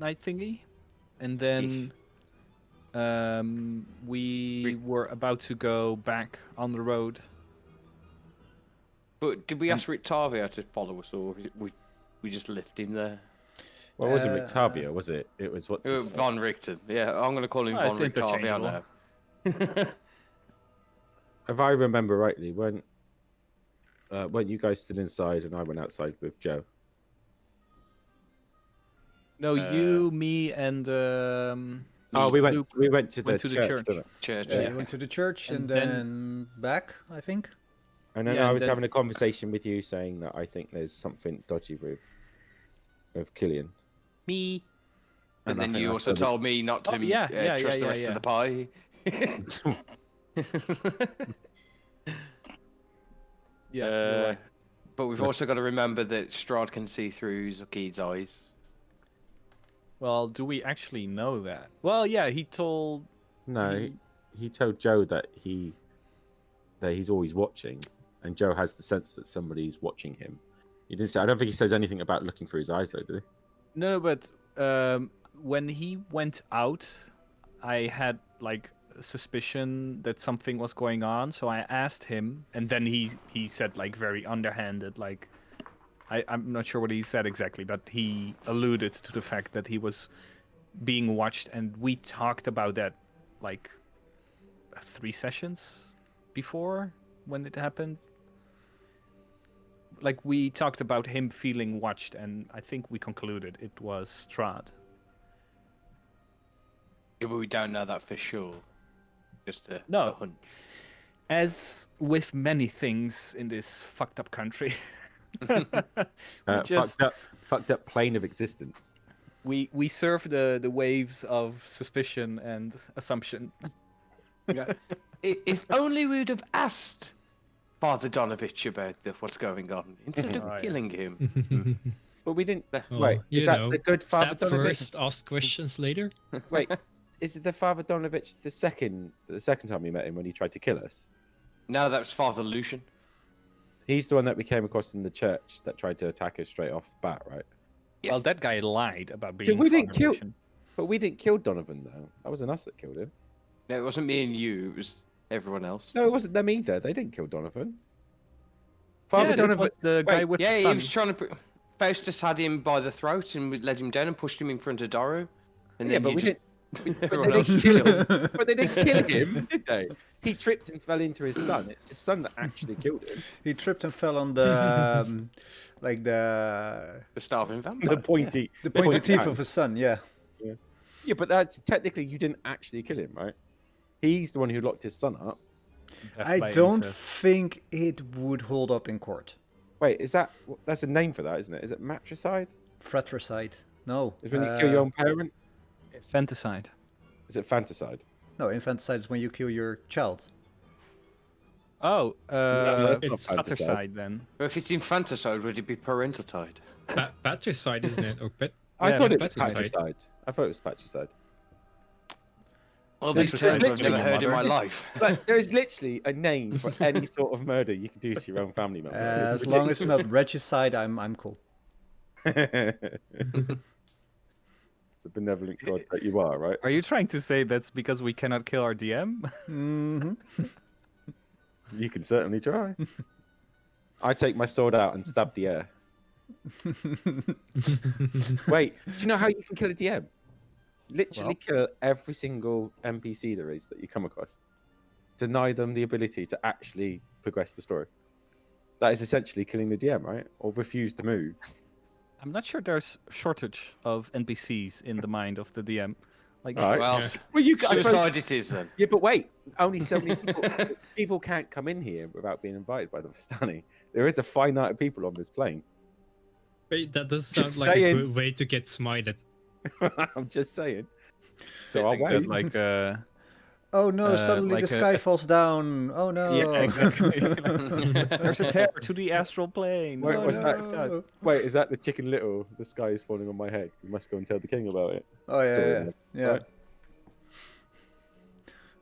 night thingy, and then we were about to go back on the road. But did we ask Rictavia to follow us, or we just left him there? Well, it wasn't Rictavia, was it? It was what's his Von Richter. Yeah, I'm going to call him Oh, Von it's Rictavia now. If I remember rightly, when you guys stood inside and I went outside with Joe. No, you, me, and we Luke went to the church. didn't we? Church. Yeah, you went to the church and then back, I think. And then Yeah, I and was then- having a conversation with you saying that I think there's something dodgy with Killian. Me. And I then think you that's also what told me not to trust the rest of the pie. Yeah, you're right. But we've also got to remember that Strahd can see through Zuki's eyes. Well, do we actually know that? Well, yeah, he told. No, he told Joe that he's always watching, and Joe has the sense that somebody's watching him. He didn't say. I don't think he says anything about looking through his eyes, though, did he? No, but when he went out, I had like a suspicion that something was going on, so I asked him, and then he said like very underhanded, like I'm not sure what he said exactly, but he alluded to the fact that he was being watched, and we talked about that like 3 sessions before when it happened. Like we talked about him feeling watched, and I think we concluded it was Strahd. Yeah, but we don't know that for sure. Just a hunch. As with many things in this fucked up country, fucked up plane of existence. we surf the waves of suspicion and assumption. Yeah. If only we would have asked Father Donovich about what's going on instead of killing him. But we didn't. Well, Wait, is that know, the good Father stab Donovich? first, ask questions later. Wait, is it the Father Donovich the second time we met him when he tried to kill us? No, that was Father Lucian. He's the one that we came across in the church that tried to attack us straight off the bat, right? Yes. Well, that guy lied about being. We didn't Father kill, Lucian. but we didn't kill Donovan though. That wasn't us that killed him. No, it wasn't me and you. It was everyone else. No, it wasn't them either. They didn't kill Donovan. Father Yeah, Donovan, was the guy wait, with Yeah, the he sun. was trying to. Faustus had him by the throat and we led him down and pushed him in front of Doro. And yeah, then but you we just... didn't. But everyone they else didn't just kill killed him. But they didn't kill him, did they? He tripped and fell into his son. It's his son that actually killed him. He tripped and fell on the like the starving vampire. The pointy teeth hand. of his son. Yeah. Yeah, but that's technically you didn't actually kill him, right? He's the one who locked his son up. Death I by don't incest. think it would hold up in court. Wait, that's a name for that, isn't it? Is it matricide? Fratricide. No. Is when you kill your own parent? It's fanticide. Is it fanticide? No, infanticide is when you kill your child. Oh, that's not it's fanticide. patricide then. Well, if it's infanticide, would it be parenticide? Patricide, isn't it? Or I yeah, thought it was patricide. patricide. I thought it was patricide. Well, There's these terms I've literally never heard in my life. But there is literally a name for any sort of murder you can do to your own family member. As long as it's not regicide, I'm cool. The benevolent god that you are, right? Are you trying to say that's because we cannot kill our DM? Mm-hmm. You can certainly try. I take my sword out and stab the air. Wait, do you know how you can kill a DM? Literally kill every single NPC there is that you come across. Deny them the ability to actually progress the story. That is essentially killing the DM, right? Or refuse to move. I'm not sure there's shortage of NPCs in the mind of the DM. Like, All right. Well, Well, you I suppose- suicide it is then. Yeah, but wait, only so many people, people can't come in here without being invited by the Vistani. There is a finite of people on this plane. Wait, that does sound Just like a saying. good way to get smited. I'm just saying. I There are think that, ways. like, Oh no, suddenly like the a- sky falls down. Oh no. yeah, exactly. There's a terror to the astral plane. Wait, Oh, what's that? no. Wait, is that the Chicken Little? The sky is falling on my head. We must go and tell the king about it. Oh Story, yeah, isn't it? yeah. Right.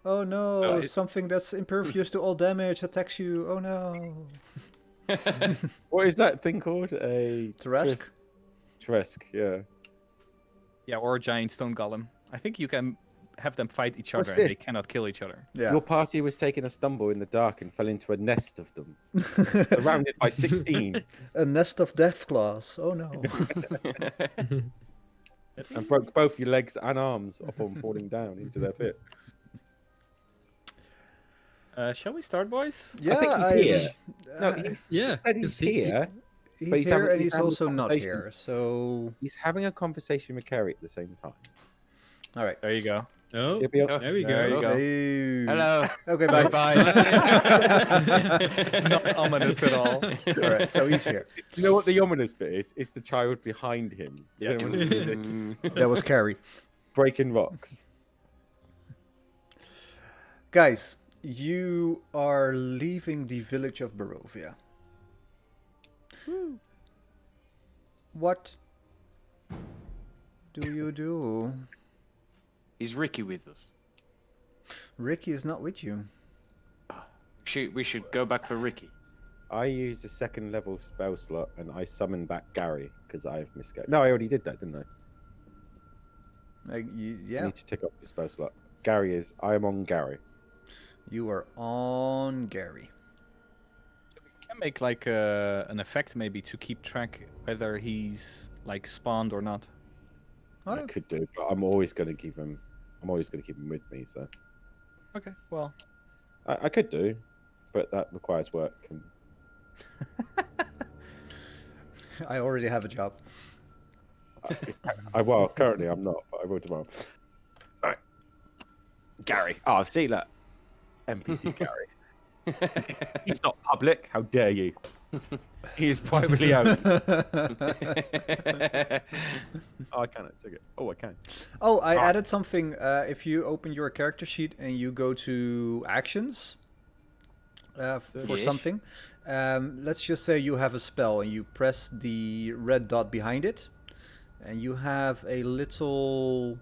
Oh no, it- something that's impervious to all damage attacks you. Oh no. What is that thing called? A Tarrasque? Tarrasque, yeah. Yeah, or a giant stone golem. I think you can have them fight each What's other and they this? cannot kill each other. Yeah. Your party was taking a stumble in the dark and fell into a nest of them, surrounded by 16, A nest of death claws. Oh no. and broke both your legs and arms upon falling down into their pit. Shall we start, boys? Yeah, I think he's here. No, he's, Yeah, he said he's 'cause he- here. he's but he's here having- and he's he's having a also not conversation. here. So, He's having a conversation with Carrie at the same time. all right. There you go. Oh, So he'll be up- there we There go. you go. Hey. Hello. Okay, bye. Bye. Not ominous at all. All right, so he's here. You know what the ominous bit is? It's the child behind him. You Yes. know, when he's That was Carrie. breaking rocks. Guys, you are leaving the village of Barovia. What do you do? Is Ricky with us? Ricky is not with you. We should go back for Ricky. I used a second level spell slot and I summoned back Gary because I've miscalculated. No, I already did that, didn't I? I Yeah, need to tick off the spell slot. Gary is. I am on Gary. you are on Gary. Can make like an effect maybe to keep track whether he's like spawned or not. I could do, but I'm always going to keep him. I'm always going to keep him with me. So Okay, well, I could do, but that requires work. And I already have a job. well, currently I'm not, but I will tomorrow. All right, Gary. Oh, see that NPC Gary. He's not public. How dare you? He is privately owned. Oh, I cannot take it. Oh, I can. Oh, I added something. If you open your character sheet and you go to actions for Yes. something, let's just say you have a spell and you press the red dot behind it, and you have a little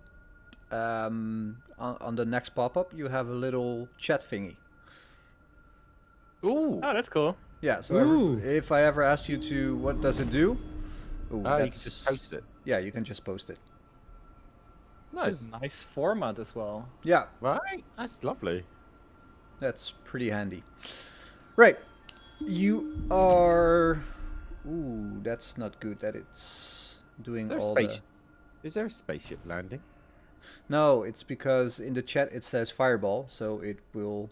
on the next pop-up. You have a little chat thingy. Ooh. oh, that's cool. Yeah. So Ooh. if I ever ask you to, what does it do? Ooh, Oh, you can that's- just post it. Yeah, you can just post it. It's a nice format as well. Yeah, Right? That's lovely. that's pretty handy. Right. You are... Ooh, that's not good that it's doing Is there a all space? the... Is there a spaceship landing? No, it's because in the chat it says fireball, so it will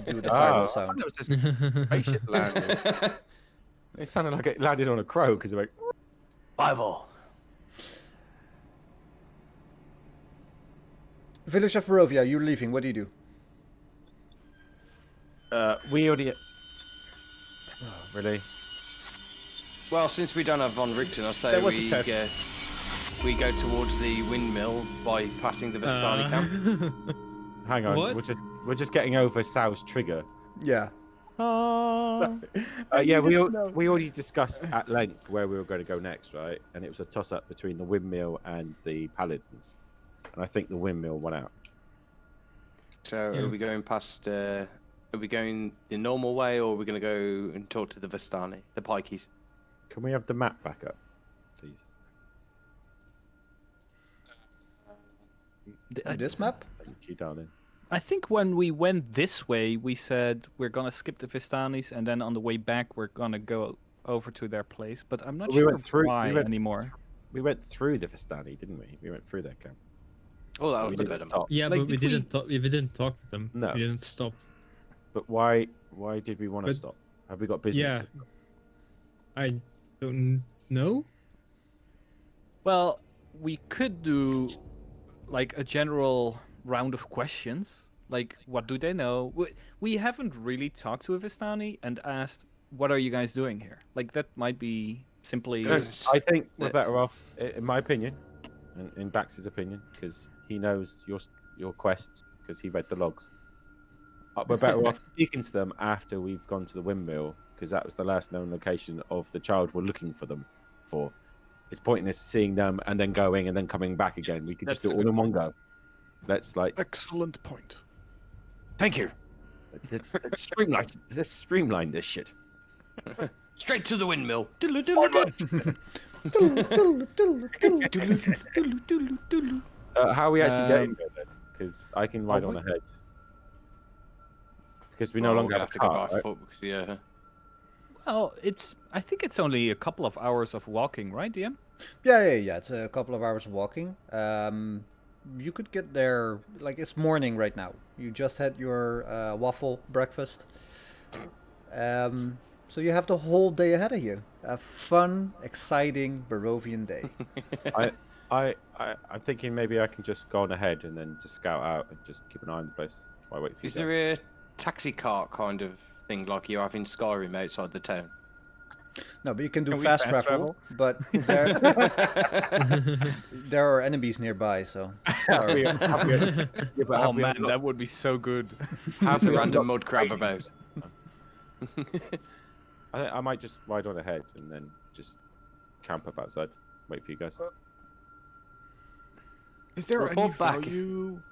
do the Oh, fireball I sound. thought there was a spaceship landing. It sounded like it landed on a crow because it went. Bible. Village of Barovia, you're leaving. What do you do? We already. Oh, really? Well, since we don't have Von Richten, I say That was a test. we go towards the windmill by passing the Vistani camp. Hang on. What? We're just getting over Sal's trigger. Yeah. Yeah, we already discussed at length where we were going to go next, right? And it was a toss up between the windmill and the paladins, and I think the windmill won out. So Yeah. are we going past? Are we going the normal way, or are we going to go and talk to the Vistani, the Pikeys? Can we have the map back up, please? This map? Thank you, darling. I think when we went this way, we said we're gonna skip the Vistanis, and then on the way back we're gonna go over to their place. But I'm not We sure went through- why we went- anymore. We went through the Vistani, didn't we? We went through their camp. Oh, that We was the didn't better. stop. Yeah, Like, but we did we- didn't talk. We didn't talk to them. No. We didn't stop. But why did we want to But- stop? Have we got business? Yeah. I don't know. Well, we could do like a general round of questions. Like, what do they know? We haven't really talked to a Vistani and asked, what are you guys doing here? Like, that might be simply... No, I think we're Yeah. better off, in my opinion, and in Bax's opinion, because he knows your quests, because he read the logs. We're better off speaking to them after we've gone to the windmill, because that was the last known location of the child we're looking for them for. It's pointless seeing them and then going and then coming back again. We could just do That's it a all in one go. Let's Excellent point. Thank you. Let's streamline. Let's streamline this shit. Straight to the windmill. How are we actually getting Um, there then? Because I can ride on we- ahead. Because we no Well, longer we'll have have a to go car, by right? foot because yeah. Well, I think it's only a couple of hours of walking, right, DM? Yeah. It's a couple of hours walking. You could get there, like, it's morning right now. You just had your waffle breakfast. So you have the whole day ahead of you. A fun, exciting Barovian day. I'm thinking maybe I can just go on ahead and then just scout out and just keep an eye on the place while I wait for you Is guys. there a taxi cart kind of thing like you have in Skyrim outside the town? No, but you can do Can we fast fast travel. But there are enemies nearby, so Have we- sorry. have we- yeah, but Oh have we man, unlocked- that would be so good. There's a we random unlocked mud crab training? about. I might just ride on ahead and then just camp up outside, wait for you guys. Is there any Report back. value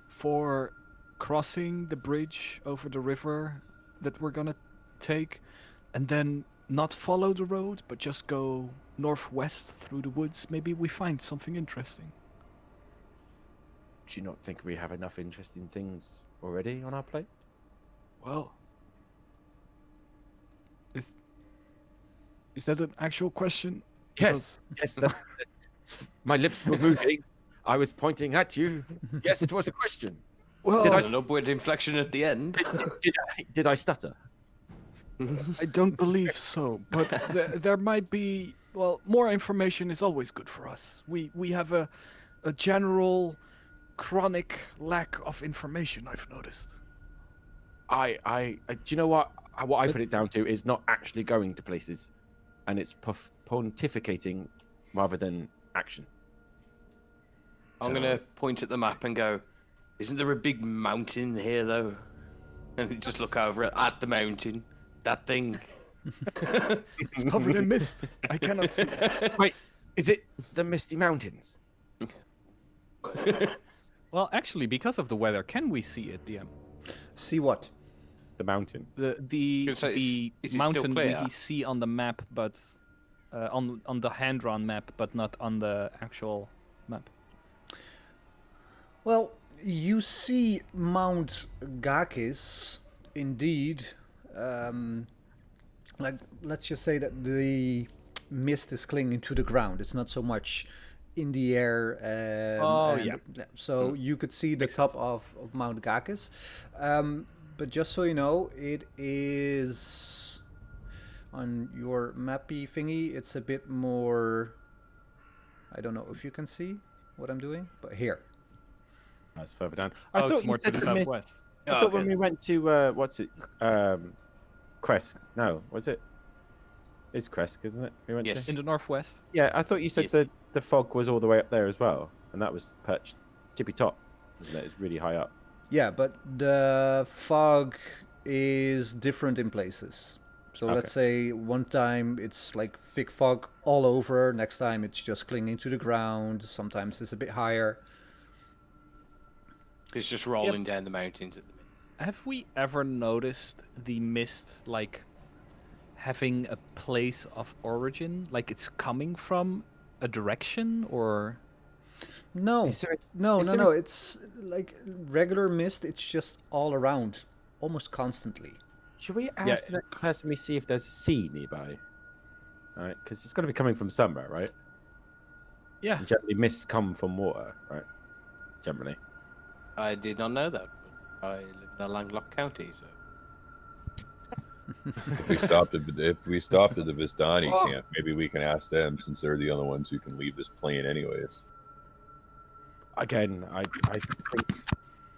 for crossing the bridge over the river that we're gonna take, and then not follow the road, but just go northwest through the woods? Maybe we find something interesting. Do you not think we have enough interesting things already on our plate? Well, is that an actual question? Yes, yes. My lips were moving. I was pointing at you. Yes, it was a question. Well, Did An upward inflection at the end. Did I stutter? I don't believe so, but there might be. Well, more information is always good for us. We have a general chronic lack of information, I've noticed. Do you know what? What I put it down to is not actually going to places, and it's pontificating rather than action. I'm gonna point at the map and go, "Isn't there a big mountain here, though?" And just look over at the mountain. That thing. It's covered in mist. I cannot see. Wait, is it the Misty Mountains? Well, actually, because of the weather, can we see it, DM? See what? The mountain. The So is it still mountain clear? we see on the map, but on the hand-drawn map, but not on the actual map. Well, you see Mount Gakis, indeed. Like, let's just say that the mist is clinging to the ground. It's not so much in the air. So you could see the top of Mount Gakis. But just so you know, it is on your mappy thingy. It's a bit more. I don't know if you can see what I'm doing, but here. That's further down. Oh, I thought it's more you to said the the Mist- southwest. I thought when we went to what's it? Crest. No, was it? It's Crest, isn't it? We went Yes. to. In the northwest. Yeah, I thought you said Yes. the fog was all the way up there as well, and that was perched tippy top, isn't it? It's really high up. Yeah, but the fog is different in places. So let's say one time it's like thick fog all over, next time it's just clinging to the ground, sometimes it's a bit higher. It's just rolling down the mountains at the minute. Have we ever noticed the mist like having a place of origin? Like it's coming from a direction, or No, Is there no, is no, there no, a- it's like regular mist, it's just all around, almost constantly. Should we ask the next person we see if there's a sea nearby? All right, because it's got to be coming from somewhere, right? yeah? And generally, mists come from water, right? Generally. I did not know that. But I live in a landlocked county, so. If we stopped at the Vistani camp, maybe we can ask them since they're the only ones who can leave this plane anyways. Again, I think.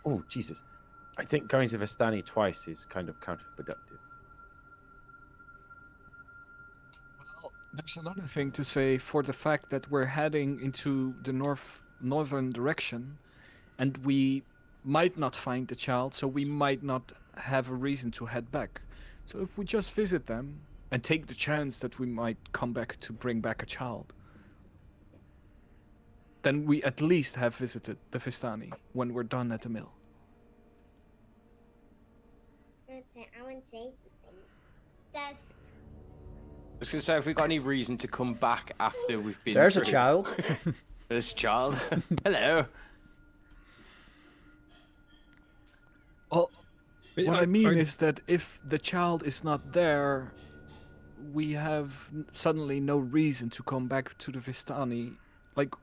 Oh Jesus! I think going to Vistani twice is kind of counterproductive. Well, there's another thing to say for the fact that we're heading into the northern direction, and we might not find the child, so we might not have a reason to head back. So if we just visit them and take the chance that we might come back to bring back a child, then we at least have visited the Vistani when we're done at the mill. I want to say something. Does was gonna say, if we got any reason to come back after we've been There's a through- child. There's a child. Hello. Well, Wait, what are- I mean are- is that if the child is not there, we have suddenly no reason to come back to the Vistani. Like,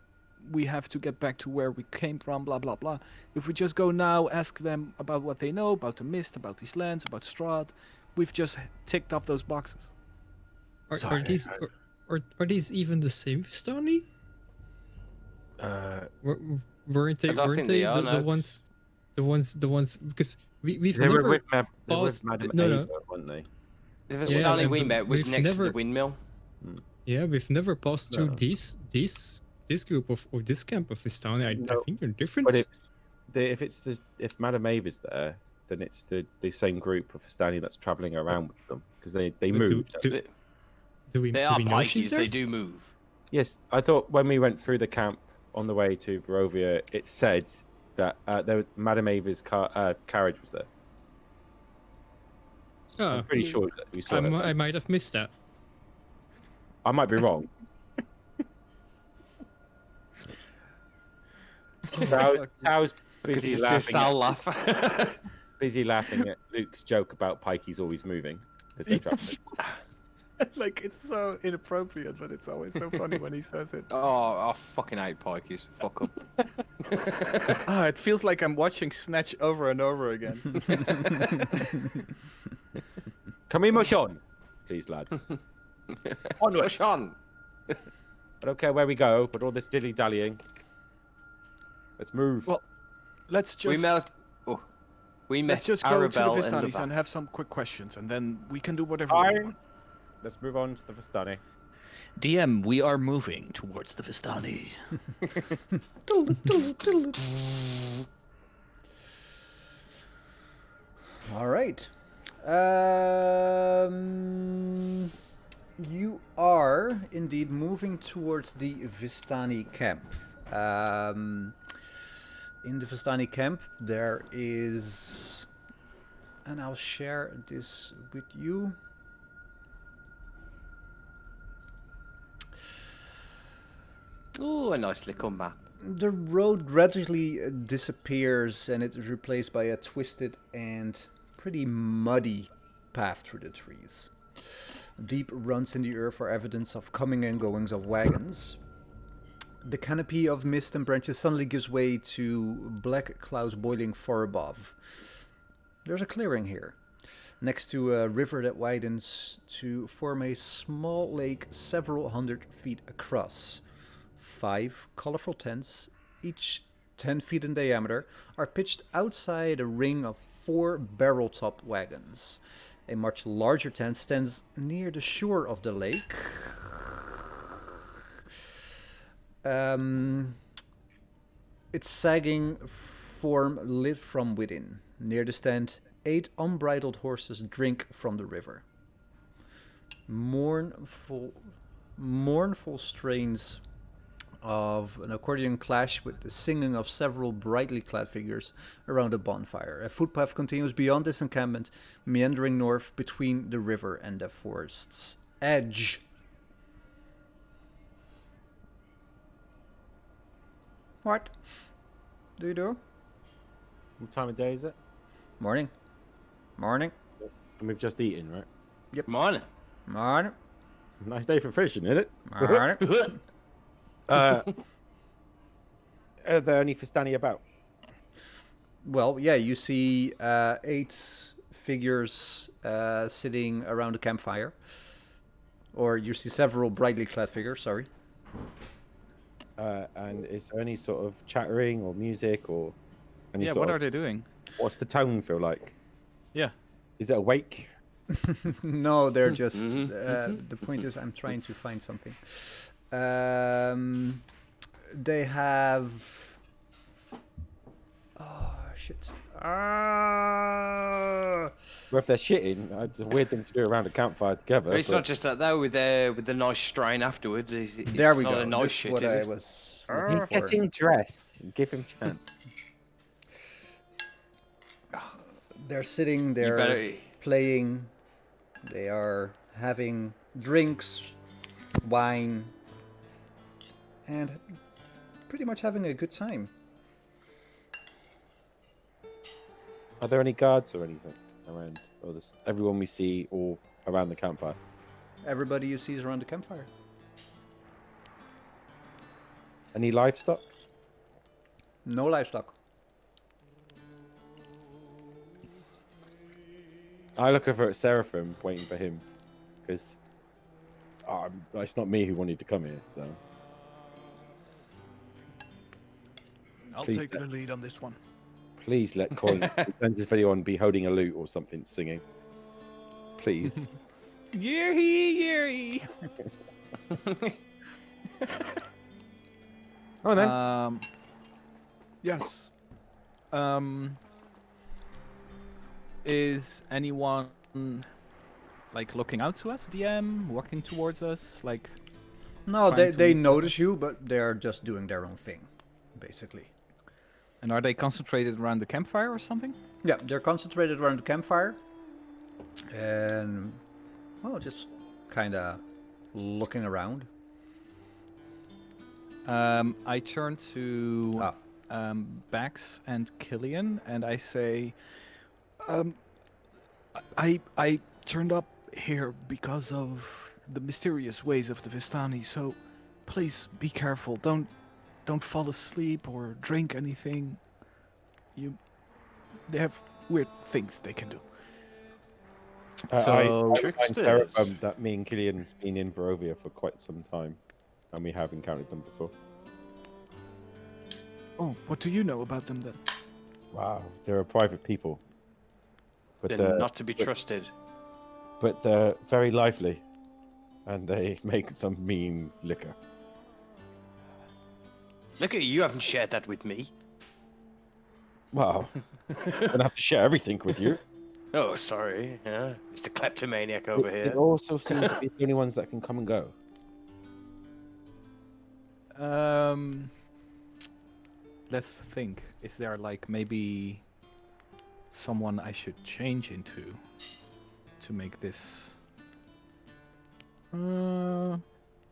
we have to get back to where we came from, blah blah blah. If we just go now, ask them about what they know about the mist, about these lands, about Strahd, we've just ticked off those boxes. Are Sorry, these are these even the same Vistani? Weren't they I don't think they are, the no. ones because we've They never were with, they were with paused- Madame no, Ava, no. weren't they? The Yeah, Vistani we but met was we've next to the never- windmill. Yeah, we've never passed through No. this group of this camp of Vistani. I No, think they're different. But if Madame Ava's there, then it's the same group of Vistani that's traveling around with them because they But moved. do we They do are we know she's pikeys. there? They do move. Yes, I thought when we went through the camp on the way to Barovia, it said that Madame Ava's carriage was there. Oh, I'm pretty sure that we saw it. I might have missed that. I might be wrong. Sal's Because busy it's laughing. just Sal laugh. Busy laughing at Luke's joke about pikeys always moving. 'cause they're traveling. Like, it's so inappropriate, but it's always so funny when he says it. Oh, I fucking hate pikeys. Fuck them. Ah, it feels like I'm watching Snatch over and over again. Can we mush on, please, lads? Onwards. Push on. I don't care where we go, but all this dilly dallying. Let's move. Well, let's just We met let's just go to the Arabelle and Vistanis Leva. and have some quick questions, and then we can do whatever we Fine. want. Let's move on to the Vistani. DM, we are moving towards the Vistani. All right. You are indeed moving towards the Vistani camp. In the Vistani camp, there is, and I'll share this with you. Ooh, a nice little map. The road gradually disappears and it's replaced by a twisted and pretty muddy path through the trees. Deep runs in the earth are evidence of coming and goings of wagons. The canopy of mist and branches suddenly gives way to black clouds boiling far above. There's a clearing here, next to a river that widens to form a small lake several hundred feet across. 5 colorful tents, each 10 feet in diameter, are pitched outside a ring of 4 barrel-top wagons. A much larger tent stands near the shore of the lake. Its sagging form lit from within. Near the stand, 8 unbridled horses drink from the river. Mournful strains of an accordion clash with the singing of several brightly clad figures around a bonfire. A footpath continues beyond this encampment, meandering north between the river and the forest's edge. What do you do? What time of day is it? Morning. Morning. And we've just eaten, right? Morning. Morning. Nice day for fishing, isn't it? Morning. Are there any Vistani about? Well, yeah, you see 8 figures sitting around a campfire. Or you see several brightly clad figures, sorry. And is there any sort of chattering or music or any Yeah, sort what of, are they doing? what's the tone feel like? Yeah. Is it awake? No, they're just. The point is, I'm trying to find something. They have. Oh shit! Well, if they're shitting, it's a weird thing to do around a campfire together. It's but not just that though. With the nice strain afterwards, it's There we not go. a nice This shit, what is I it? was. He's looking for. getting dressed. Give him chance. They're sitting You there better. playing. They are having drinks, wine, and pretty much having a good time. Are there any guards or anything around? Or this, everyone we see all around the campfire? Everybody you see is around the campfire. Any livestock? No livestock. I look over at Seraphim, waiting for him, because it's not me who wanted to come here. So I'll Please take the lead on this one. please let Coin pretend as if anyone be holding a lute or something, singing. Please. Yeary. Oh, then. Yes. Is anyone like looking out to us, DM, walking towards us, like? No, trying to they meet notice you, but they're just doing their own thing, basically. And are they concentrated around the campfire or something? Yeah, they're concentrated around the campfire. And, well, just kind of looking around. I turn to Bax and Killian, and I say, I turned up here because of the mysterious ways of the Vistani, so please be careful. Don't fall asleep or drink anything. They have weird things they can do. I remind Tricksters. Seraphim that me and Killian's been in Barovia for quite some time, and we have encountered them before. Oh, what do you know about them then? Wow, they're private people. But They're not to be trusted. But they're very lively, and they make some mean liquor. Look at you, you haven't shared that with me. Wow, I'm gonna have to share everything with you. Oh, sorry. Yeah, Mr. Kleptomaniac over It here. also seems to be the only ones that can come and go. Let's think. Is there like maybe someone I should change into to make this?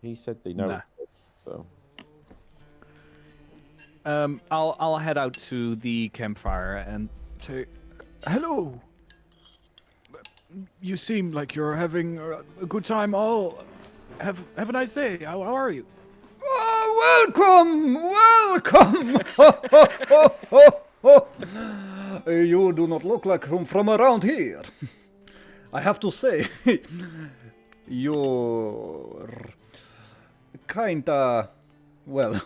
He said they know Nah. this, so. I'll head out to the campfire and say, "Hello. You seem like you're having a good time. All have a nice day. How are you?" Oh, welcome! You do not look like from around here. I have to say, you're kinda, well,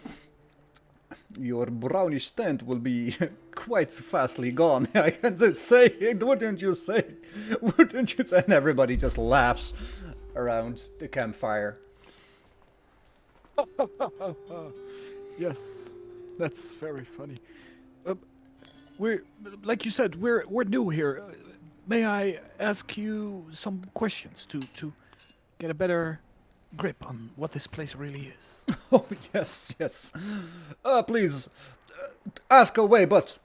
your brownish tent will be quite fastly gone. I can just say, wouldn't you say? Wouldn't you say? And everybody just laughs around the campfire. Yes, that's very funny. We're like you said, we're new here. May I ask you some questions to get a better grip on what this place really is? Oh, yes. Please, ask away, but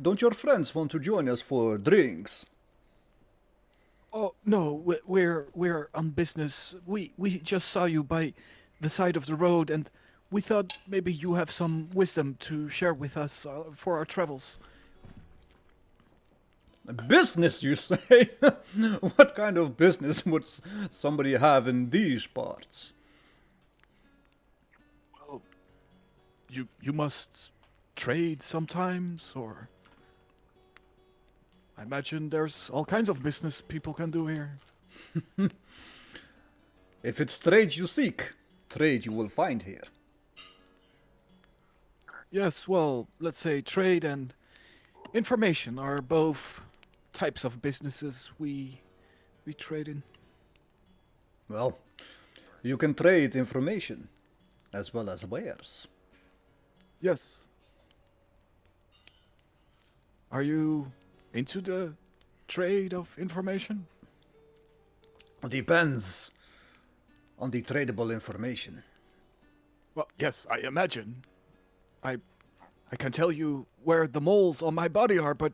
don't your friends want to join us for drinks? Oh no, we're on business. We just saw you by the side of the road, and we thought maybe you have some wisdom to share with us for our travels. Business, you say? What kind of business would somebody have in these parts? Well, you must trade sometimes, or I imagine there's all kinds of business people can do here. If it's trade you seek, trade you will find here. Yes, well, let's say trade and information are both types of businesses we trade in. Well, you can trade information as well as wares. Yes. Are you into the trade of information? Depends on the tradable information. Well, yes, I imagine. I can tell you where the moles on my body are, but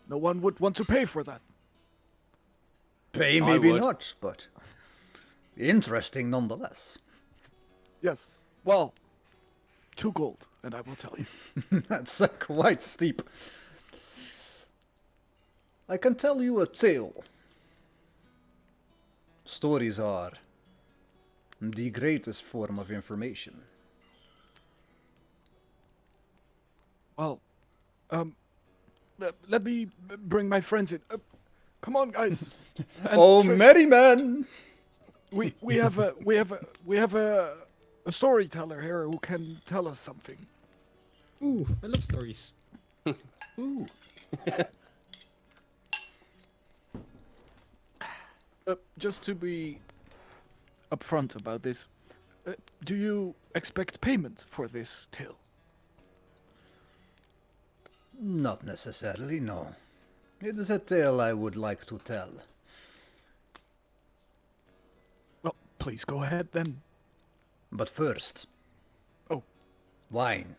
no one would want to pay for that. Pay I maybe would. not, but Interesting nonetheless. Yes. Well, 2 gold, and I will tell you. That's quite steep. I can tell you a tale. Stories are the greatest form of information. Well, let me bring my friends in. Come on, guys. And Oh, Trish, merry men! we have a storyteller here who can tell us something. Ooh, I love stories. Ooh. Just to be upfront about this, do you expect payment for this tale? Not necessarily, no. It is a tale I would like to tell. Well, please go ahead then. But first... Oh. Wine.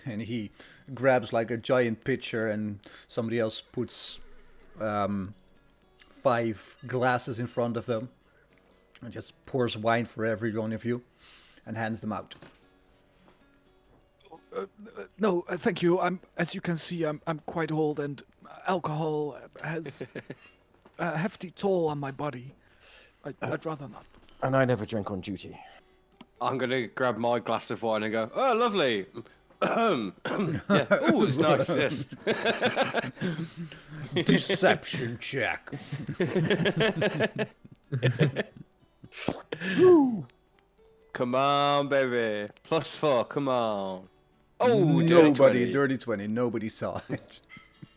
And he grabs like a giant pitcher and somebody else puts 5 glasses in front of them and just pours wine for every one of you and hands them out. No, thank you. As you can see, I'm quite old, and alcohol has a hefty toll on my body. I'd rather not. And I never drink on duty. I'm gonna grab my glass of wine and go, oh, lovely. Yeah. Oh, it's nice, yes. Deception check. Come on, baby. +4, come on. Oh, Nobody, dirty 20, nobody saw it.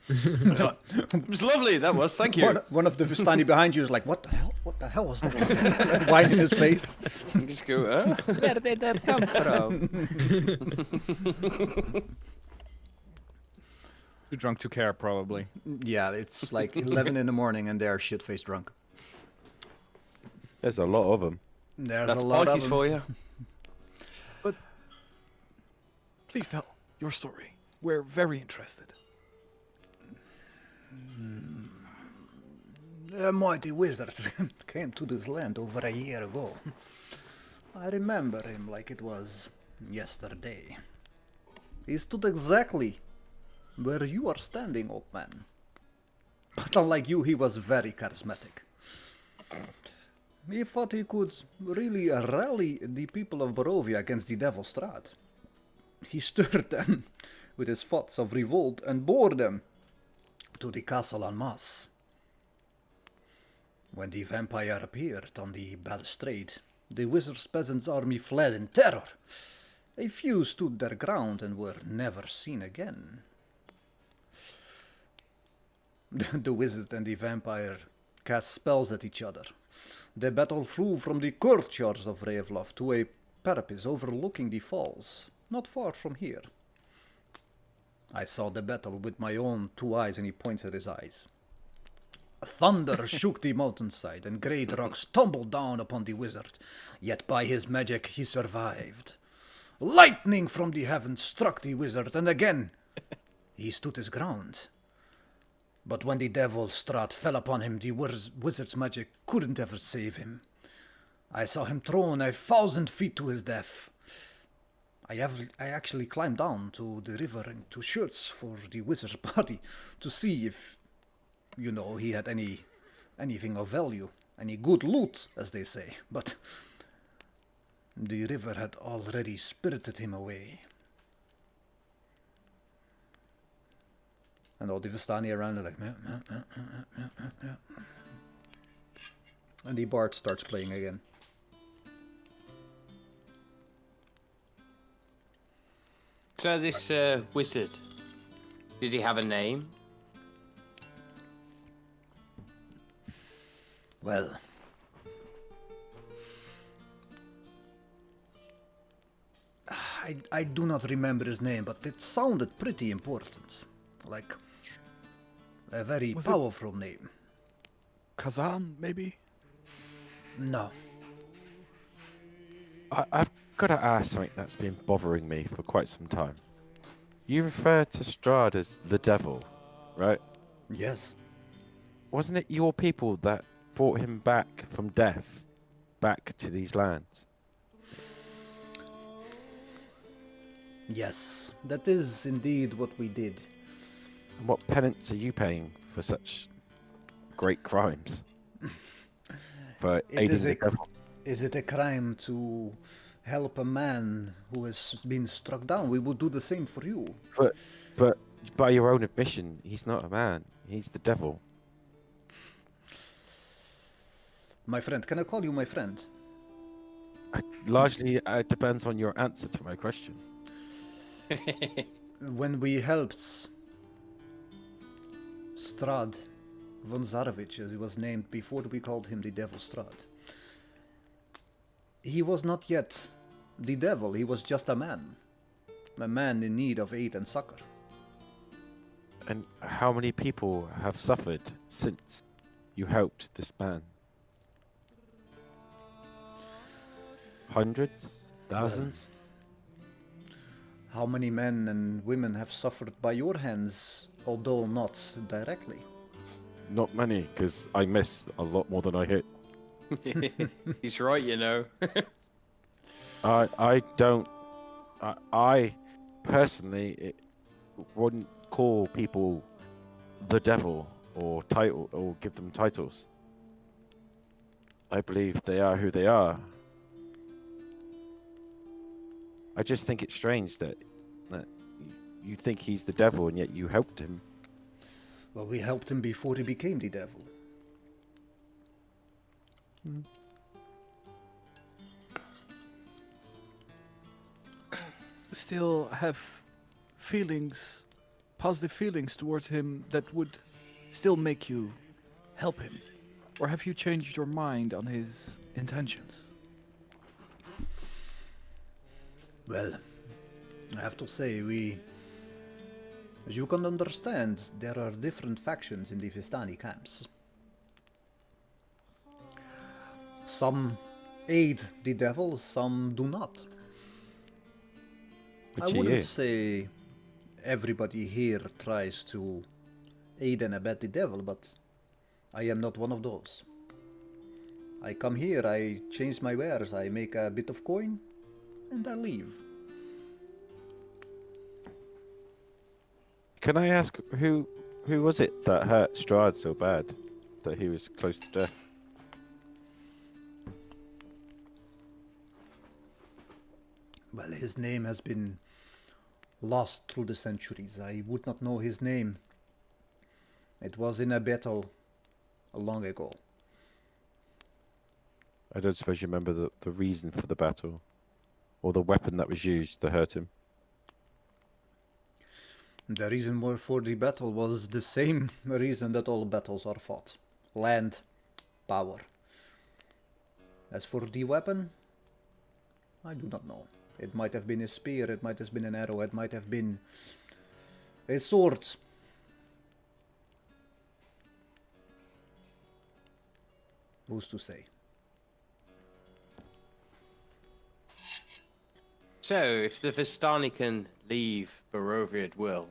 It was lovely, that was, thank you. One of the Vistani behind you is like, what the hell? What the hell was that? Wine in his face. Just go, huh? Where did that come from? Too drunk to care, probably. Yeah, it's like 11 in the morning and they're shit-faced drunk. There's a lot of them. There's That's a lot of Pikey's them. for you. Please tell your story. We're very interested. A mighty wizard came to this land over a year ago. I remember him like it was yesterday. He stood exactly where you are standing, old man. But unlike you, he was very charismatic. He thought he could really rally the people of Barovia against the devil Strahd. He stirred them with his thoughts of revolt and bore them to the castle en masse. When the vampire appeared on the balustrade, the wizard's peasants' army fled in terror. A few stood their ground and were never seen again. The wizard and the vampire cast spells at each other. The battle flew from the courtyards of Ravenloft to a parapet overlooking the falls, not far from here. I saw the battle with my own 2 eyes, and he points at his eyes. Thunder shook the mountainside, and great rocks tumbled down upon the wizard, yet by his magic he survived. Lightning from the heavens struck the wizard, and again he stood his ground. But when the devil Strahd fell upon him, the wizard's magic couldn't ever save him. I saw him thrown 1,000 feet to his death. I actually climbed down to the river and to search for the wizard's body to see if, he had anything of value, any good loot, as they say. But the river had already spirited him away. And all the Vistani around are like, yeah. And the bard starts playing again. So this wizard, did he have a name? Well, I do not remember his name, but it sounded pretty important. Like a very powerful name. Kazan, maybe? No. I've got to ask something that's been bothering me for quite some time. You refer to Strahd as the devil, right? Yes. Wasn't it your people that brought him back from death, back to these lands. Yes, that is indeed what we did. And what penance are you paying for such great crimes? For It aiding is the a- devil? Is it a crime to help a man who has been struck down? We would do the same for you. But by your own admission, he's not a man. He's the devil. My friend, can I call you my friend? Largely, it depends on your answer to my question. When we helped Strahd von Zarovich, as he was named before we called him the Devil Strahd, he was not yet the devil, he was just a man in need of aid and succor. And how many people have suffered since you helped this man? Hundreds? Thousands? How many men and women have suffered by your hands, although not directly? Not many, because I missed a lot more than I hit. He's right, you know. I don't. I personally wouldn't call people the devil or title or give them titles. I believe they are who they are. I just think it's strange that you think he's the devil and yet you helped him. Well, we helped him before he became the devil. Still have feelings, positive feelings towards him that would still make you help him? Or have you changed your mind on his intentions? Well, I have to say, as you can understand, there are different factions in the Vistani camps. Some aid the devil, some do not. I wouldn't say everybody here tries to aid and abet the devil, but I am not one of those. I come here, I change my wares, I make a bit of coin, and I leave. Can I ask who was it that hurt Strahd so bad that he was close to death? Well, his name has been lost through the centuries. I would not know his name. It was in a battle long ago. I don't suppose you remember the reason for the battle or the weapon that was used to hurt him. The reason for the battle was the same reason that all battles are fought. Land, power. As for the weapon, I do not know. It might have been a spear, it might have been an arrow, it might have been a sword. Who's to say? So, if the Vistani can leave Barovia at will,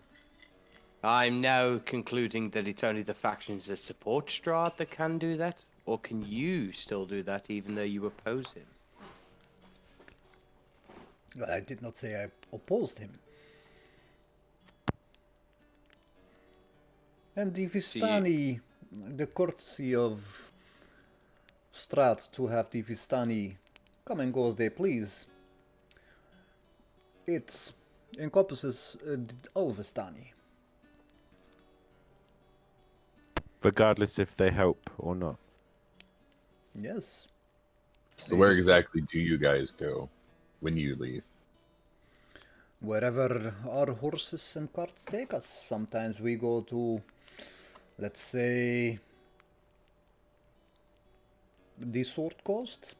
I'm now concluding that it's only the factions that support Strahd that can do that? Or can you still do that even though you oppose him? Well, I did not say I opposed him. And the Vistani, the courtesy of Strahd to have the Vistani come and go as they please, it encompasses all Vistani. Regardless if they help or not. Yes. So where exactly do you guys go when you leave? Wherever our horses and carts take us. Sometimes we go to, let's say, the Sword Coast.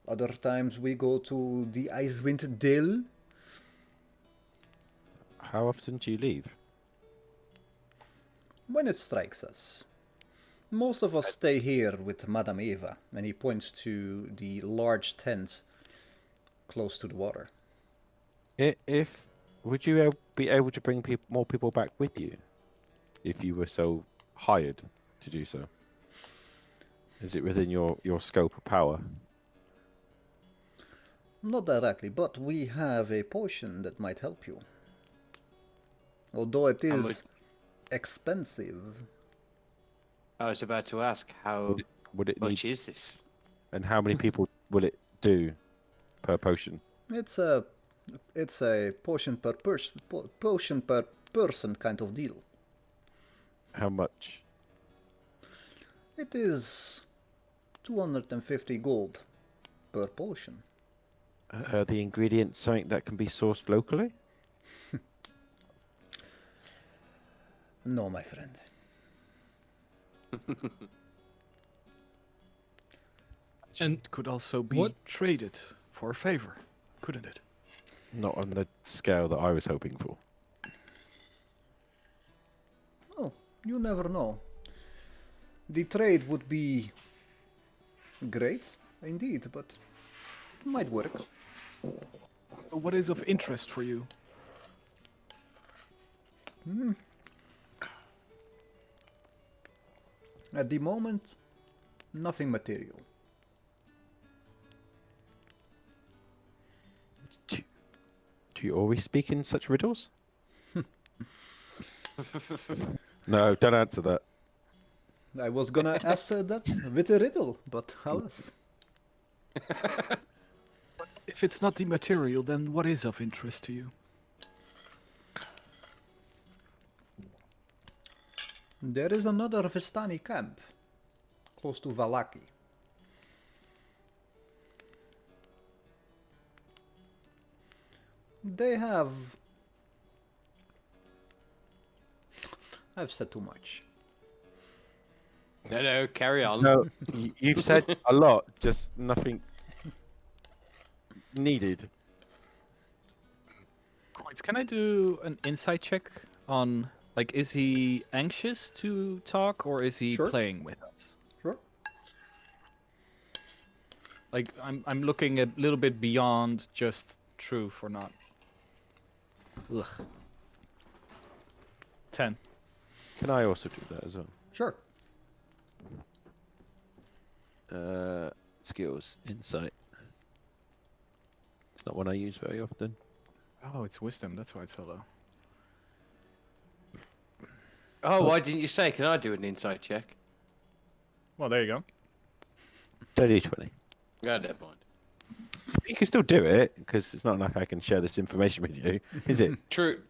Other times we go to the Icewind Dale. How often do you leave? When it strikes us. Most of us stay here with Madame Eva, and he points to the large tent close to the water. Would you be able to bring more people back with you if you were so hired to do so? Is it within your scope of power? Not directly, but we have a potion that might help you. Although it How is much- expensive. I was about to ask how Would it need, much is this? and how many people will it do per potion? It's a potion per person kind of deal. How much? It is 250 gold per potion. Are the ingredients something that can be sourced locally? No, my friend. And It could also be what- traded for a favor, couldn't it? Not on the scale that I was hoping for. Oh, you never know. The trade would be great, indeed, but it might work. What is of interest for you? At the moment, nothing material. Do you always speak in such riddles? No, don't answer that. I was gonna answer that with a riddle, but alas. If it's not the material, then what is of interest to you? There is another Vistani camp, close to Valaki. They have... I've said too much. No, carry on. No, you've said a lot, just nothing needed. Coins, can I do an insight check on, like, is he anxious to talk or is he Sure. playing with us? Sure. Like, I'm looking a little bit beyond just truth or not. Ugh. 10. Can I also do that as well? Sure. Skills, insight. It's not one I use very often. Oh, it's wisdom. That's why it's so low. Oh, why didn't you say? Can I do an insight check? Well, there you go. 30-20. No, never mind. You can still do it because it's not like I can share this information with you, is it? True.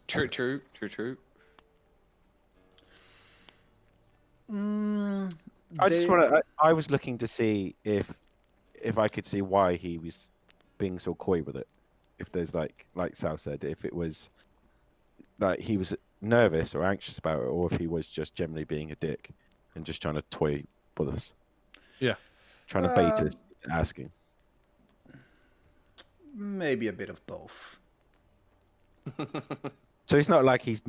I just want to. I was looking to see if I could see why he was being so coy with it. If there's like Sal said, if it was like he was nervous or anxious about it, or if he was just generally being a dick and just trying to toy with us. Yeah. Trying to bait us into asking. Maybe a bit of both. So it's not like he's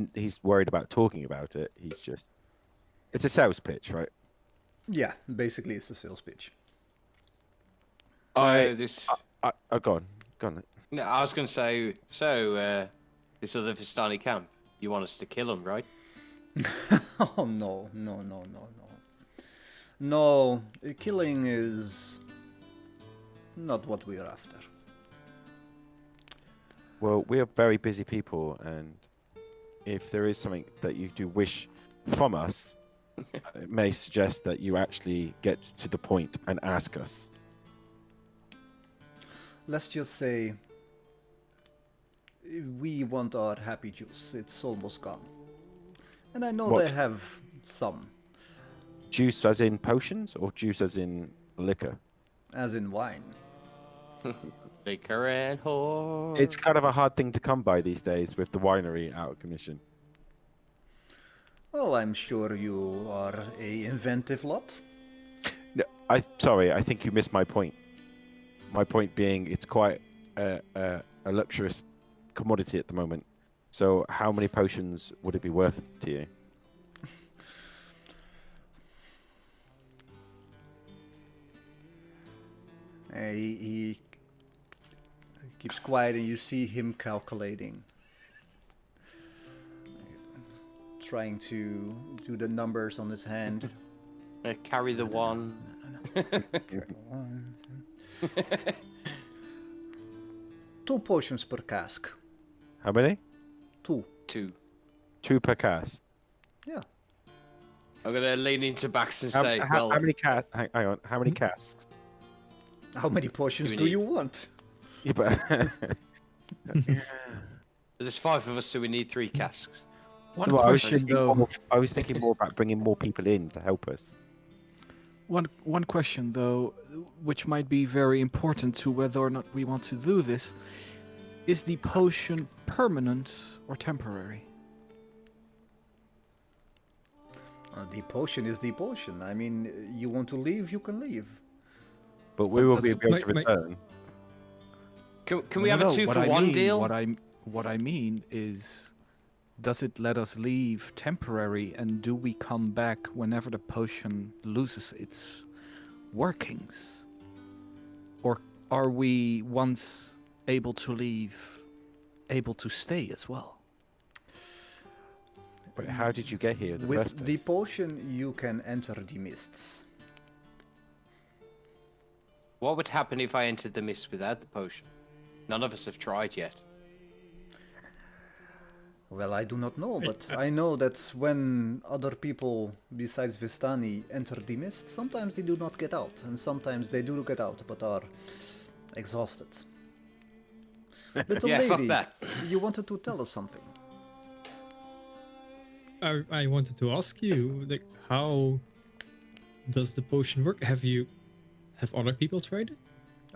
worried about talking about it. He's just. It's a sales pitch, right? Yeah, basically it's a sales pitch. So this. Go on. No, I was going to say. So this other Vistani camp. You want us to kill him, right? Oh no. No, killing is not what we're after. Well, we are very busy people, and if there is something that you do wish from us, it may suggest that you actually get to the point and ask us. Let's just say we want our happy juice. It's almost gone. And I know What? they have some, Juice as in potions, or juice as in liquor? as in wine. Liquor and whore. It's kind of a hard thing to come by these days with the winery out of commission. Well, I'm sure you are a inventive lot. No, sorry, I think you missed my point. My point being, it's quite a luxurious commodity at the moment. So, how many potions would it be worth to you? He keeps quiet, and you see him calculating, trying to do the numbers on his hand. Carry the one. One. 2 potions per cask. How many? 2. 2. 2 per cast. Yeah. I'm gonna lean into Bax and How, say, how, well, how many casks? Hang on. How many casks? How many potions we do need? you want? Yeah, but there's 5 of us, so we need 3 casks. One well, question though. I was thinking more about bringing more people in to help us. One question though, which might be very important to whether or not we want to do this. Is the potion permanent or temporary? The potion is the potion. I mean, you want to leave, you can leave. But we will be does it- able to my- return. Can we have a No, 2 what for I 1 mean- deal? What I mean is, does it let us leave temporary, and do we come back whenever the potion loses its workings? Or are we, once able to leave, able to stay as well? But how did you get here in the With first the place? potion, you can enter the mists. What would happen if I entered the mist without the potion? None of us have tried yet. Well, I do not know, but I know that when other people besides Vistani enter the mist, sometimes they do not get out, and sometimes they do get out, but are exhausted. Little Yeah, fuck lady, that. you wanted to tell us something. I wanted to ask you, like, how does the potion work? Have other people tried it?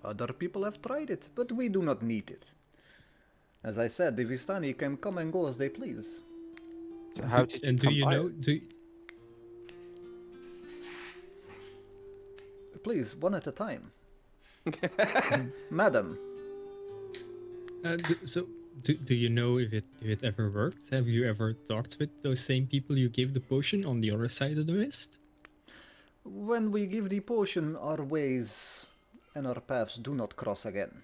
Other people have tried it, but we do not need it. As I said, the Vistani can come and go as they please. So how did you And do come you by know? it? Please, one at a time. Madam, Do you know if it ever worked? Have you ever talked with those same people you gave the potion on the other side of the mist? when we give the potion, our ways and our paths do not cross again.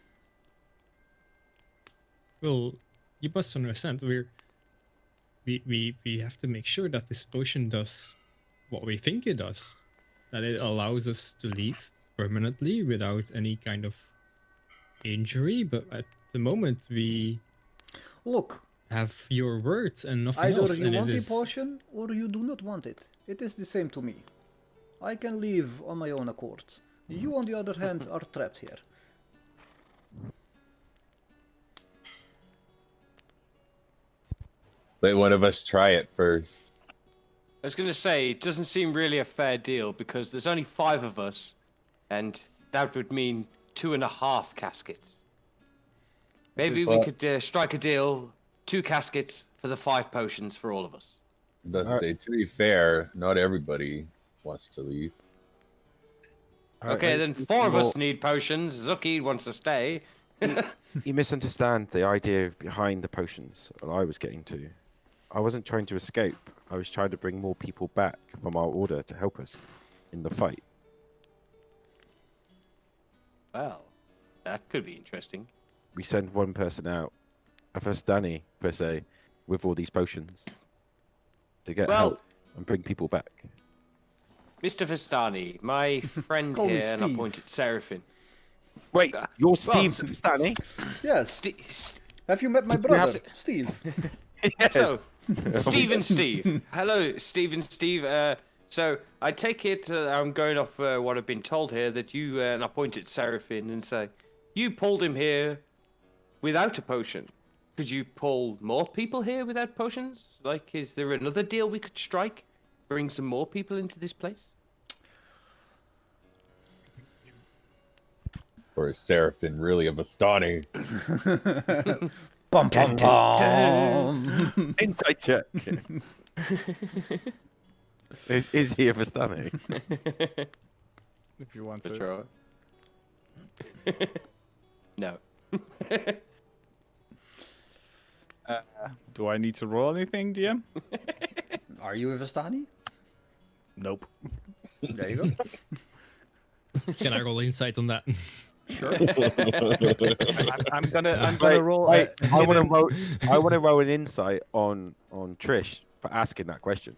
Well, you must understand, we have to make sure that this potion does what we think it does. That it allows us to leave permanently without any kind of injury, but at the moment we Look, have your words and nothing either else. you And want it the is potion or you do not want it. It is the same to me. I can leave on my own accord. You, on the other hand, are trapped here. Let one of us try it first. I was going to say, it doesn't seem really a fair deal because there's only 5 of us, and that would mean 2.5 caskets. Maybe we could strike a deal, 2 caskets for the 5 potions for all of us. Let's say, to be fair, not everybody wants to leave. Okay, then 4 of us need potions. Zuki wants to stay. You misunderstand the idea behind the potions. What I was getting to. I wasn't trying to escape. I was trying to bring more people back from our order to help us in the fight. Well, that could be interesting. We send one person out, a Vistani per se, with all these potions to get help and bring people back. Mr. Vistani, my friend Call me here, and I Steve. point at Seraphim. Wait, you're Steve Vistani? Yes. Have you met my Did you brother, have- Steve? Yes. So, Steve and Steve. Hello, Steve and Steve. So, I take it, I'm going off what I've been told here, that you, and I point at Seraphim and say, you pulled him here without a potion. Could you pull more people here without potions? Like, is there another deal we could strike? Bring some more people into this place? Or is Seraphim really a Vistani? Bum bum bum. Inside check. Is he a Vistani? If you want That's to. right. No. Do I need to roll anything, DM? Are you a Vistani? Nope. There you go. Can I roll insight on that? I'm gonna roll. Wait, I want to roll. I want to roll an insight on Trish for asking that question.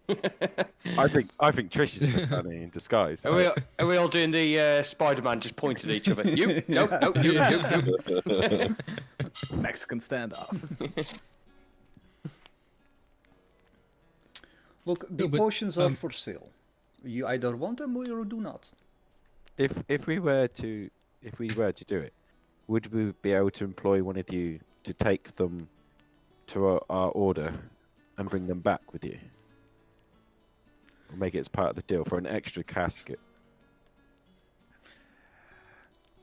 I think Trish is Vistani in disguise. Are we all doing the Spider-Man just pointing at each other? You, nope, nope, you. Mexican standoff. Look, the No, but, potions are for sale. You either want them or you do not. If we were to do it, would we be able to employ one of you to take them to our order and bring them back with you? Or make it as part of the deal for an extra casket?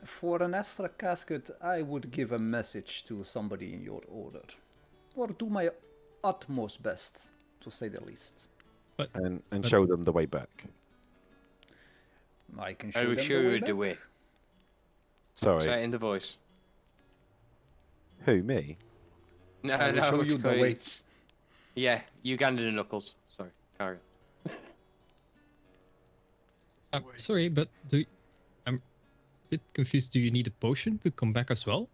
For an extra casket, I would give a message to somebody in your order. Or do my utmost best, to say the least. And show them the way back. I can show I will them show the way you the back. way. Sorry. Say it in the voice. Who, me? No, I will no, show it's you the way. great. Yeah, Ugandan and Knuckles. Sorry, carry on. Sorry, but I'm a bit confused. Do you need a potion to come back as well?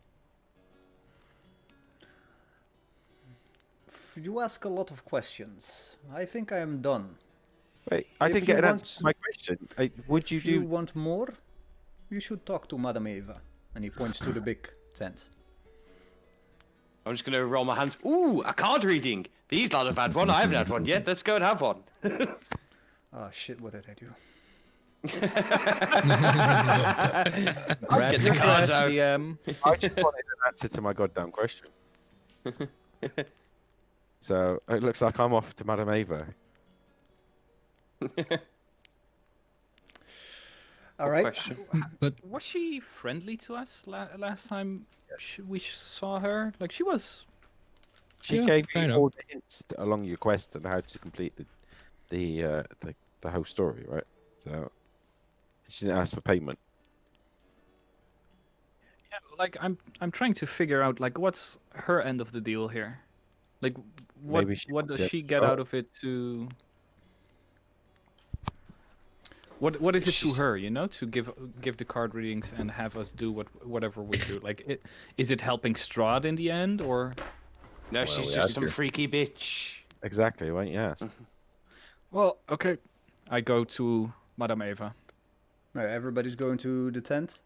You ask a lot of questions. I think I am done. Wait, I If didn't you get an want- answer to my question. Would you If you do? want more, you should talk to Madame Eva. And he points to the big tent. I'm just gonna roll my hands. Ooh, a card reading. These lot have had one. I haven't had one yet. Let's go and have one. Oh shit, what did I do? Get the cards out. I just wanted an answer to my goddamn question. So it looks like I'm off to Madame Eva. All right. Question. But Was she friendly to us last time we saw her? Like she was. She Yeah, gave kind you of. all the hints along your quest and how to complete the whole story, right? So she didn't ask for payment. Yeah, like I'm trying to figure out like what's her end of the deal here. Like what Maybe she what wants does it she get short. out of it to? What is it to her, you know, to give the card readings and have us do whatever we do? Like, is it helping Strahd in the end, or? No, Well, she's we just asked some her. freaky bitch. Exactly, why don't you ask? Well, okay. I go to Madame Eva. All right, everybody's going to the tent.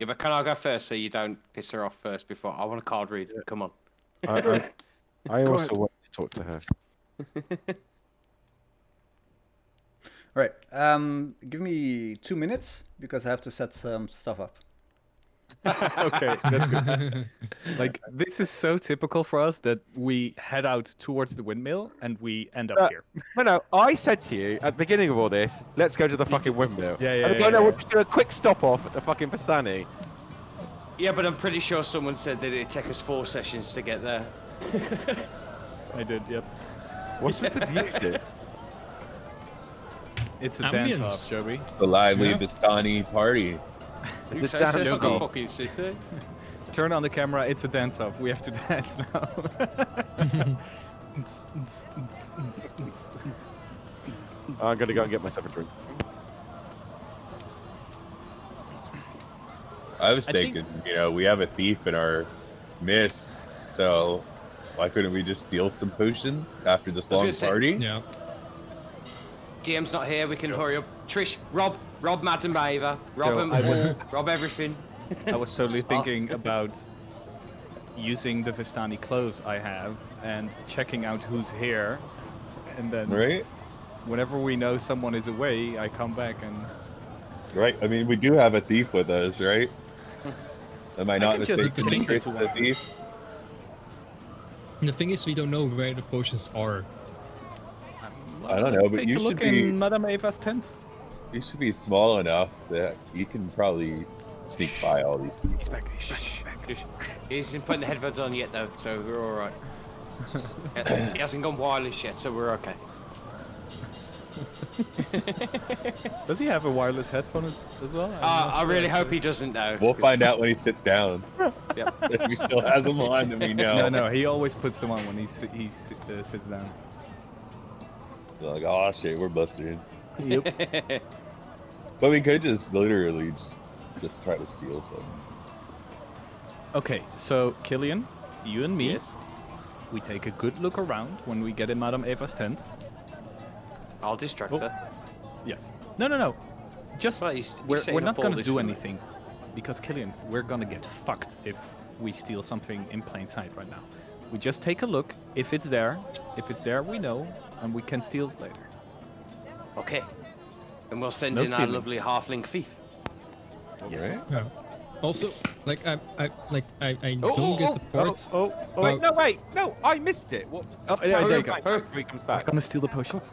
Yeah, but can I go first so you don't piss her off first before? I want a card read. Come on. I Go also ahead. want to talk to her. All right. Give me 2 minutes because I have to set some stuff up. Okay, that's good. Like, this is so typical for us that we head out towards the windmill and we end up here. No, I said to you at the beginning of all this, let's go to the fucking windmill. Yeah, And we'll just do a quick stop off at the fucking Vistani. Yeah, but I'm pretty sure someone said that it'd take us 4 sessions to get there. I did, yep. What's with the music? It's a Ambience. dance-off, Joby. It's a lively Yeah. Vistani party. You The say dance so, off. fucking city. Turn on the camera, it's a dance-off. We have to dance now. I'm gonna go and get myself a drink. I was I think- thinking, you know, we have a thief in our midst, so why couldn't we just steal some potions after this I was long gonna say- party? yeah, DM's not here, we can hurry up. Trish, Rob Madam Eva, Rob Yo, him, I was- Rob everything. I was totally thinking about using the Vistani clothes I have and checking out who's here, and then Right? whenever we know someone is away, I come back and Right. I mean, we do have a thief with us, right? Am I not can just mistaken? link it Trish to is the one. thief? and the thing is, we don't know where the potions are. I don't know, Let's but take you a should look be in Madame Eva's tent. you should be small enough that you can probably sneak by all these people. He's back. He's back. He's back. He isn't putting the headphones on yet though, so we're alright. He hasn't gone wireless yet, so we're okay. Does he have a wireless headphone as well? I really hope he doesn't though. We'll find out when he sits down. Yep. If he still has them on, then we know. No, he always puts them on when he sits down. They're like, oh shit, we're busted. Yep. But we could just literally just try to steal some. Okay, so Killian, you and me, Yes. we take a good look around when we get in Madame Eva's tent. I'll distract her. Yes. No. Just But he's we're setting not up all gonna this do for me. anything, because Killian, we're gonna get fucked if we steal something in plain sight right now. We just take a look. If it's there, we know, and we can steal it later. Okay. And we'll send No in our stealing. lovely halfling thief. Right? Yeah. Also, like I Oh, don't get the parts. Wait, no, I missed it. What? Oh, yeah, there you go. He comes We're back. gonna steal the potions.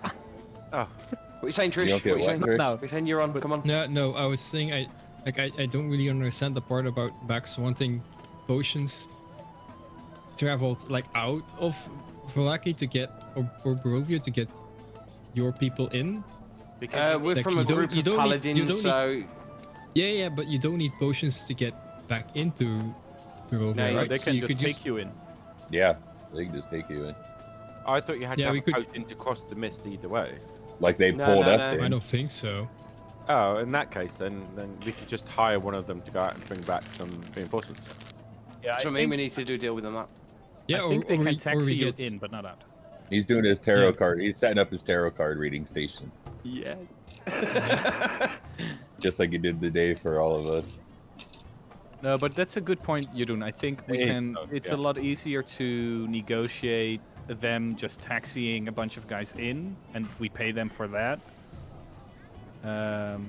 What are you saying, Trish? You What don't are get you saying? what, Trish? No. What are you saying? You're on. Come on. No, I was saying I don't really understand the part about Bax wanting potions traveled like out of Vallaki to get or Barovia to get your people in. Because We're like, from a you don't- group you of don't need- you paladins, don't need- so Yeah, but you don't need potions to get back into Barovia, No, right? they So can you just could take you in. Yeah, they can just take you in. I thought you had Yeah, to we have a could- potion to cross the mist either way. Like they No, pulled no, us no. in. I don't think so. Oh, in that case, then we could just hire one of them to go out and bring back some reinforcements. Yeah, that's what I mean. We need to do a deal with them. That. Yeah, I think they or can we taxi you get in, but not out. He's doing his tarot Yeah. card. He's setting up his tarot card reading station, Yes. just like he did today for all of us. No, but that's a good point, Yudun. I think we It is, can. though, It's yeah. a lot easier to negotiate them just taxiing a bunch of guys in, and we pay them for that.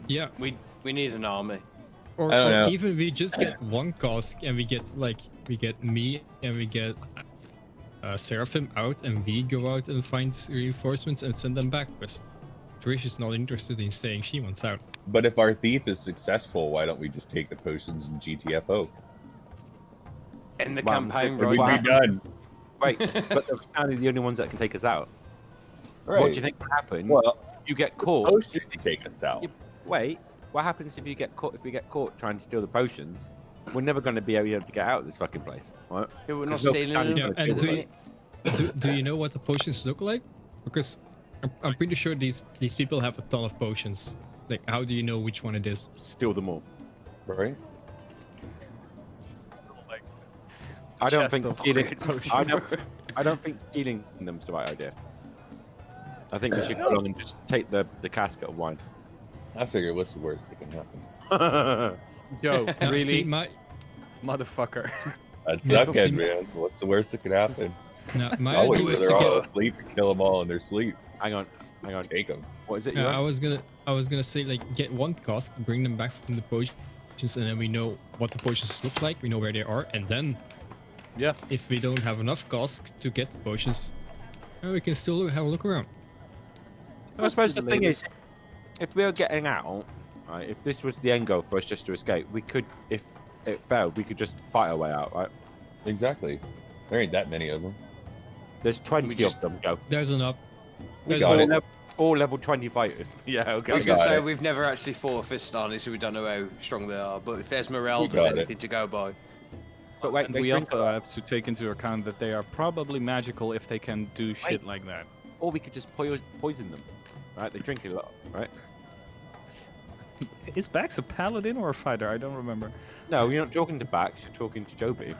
Yeah, We need an army. or, I don't know. even we just get one cask and we get me and we get Seraphim out and we go out and find reinforcements and send them back because Trish is not interested in staying. She wants out. But if our thief is successful, why don't we just take the potions and GTFO? In the Well, campaign, And right? we'd be done. Wait, but they're only the only ones that can take us out. Right. What do you think will happen? Well, you get caught. potion to take us out. You- Wait, what happens if you get caught? If we get caught trying to steal the potions, we're never going to be able to get out of this fucking place, right? Yeah, we're not There's no stealing chance them. Yeah, of and it. do you know what the potions look like? Because I'm pretty sure these people have a ton of potions. Like, how do you know which one it is? Steal them all. Right? I don't Chest think of stealing. great potions. I don't think stealing them's the right idea. I think we should go along and just take the casket of wine. I figure what's the worst that can happen? Joe, Now, really, see, my motherfucker. That's Yeah, Zuckhead, see, man. What's the worst that could happen? my I'll wait idea till was they're to all get. asleep and kill them all in their sleep. hang on. Take them. What is it? Yeah, I Euron? was gonna say like get one cask, bring them back from the potions, and then we know what the potions look like. We know where they are, and then Yeah. if we don't have enough casks to get the potions, we can still have a look around. I suppose the thing is, if we were getting out, right? If this was the end goal for us just to escape, we could. If it failed, we could just fight our way out, right? Exactly. There ain't that many of them. There's 20 just- of them. Go. There's enough. We There's got all- it. All level 20 fighters. Yeah. I Okay. was going to got say, it. we've never actually fought a Fistani, so we don't know how strong they are. But if Esmeralda's got it. anything to go by, But wait, And they we drink, also have to take into account that they are probably magical if they can do shit Wait. like that. or we could just poison them. Right? They drink a lot, right? Is Bax a paladin or a fighter? I don't remember. No, you're not talking to Bax. You're talking to Joby.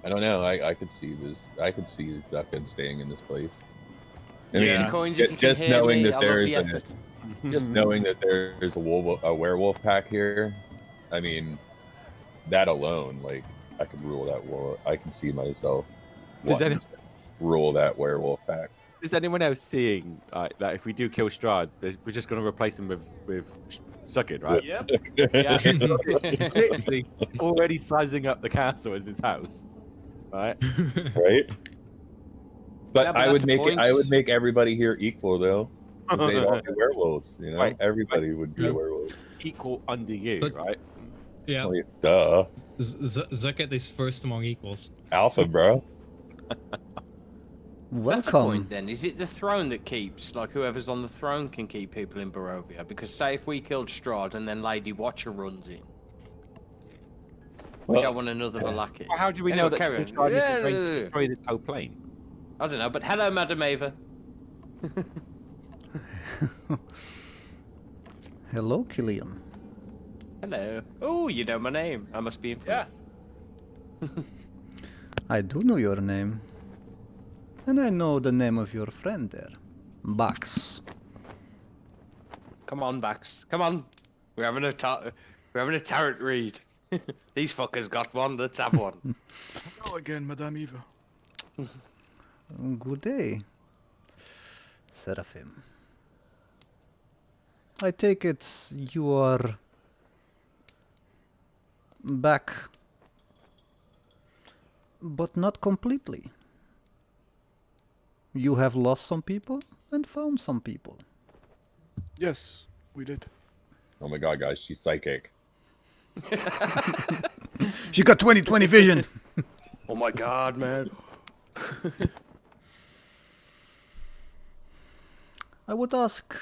I don't know. I could see this. I could see Zuckhead staying in this place. I Yeah. mean, Coins, if you can just hear knowing me, that I love there's the a, effort. just knowing that there's a werewolf pack here. I mean, that alone, like, I could rule that war. I can see myself Does wanting to rule that werewolf pack. Is anyone else seeing that if we do kill Strahd, we're just going to replace him with Zuckid, right? Yeah. Literally already sizing up the castle as his house, right? Right? But Yeah, but I that's would the make point. I would make everybody here equal though. 'Cause they'd all be werewolves, you know. Right. Everybody would be Yeah. a werewolf. Equal under you, But- right? Yeah, Like, duh, Zucket is first among equals. alpha, bro. That's a Welcome. point then. Is it the throne that keeps, like whoever's on the throne can keep people in Barovia? Because say if we killed Strahd and then Lady Watcher runs in, we Well, don't want another Valaki. How do we Anyway, know that carry on. Strahd is Yeah, going yeah, to yeah. destroy the whole plane? I don't know, but hello, Madam Ava. Hello, Killian. Hello. Oh, you know my name. I must be infamous. I do know your name. And I know the name of your friend there. Bax. Come on, Bax. Come on. We're having a tarot read. These fuckers got one. Let's have one. Hello again, Madame Eva. Good day, Seraphim. I take it you are back, but not completely. You have lost some people and found some people. Yes, we did. Oh my god, guys, she's psychic. She got 20/20 vision. Oh my god, man. I would ask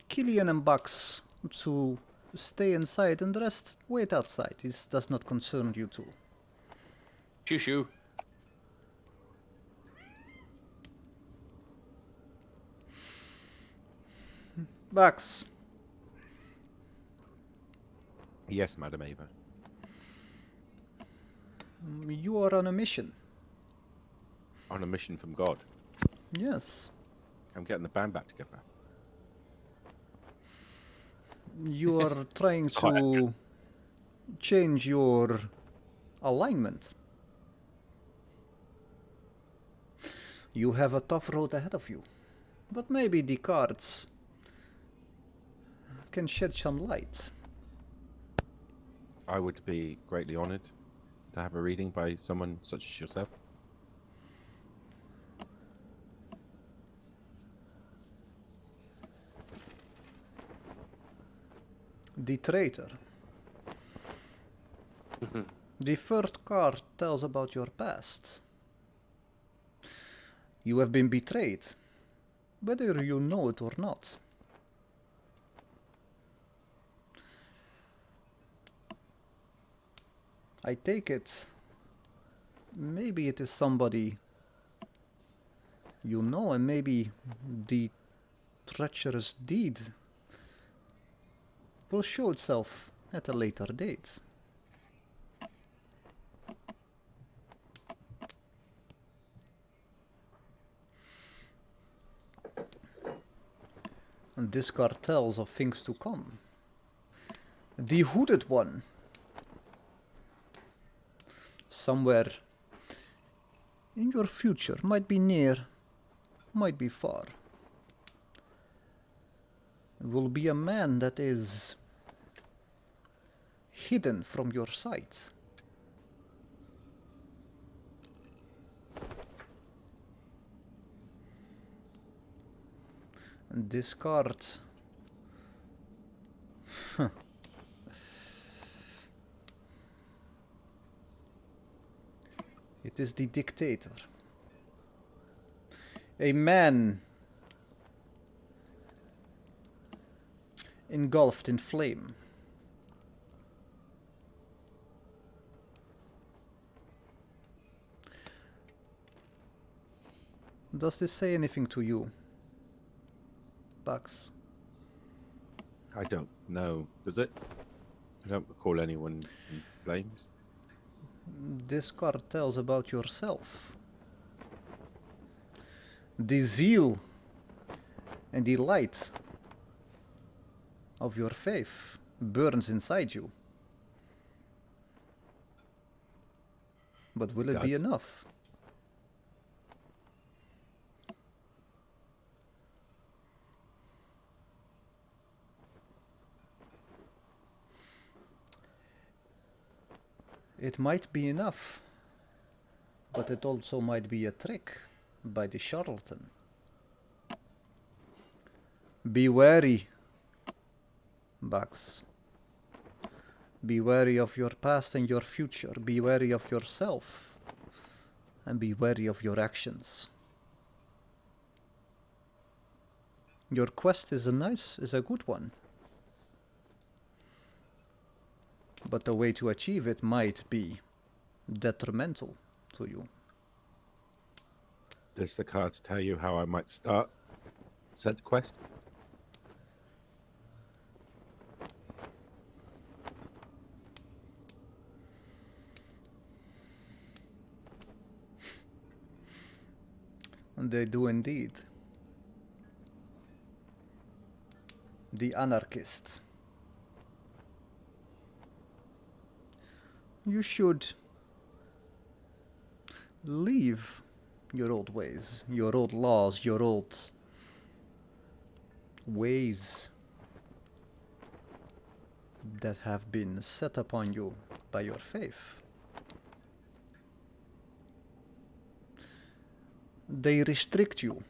Killian and Bucks to stay inside and the rest wait outside. This does not concern you two. Shoo shoo. Bucks, Yes, Madam Ava. you are on a mission. On a mission from God. Yes. I'm getting the band back together. You are trying It's quite to change your alignment. You have a tough road ahead of you, but maybe the cards can shed some light. I would be greatly honored to have a reading by someone such as yourself. The traitor. The first card tells about your past. You have been betrayed, whether you know it or not. I take it, maybe it is somebody you know, and maybe the treacherous deed will show itself at a later date. And this card tells of things to come. The hooded one. Somewhere in your future, might be near, might be far, will be a man that is hidden from your sight. And this card it is the dictator. A man engulfed in flame. Does this say anything to you, Bucks? I don't know. Does it? I don't recall anyone in flames. This card tells about yourself. The zeal and the light of your faith burns inside you. But will it be Does. enough? It might be enough, but it also might be a trick by the charlatan. Be wary, Bucks. Be wary of your past and your future. Be wary of yourself. And be wary of your actions. Your quest is a good one. But the way to achieve it might be detrimental to you. Does the cards tell you how I might start said quest? They do indeed. The anarchists. You should leave your old ways, your old laws, your old ways that have been set upon you by your faith. They restrict you.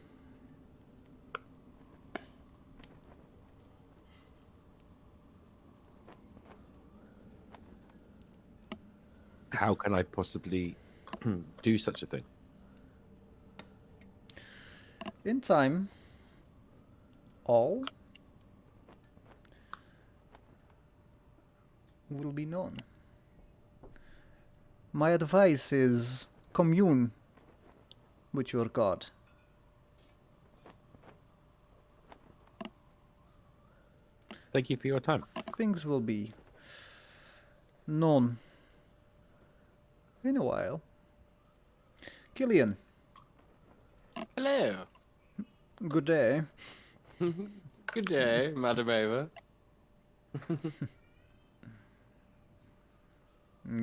How can I possibly do such a thing? In time, all will be known. My advice is commune with your God. Thank you for your time. Things will be known in a while. Killian, Hello. good day. Good day, Madam Ava.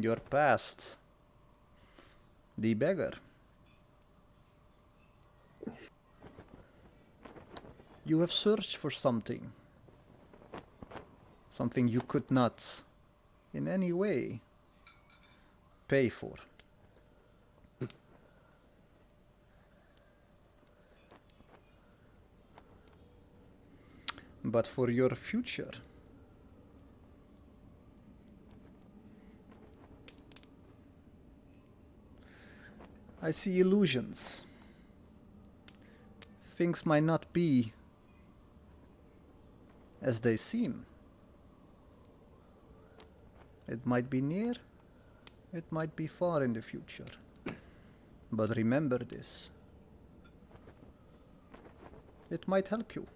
Your past. The beggar. You have searched for something. Something you could not, in any way, pay for. But for your future, I see illusions. Things might not be as they seem. It might be near, it might be far in the future. But remember this. It might help you.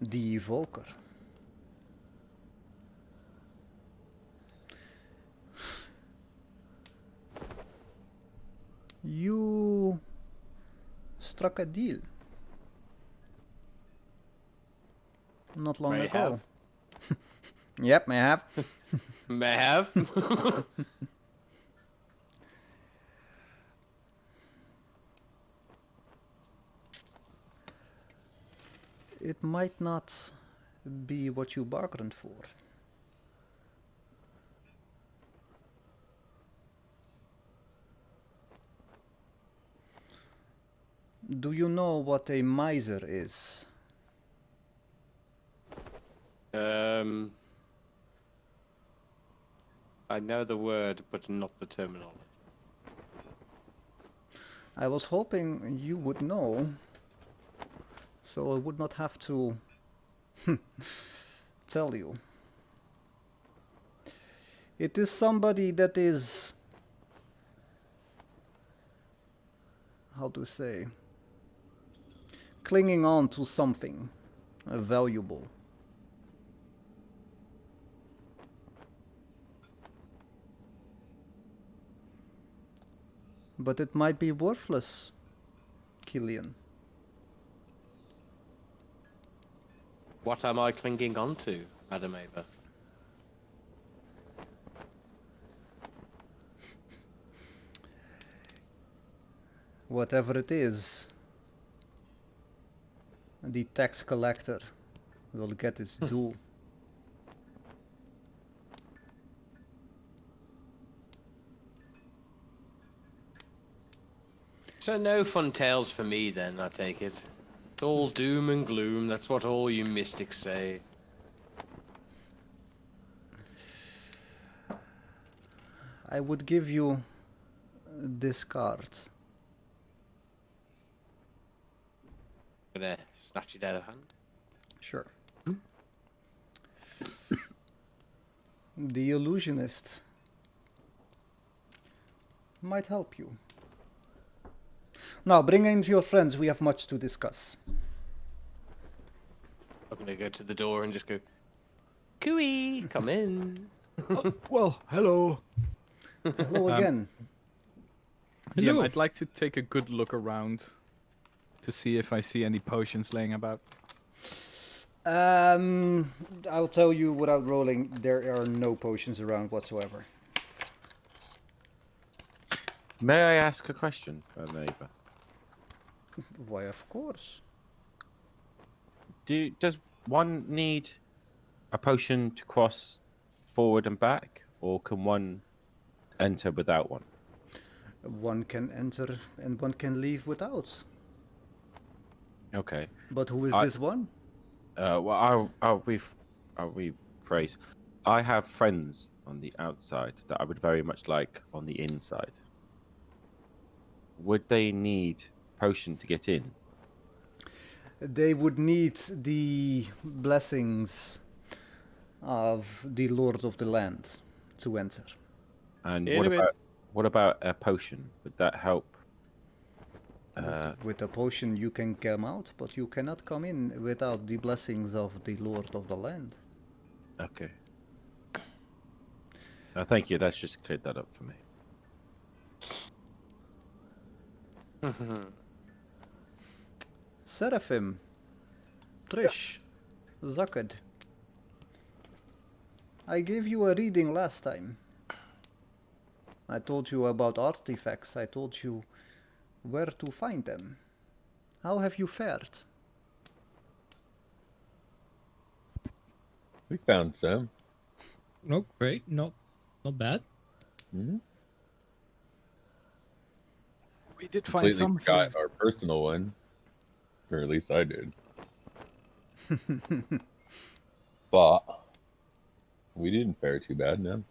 The evoker. You struck a deal not long May ago. have. Yep, may have. May have. It might not be what you bargained for. Do you know what a miser is? I know the word, but not the terminology. I was hoping you would know, so I would not have to tell you. It is somebody that is, how to say, clinging on to something valuable. But it might be worthless, Killian. What am I clinging on to, Madam Ava? Whatever it is, the tax collector will get his due. So no fun tales for me then, I take it. It's all doom and gloom, that's what all you mystics say. I would give you this card. Gonna snatch it out of hand. Sure. The illusionist might help you. Now, bring in your friends. We have much to discuss. I'm gonna go to the door and just go, Cooey, come in. Well, hello. Hello again. DM, Hello. I'd like to take a good look around to see if I see any potions laying about. I'll tell you without rolling, there are no potions around whatsoever. May I ask a question, neighbour? Why, of course. Does one need a potion to cross forward and back, or can one enter without one? One can enter and one can leave without. Okay. But who is I- this one? Well, I'll rephrase. I have friends on the outside that I would very much like on the inside. Would they need potion to get in? They would need the blessings of the Lord of the Land to enter. And In a bit. what about a potion? Would that help? With a potion you can come out, but you cannot come in without the blessings of the Lord of the Land. Okay. Thank you. That's just cleared that up for me. Seraphim, Trish, Zucked. I gave you a reading last time. I told you about artifacts. I told you where to find them. How have you fared? We found some. No, great. Not bad. Hmm? We did find Completely some forgot things. our personal one, or at least I did. But we didn't fare too bad, no.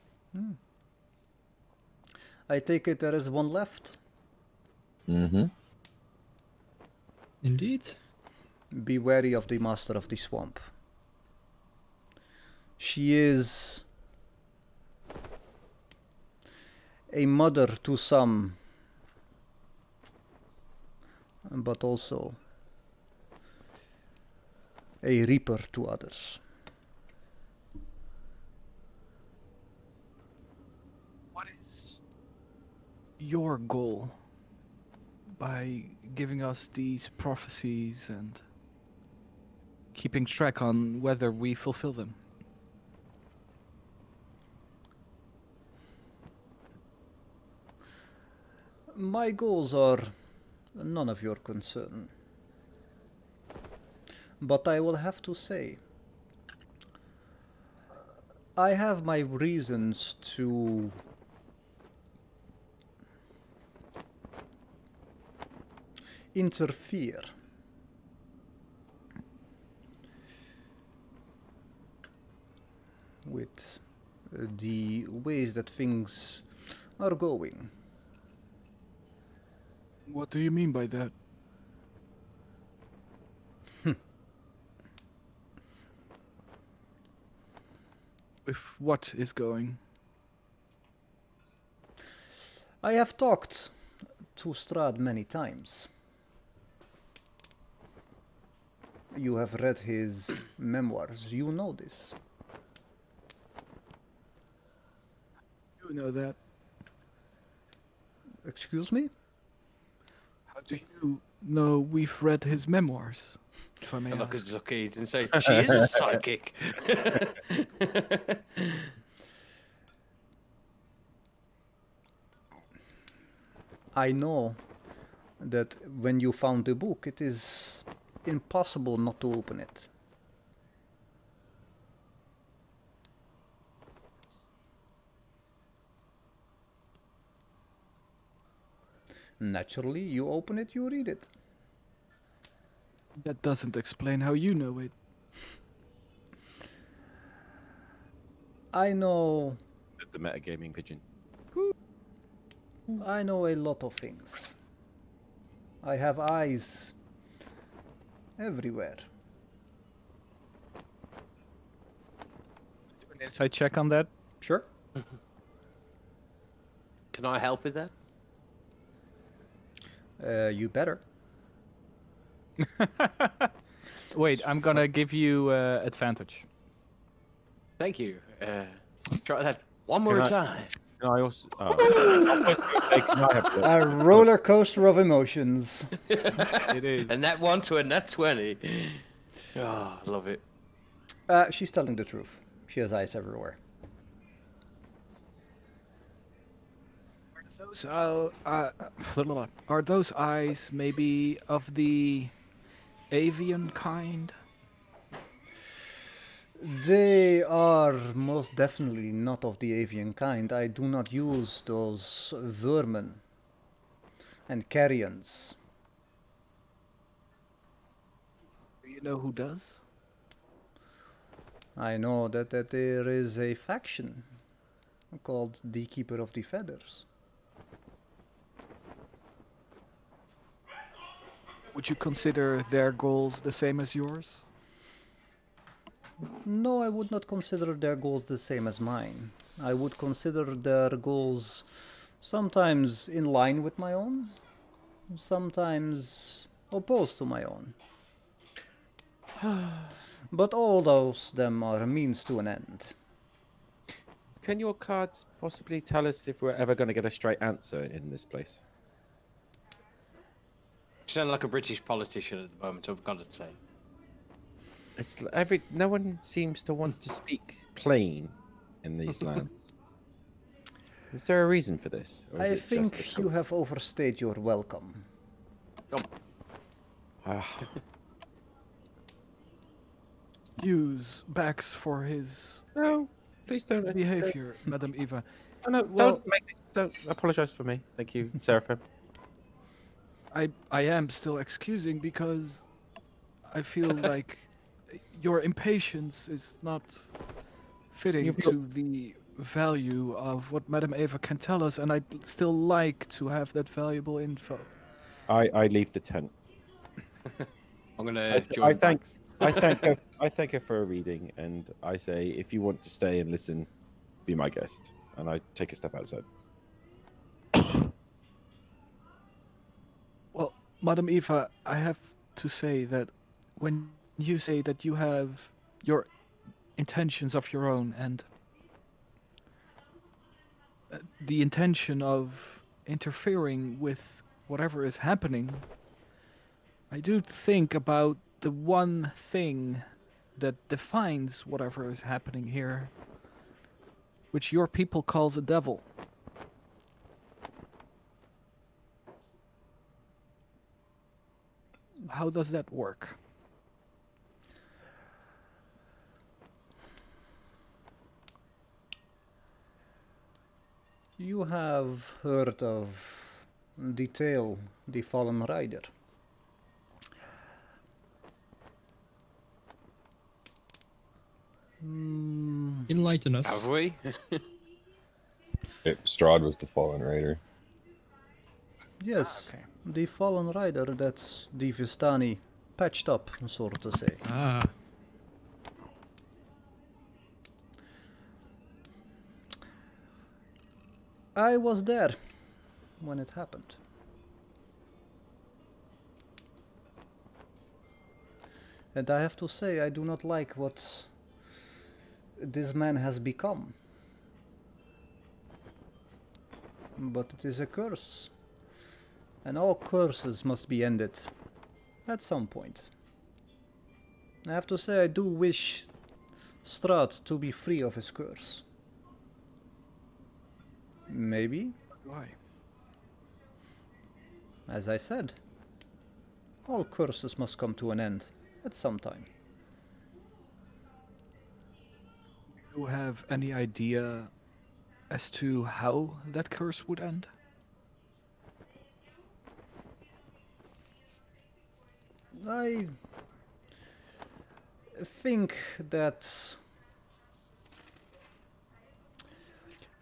I take it there is one left. Mm-hmm. Indeed. Be wary of the Master of the Swamp. She is a mother to some, but also a reaper to others. What is your goal by giving us these prophecies and keeping track on whether we fulfill them? My goals are none of your concern. But I will have to say, I have my reasons to interfere with the ways that things are going. What do you mean by that? With what is going? I have talked to Strahd many times. You have read his memoirs. You know this. You know that. Excuse me? How do you know we've read his memoirs? If I may I look at ask. Zucky and say, she is a psychic. I know that when you found the book, it is impossible not to open it. Naturally, you open it, you read it. That doesn't explain how you know it. I know Said the metagaming pigeon. I know a lot of things. I have eyes everywhere. Do an insight check on that. Sure. Can I help with that? You better. Wait, I'm gonna give you advantage. Thank you. Try that one more I- time. Can I also? I was gonna say, can I have A roller coaster of emotions. It is. And that 1 to a nat 20. Oh, I love it. She's telling the truth. She has eyes everywhere. Those are those eyes maybe of the avian kind? They are most definitely not of the avian kind. I do not use those vermin and carrions. Do you know who does? I know that there is a faction called the Keeper of the Feathers. Would you consider their goals the same as yours? No, I would not consider their goals the same as mine. I would consider their goals sometimes in line with my own, sometimes opposed to my own. But all those them are a means to an end. Can your cards possibly tell us if we're ever going to get a straight answer in this place? You sound like a British politician at the moment, I've got to say. It's no one seems to want to speak plain in these lands. Is there a reason for this? Or is I it just think you have overstayed your welcome. Use Bax for his No, please don't. behavior, Madam Eva. No, Well- don't apologize for me. Thank you, Seraphim. I am still excusing because I feel like your impatience is not fitting You've to the value of what Madam Eva can tell us, and I'd still like to have that valuable info. I leave the tent. I'm going to join thank Bax. I thank her for a reading, and I say, if you want to stay and listen, be my guest. And I take a step outside. Well, Madam Eva, I have to say that when you say that you have your intentions of your own and the intention of interfering with whatever is happening, I do think about the one thing that defines whatever is happening here, which your people calls a devil. How does that work? You have heard of the tale, the Fallen Rider. Enlighten us. Have we? Strahd was the fallen rider. Yes, okay. the Fallen Rider that the Vistani patched up, so to say. Ah, I was there when it happened. And I have to say, I do not like what this man has become. But it is a curse. And all curses must be ended at some point. I have to say, I do wish Strahd to be free of his curse. Maybe, Why? as I said, all curses must come to an end at some time. Do you have any idea as to how that curse would end? I think that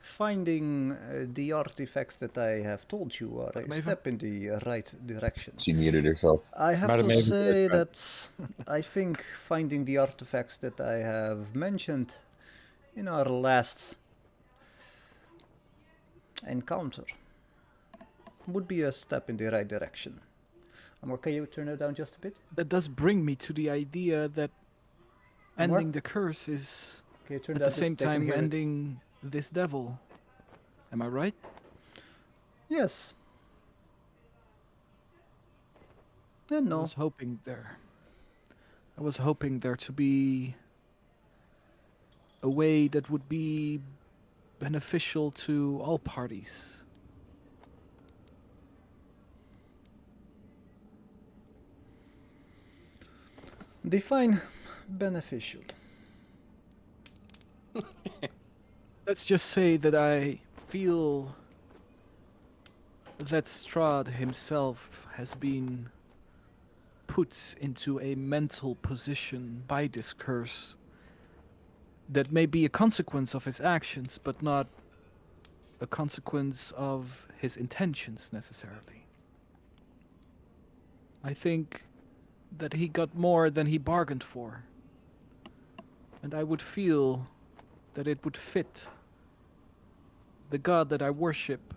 finding the artifacts that I have told you are a Maybe. step in the right direction. She muted herself. I have Madam to Ava, say go ahead. that I think finding the artifacts that I have mentioned in our last encounter would be a step in the right direction. Amor, can you turn it down just a bit? That does bring me to the idea that Amor? ending the curse is Can you turn at that the just same they can time hear it? ending this devil. Am I right? Yes. And I no. was hoping there. I was hoping there to be a way that would be beneficial to all parties. Define beneficial. Let's just say that I feel that Strahd himself has been put into a mental position by this curse that may be a consequence of his actions, but not a consequence of his intentions necessarily. I think that he got more than he bargained for, and I would feel that it would fit the god that I worship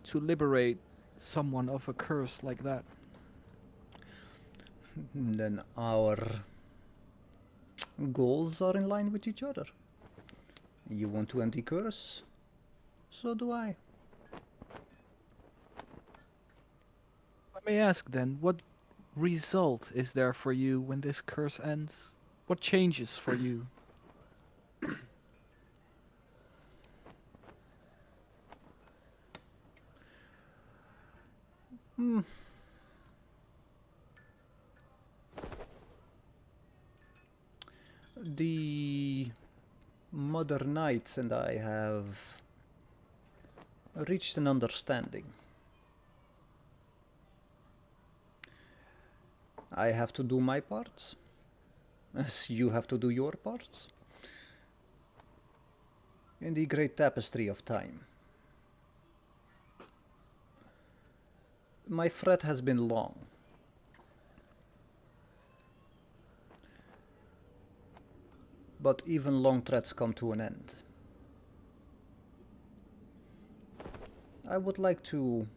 to liberate someone of a curse like that. Then our goals are in line with each other. You want to end the curse? So do I. Let me ask then, what result is there for you when this curse ends? What changes for you? Hmm. The Mother Knights and I have reached an understanding. I have to do my parts, as you have to do your parts, in the great tapestry of time. My thread has been long. But even long threads come to an end. I would like to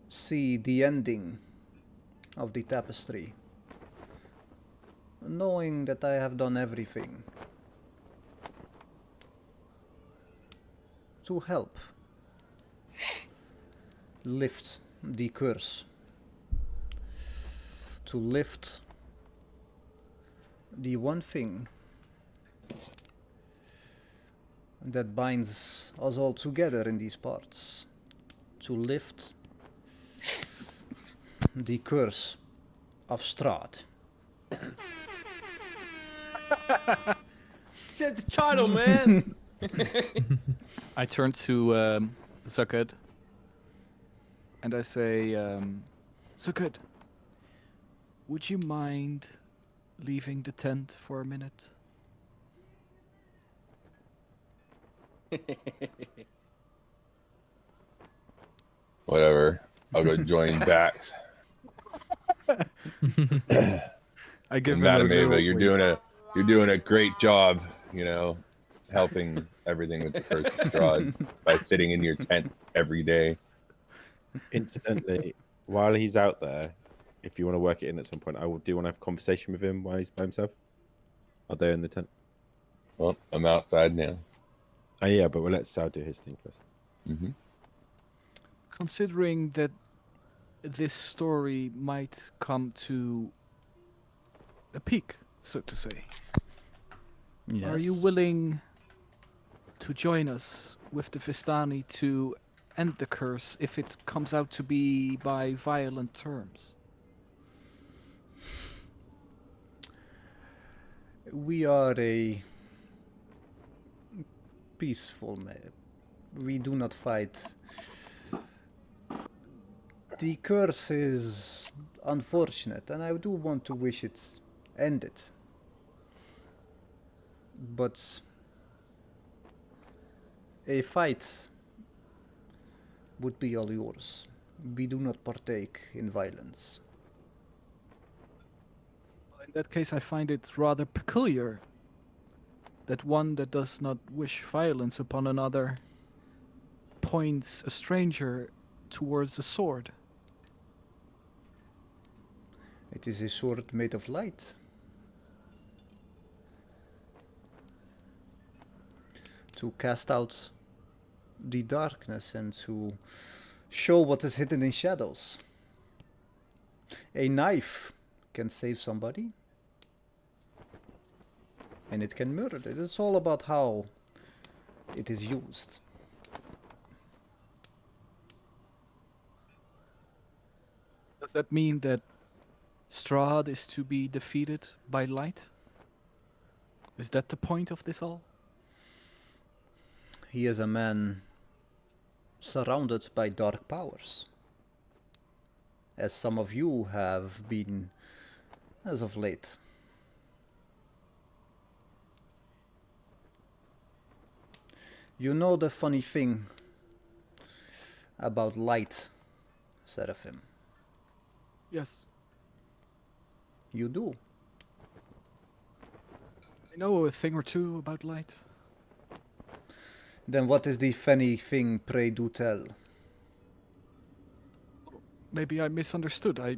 see the ending of the tapestry, knowing that I have done everything to help lift the curse, to lift the one thing that binds us all together in these parts, to lift the curse of Strahd. Said the title, man. I turn to Zucked and I say, Zucked, would you mind leaving the tent for a minute? Whatever. I'll go join Bax. I give And him a Madam little Ava, wink. you're doing a great job, you know, helping everything with the Curse of Strahd by sitting in your tent every day. Incidentally, while he's out there, if you want to work it in at some point, I do want to have a conversation with him while he's by himself. Are they in the tent? Well, I'm outside now. Oh, yeah, but we'll let Sal do his thing first. Mm-hmm. Considering that this story might come to a peak, so to say, are you willing to join us with the Vistani to end the curse if it comes out to be by violent terms? We are a peaceful man. We do not fight. The curse is unfortunate, and I do want to wish it ended. But a fight would be all yours. We do not partake in violence. In that case, I find it rather peculiar that one that does not wish violence upon another points a stranger towards the sword? It is a sword made of light. To cast out the darkness and to show what is hidden in shadows. A knife can save somebody. And it can murder. It's all about how it is used. Does that mean that Strahd is to be defeated by light? Is that the point of this all? He is a man surrounded by dark powers. As some of you have been as of late. You know the funny thing about light, Seraphim? Yes. You do. I know a thing or two about light. Then what is the funny thing, pray do tell? Maybe I misunderstood. I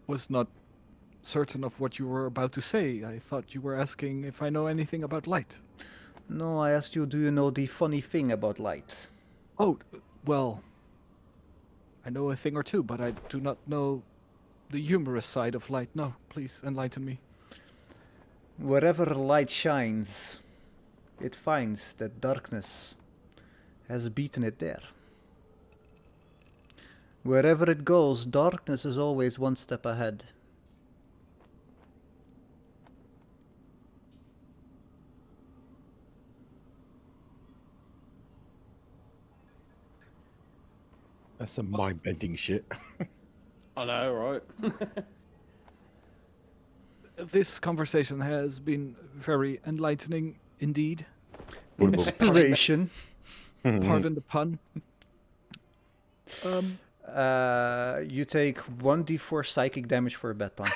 was not certain of what you were about to say. I thought you were asking if I know anything about light. No, I asked you, do you know the funny thing about light? Oh, well, I know a thing or two, but I do not know the humorous side of light. No, please enlighten me. Wherever light shines, it finds that darkness has beaten it there. Wherever it goes, darkness is always one step ahead. That's some mind-bending shit. I know, right? This conversation has been very enlightening indeed. Inspiration. Pardon the pun. You take 1d4 psychic damage for a bad pun.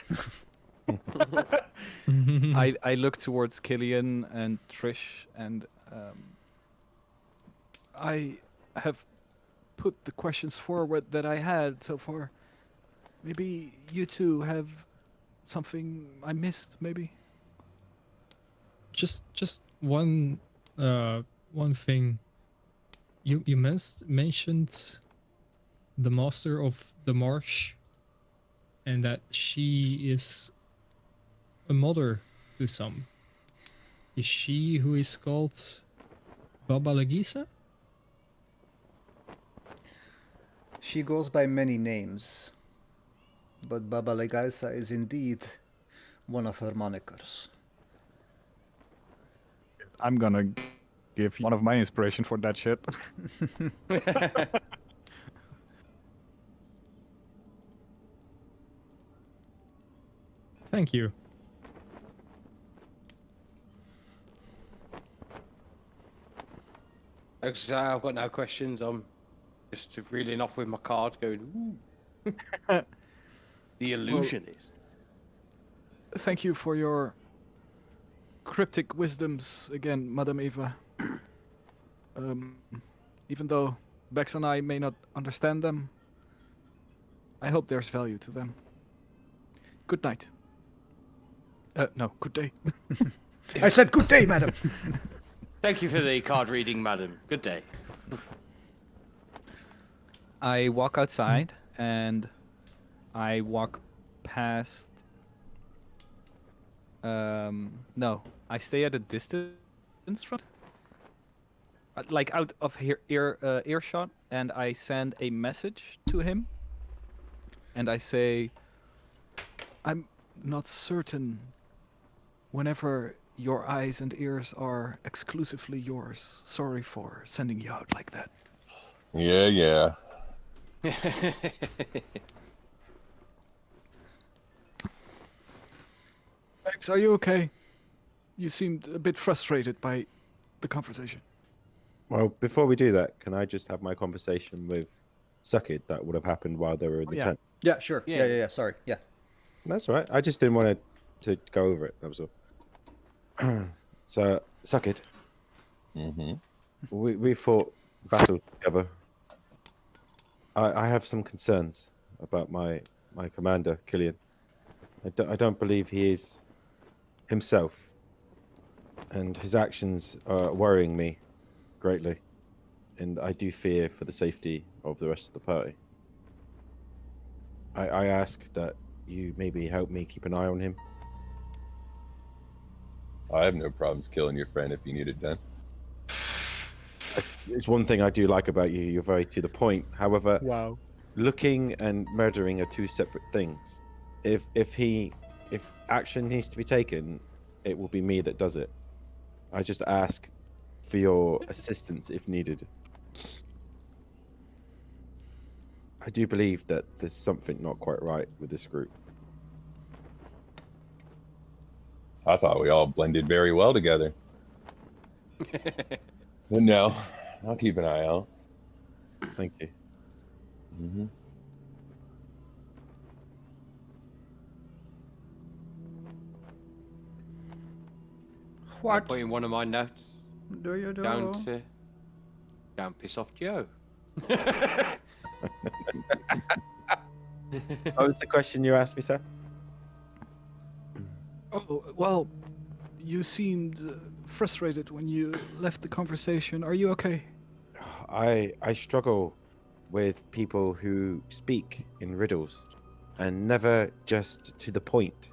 I look towards Killian and Trish, and I have put the questions forward that I had so far. Maybe you two have something I missed, maybe? Just one thing. You mentioned the master of the marsh, and that she is a mother to some. Is she who is called Baba Lagisa? She goes by many names, but Baba Legaisa is indeed one of her monikers. I'm gonna give one of my inspiration for that shit. Thank you. Actually, I've got no questions. I'm just reeling off with my card, going, ooh. The illusionist. Thank you for your cryptic wisdoms again, Madame Eva. Even though Bex and I may not understand them, I hope there's value to them. Good night. No, good day. I said good day, madam. Thank you for the card reading, madam. Good day. I walk outside and I walk past. No, I stay at a distance from, like out of earshot, and I send a message to him. And I say, I'm not certain. Whenever your eyes and ears are exclusively yours, sorry for sending you out like that. Yeah. Max, are you okay? You seemed a bit frustrated by the conversation. Well, before we do that, can I just have my conversation with Suckid that would have happened while they were in the yeah. tent? Yeah, sure. Yeah. Yeah. Sorry. Yeah. That's all right. I just didn't want to go over it. That was all. So, Suckid, Mm-hmm. we fought battle together I have some concerns about my commander, Killian. I don't believe he is himself, and his actions are worrying me greatly, and I do fear for the safety of the rest of the party. I ask that you maybe help me keep an eye on him. I have no problems killing your friend if you need it done. It's one thing I do like about you. You're very to the point. However, Wow. looking and murdering are two separate things. If action needs to be taken, it will be me that does it. I just ask for your assistance if needed. I do believe that there's something not quite right with this group. I thought we all blended very well together. But no, I'll keep an eye out. Thank you. Mm-hmm. What Put in one of my notes do you do? Don't piss off Joe. What was the question you asked me, sir? Oh, well, you seemed frustrated when you left the conversation. Are you okay? I struggle with people who speak in riddles and never just to the point.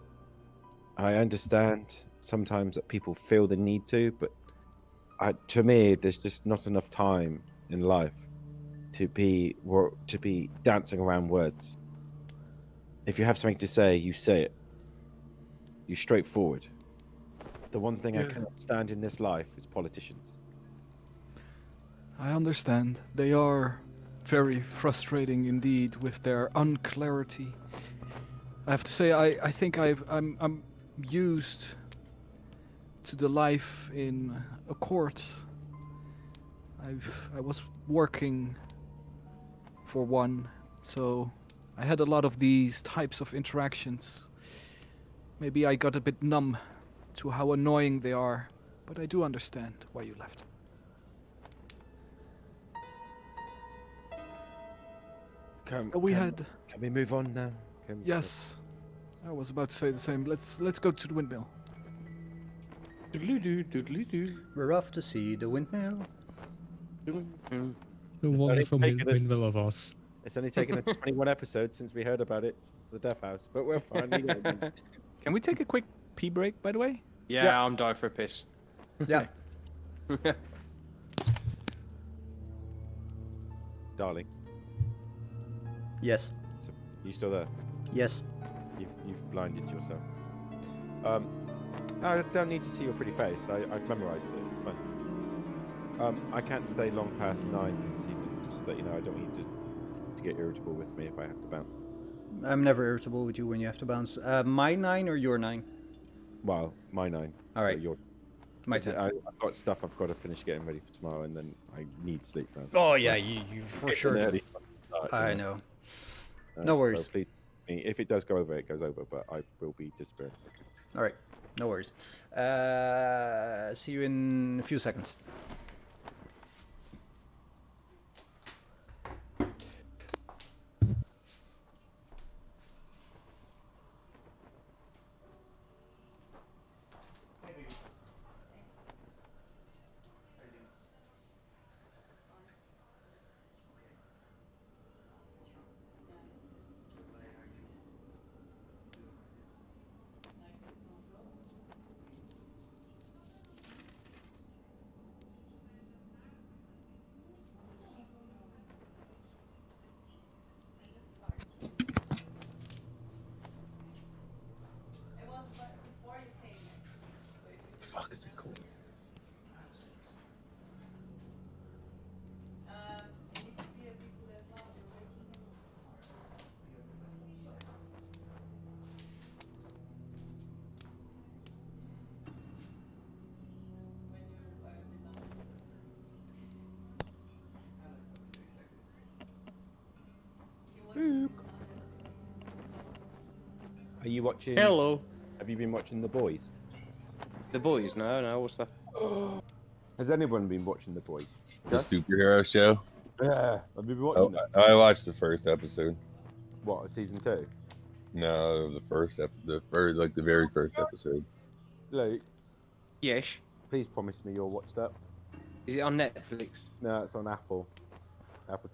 I understand sometimes that people feel the need to, but to me, there's just not enough time in life to be dancing around words. If you have something to say, you say it. You're straightforward. The one thing I Yeah. cannot stand in this life is politicians. I understand. They are very frustrating indeed with their unclarity. I have to say, I think I'm used to the life in a court. I was working for one, so I had a lot of these types of interactions. Maybe I got a bit numb to how annoying they are, but I do understand why you left. Can we move on now? Yes, I was about to say the same. Let's go to the windmill. Doodly-doo, doodly-doo. We're off to see the windmill. The It's wonderful only taken us- windmill of Oz. It's only taken us 21 episodes since we heard about it. It's the Death House, but we're finally getting it. Can we take a quick pee break, by the way? Yeah, I'm dying for a piss. Yeah. Darling, Yes. you still there? Yes. You've blinded yourself. I don't need to see your pretty face. I've memorized it. It's fine. I can't stay long past 9 this evening. Just that you know, I don't want you to get irritable with me if I have to bounce. I'm never irritable with you when you have to bounce. My 9 or your 9? Well, my 9. All right. So your, My I've 10. got stuff I've got to finish getting ready for tomorrow, and then I need sleep now. Oh yeah, you for It's sure. an do. early start, you I know. know. No worries. So please, if it does go over, it goes over, but I will be disappearing. All right. No worries. See you in a few seconds. Fuck is it called? Are you watching? Hello. Have you been watching The Boys? The boys, no, what's that? Has anyone been watching The Boys? The superhero show? Yeah. Have you been Oh, watching that? I watched the first episode. What, season 2? No, the first, like the very first episode. Luke, Yes. please promise me you'll watch that. Is it on Netflix? No, it's on Apple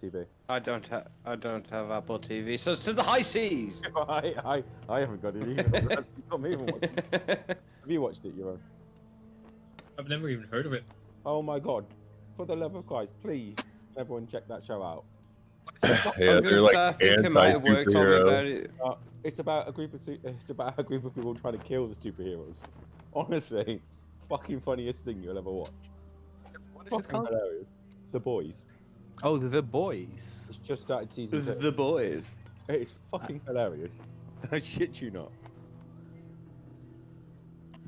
TV. I don't have Apple TV, so it's to the high seas. I haven't got it either. You've got me even watching it. Have you watched it, Euron? I've never even heard of it. Oh my god. For the love of Christ, please, everyone check that show out. Yeah, they're like I think it might have worked on me anti-superhero. about it. It's about a group of people trying to kill the superheroes. Honestly, fucking funniest thing you'll ever watch. What is it Fucking called? hilarious. The Boys. Oh, The Boys. It's just started season 2. The boys. It's fucking hilarious. I shit you not.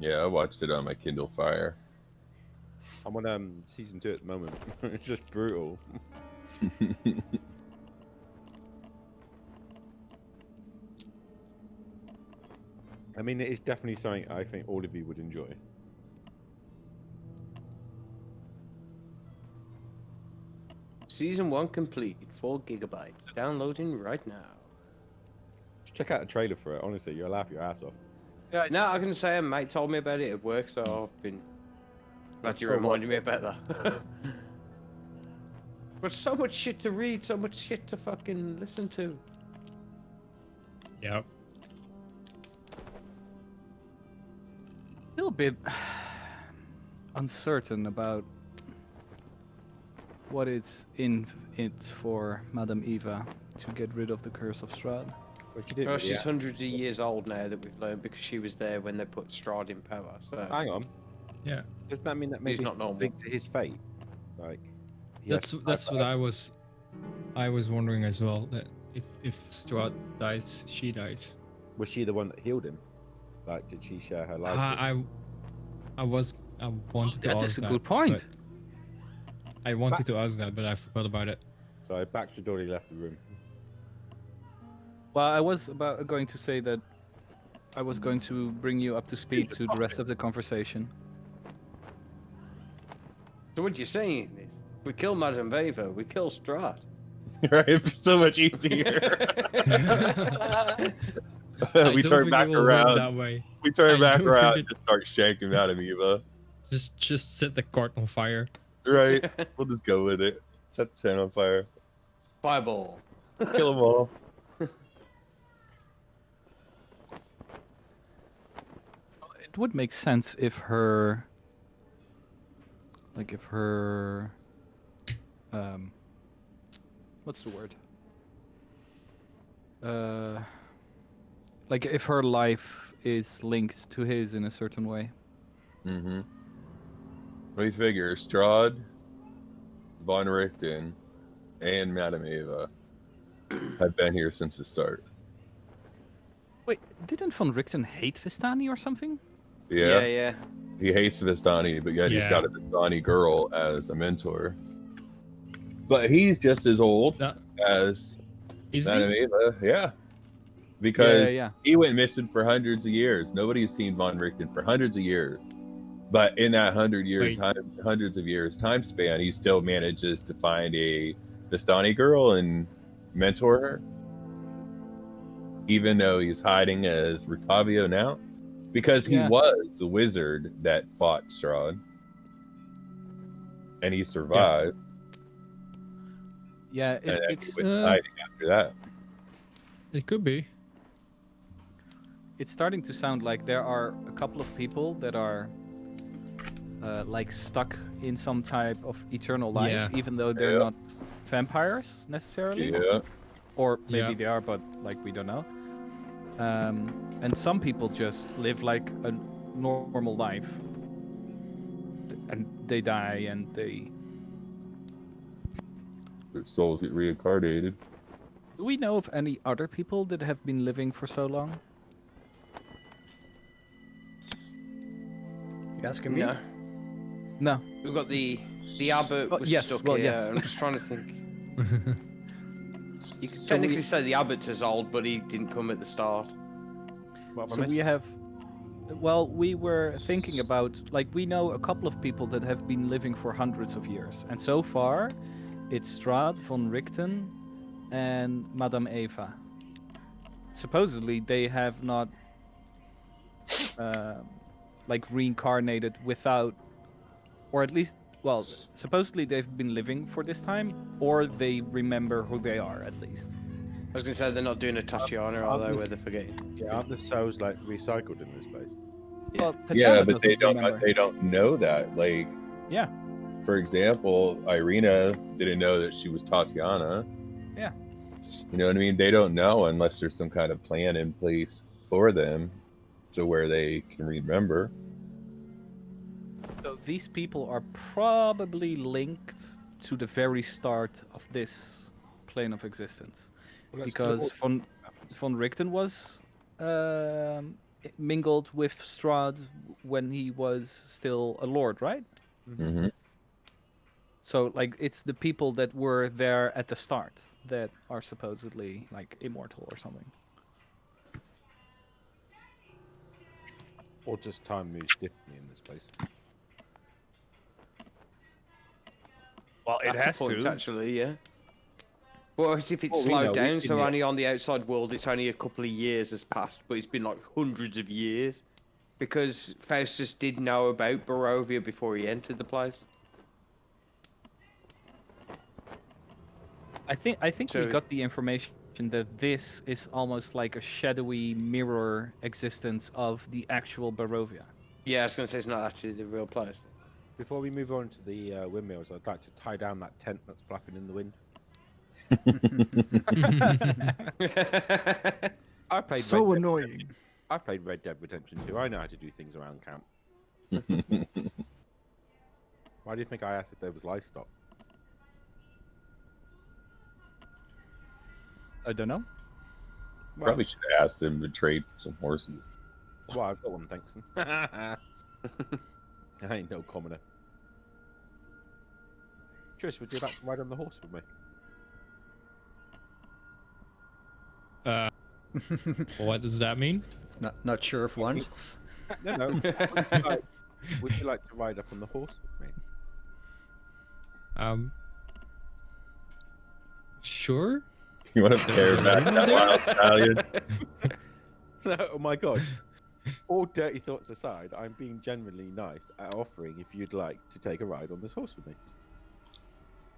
Yeah, I watched it on my Kindle Fire. I'm on season 2 at the moment. It's just brutal. I mean, it is definitely something I think all of you would enjoy. Season 1 complete. 4 gigabytes. Downloading right now. Just check out a trailer for it. Honestly, you'll laugh your ass off. Yeah, No, I can say a mate told me about it at work, so I've been glad you reminded me about that. But so much shit to read, so much shit to fucking listen to. Yeah. Still a bit uncertain about what it's in it for Madame Eva to get rid of the curse of Strahd. But she did Oh, really she's act- hundreds of years old now that we've learned because she was there when they put Strahd in power. So Hang on. Yeah. Doesn't that mean that He's maybe not normal. linked to his fate? Like, he has That's to what I was wondering as well. That if Strahd dies, she dies. Was she the one that healed him? Like, did she share her life? with- I wanted to That ask is a that. good point. but- I wanted to ask that, but I forgot about it. So Baxter had already left the room. Well, I was going to say that I was going to bring you up to speed to the rest of the conversation. So what you're saying is, we kill Madame Eva, we kill Strahd. Right? It's so much easier. I we don't turn think back it will work around. that way. We turn I back don't around think and start shanking Madame Eva. Just set the cart on fire. Right? We'll just go with it. Set the tent on fire. Fireball. Kill them all. It would make sense if her, what's the word? Like if her life is linked to his in a certain way. Mm-hmm. What do you figure? Strahd, Von Richten, and Madame Eva have been here since the start. Wait, didn't Von Richten hate Vistani or something? Yeah, Yeah. he hates Vistani, but yet he's Yeah. got a Vistani girl as a mentor. But he's just as old That, as is Madame he? Eva, yeah. Because Yeah. he went missing for hundreds of years. Nobody's seen Von Richten for hundreds of years. But in that Wait. hundreds of years time span, he still manages to find a Vistani girl and mentor her. Even though he's hiding as Rictavio now. Because he Yeah. was the wizard that fought Strahd. And he survived. Yeah, And then it's he went hiding after that. It could be. it's starting to sound like there are a couple of people that are like stuck in some type of eternal life, Yeah. even though they're Yeah. not vampires necessarily, Yeah. or maybe Yeah. they are, but like we don't know. And some people just live like a normal life, and they die, and they. Their souls get reincarnated. Do we know of any other people that have been living for so long? You asking me? No. No. We've got the abbot Oh, was yes, stuck well, here. yes. I'm just trying to think. You could technically say the abbot's as old, but he didn't come at the start. What have I So missed? we have. Well, we were thinking about, like, we know a couple of people that have been living for hundreds of years, and so far, it's Strahd, von Richten, and Madame Eva. Supposedly, they have not like reincarnated without, or at least, well, supposedly they've been living for this time, or they remember who they are at least. I was gonna say they're not doing a Tatiana, are they? Where they're forgetting. Yeah, aren't the souls like recycled in this place? Well, Yeah, Tatiana but they doesn't don't. remember. They don't know that. Like, Yeah. for example, Irina didn't know that she was Tatiana. Yeah. You know what I mean? They don't know unless there's some kind of plan in place for them to where they can remember. So these people are probably linked to the very start of this plane of existence, Well, let's because kill- von Richten was mingled with Strahd when he was still a lord, right? Hmm. So like it's the people that were there at the start that are supposedly like immortal or something. or just time moves differently in this place. Well, it That's has a point, to. actually, yeah. What if it's Well, we slowed know, we've down, been so here. only on the outside world it's only a couple of years has passed, but it's been like hundreds of years? Because Faustus did know about Barovia before he entered the place. I think we So- got the information that this is almost like a shadowy mirror existence of the actual Barovia. Yeah, I was gonna say it's not actually the real place. Before we move on to the windmills, I'd like to tie down that tent that's flapping in the wind. I played So Red Dead. annoying. I played Red Dead Redemption 2. I know how to do things around camp. Why do you think I asked if there was livestock? I don't know. Probably should have asked them to trade for some horses. Well, I've got one, thanks. I ain't no commoner. Trish, would you like to ride on the horse with me? What does that mean? Not sure if one. No. Would you like to ride up on the horse with me? Sure. You want to tear back that wild stallion? Oh my god. All dirty thoughts aside, I'm being genuinely nice at offering if you'd like to take a ride on this horse with me.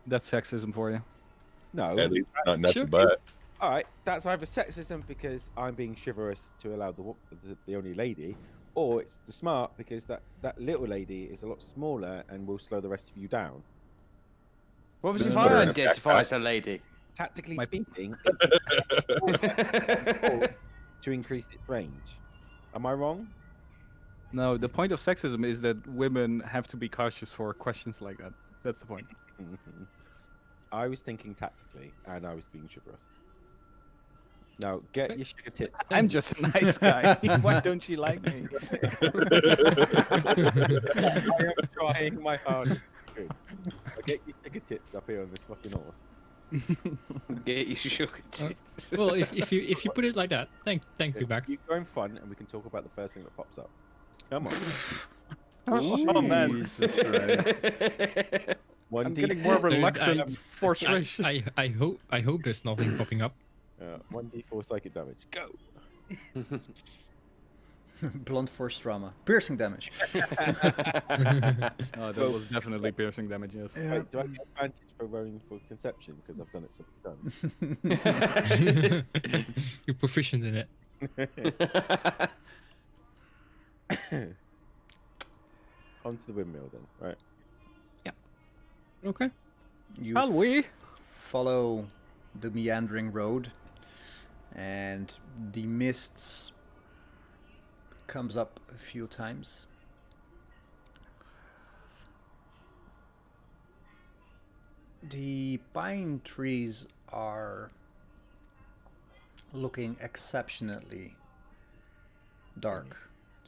That's sexism for you. No. At least not nothing Sure. but. All right, that's either sexism because I'm being chivalrous to allow the only lady, or it's the smart because that little lady is a lot smaller and will slow the rest of you down. What was This if is better I than a identify backpack. as a lady? Tactically My- speaking, to increase its range. Am I wrong? No, the point of sexism is that women have to be cautious for questions like that. That's the point. I was thinking tactically, and I was being chivalrous. Now, get your sugar tits. I'm just a nice guy. Why don't you like me? I am trying my hardest. Good. Now get your sugar tits up here on this fucking horse. Get your sugar tits. Well, if you put it like that, thank you, Bax. You go in front, and we can talk about the first thing that pops up. Come on. Oh man, Jesus Christ. One I'm D4. getting more Dude, reluctant for Swish. I hope there's nothing popping up. 1d4 psychic damage. Go. Blunt force trauma. Piercing damage. Oh, that was definitely piercing damage. Yes. Wait, do I get advantage for rolling for conception because I've done it several times? You're proficient in it. Onto the windmill then, right? Okay. You Shall we? follow the meandering road, and the mists comes up a few times. The pine trees are looking exceptionally dark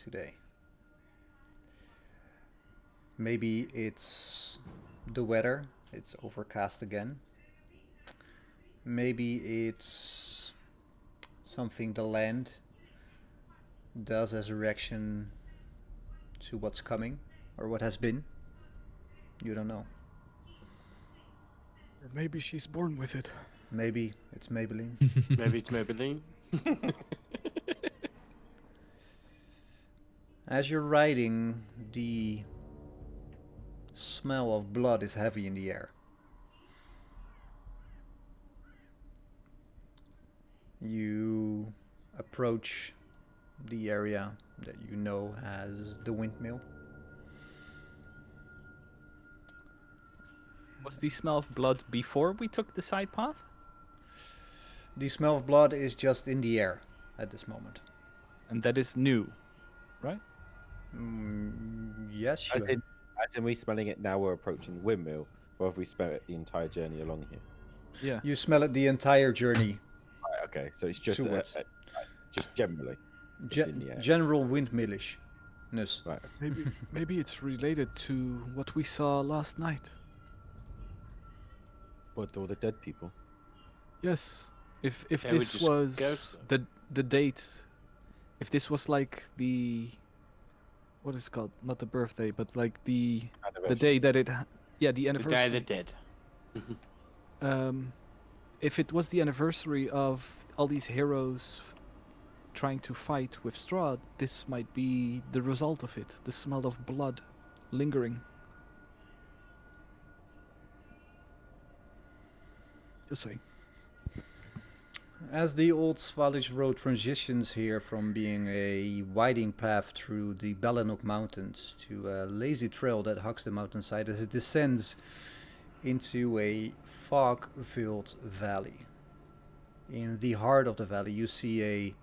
today. Maybe it's the weather, it's overcast again. Maybe it's something the land does as a reaction to what's coming or what has been. You don't know. Or maybe she's born with it. Maybe it's Maybelline. Maybe it's Maybelline. As you're riding, the smell of blood is heavy in the air. You approach the area that you know as the windmill. Was the smell of blood before we took the side path? The smell of blood is just in the air at this moment. And that is new, right? Yes, As sure. in we smelling it now we're approaching the windmill, or have we smelled it the entire journey along here? Yeah. You smell it the entire journey. Right, okay, so it's just Towards. just generally. It's in the air. General windmillishness. Right. Maybe it's related to what we saw last night. What, all the dead people? Yes. If Yeah, we this just was ghost the date, if this was like the what is it called? Not the birthday, but like the day that it the The anniversary. guy that did. If it was the anniversary of all these heroes trying to fight with Strahd, this might be the result of it. The smell of blood lingering. Just saying. As the old Svalich Road transitions here from being a winding path through the Balanok Mountains to a lazy trail that hugs the mountainside as it descends into a fog-filled valley. In the heart of the valley you see a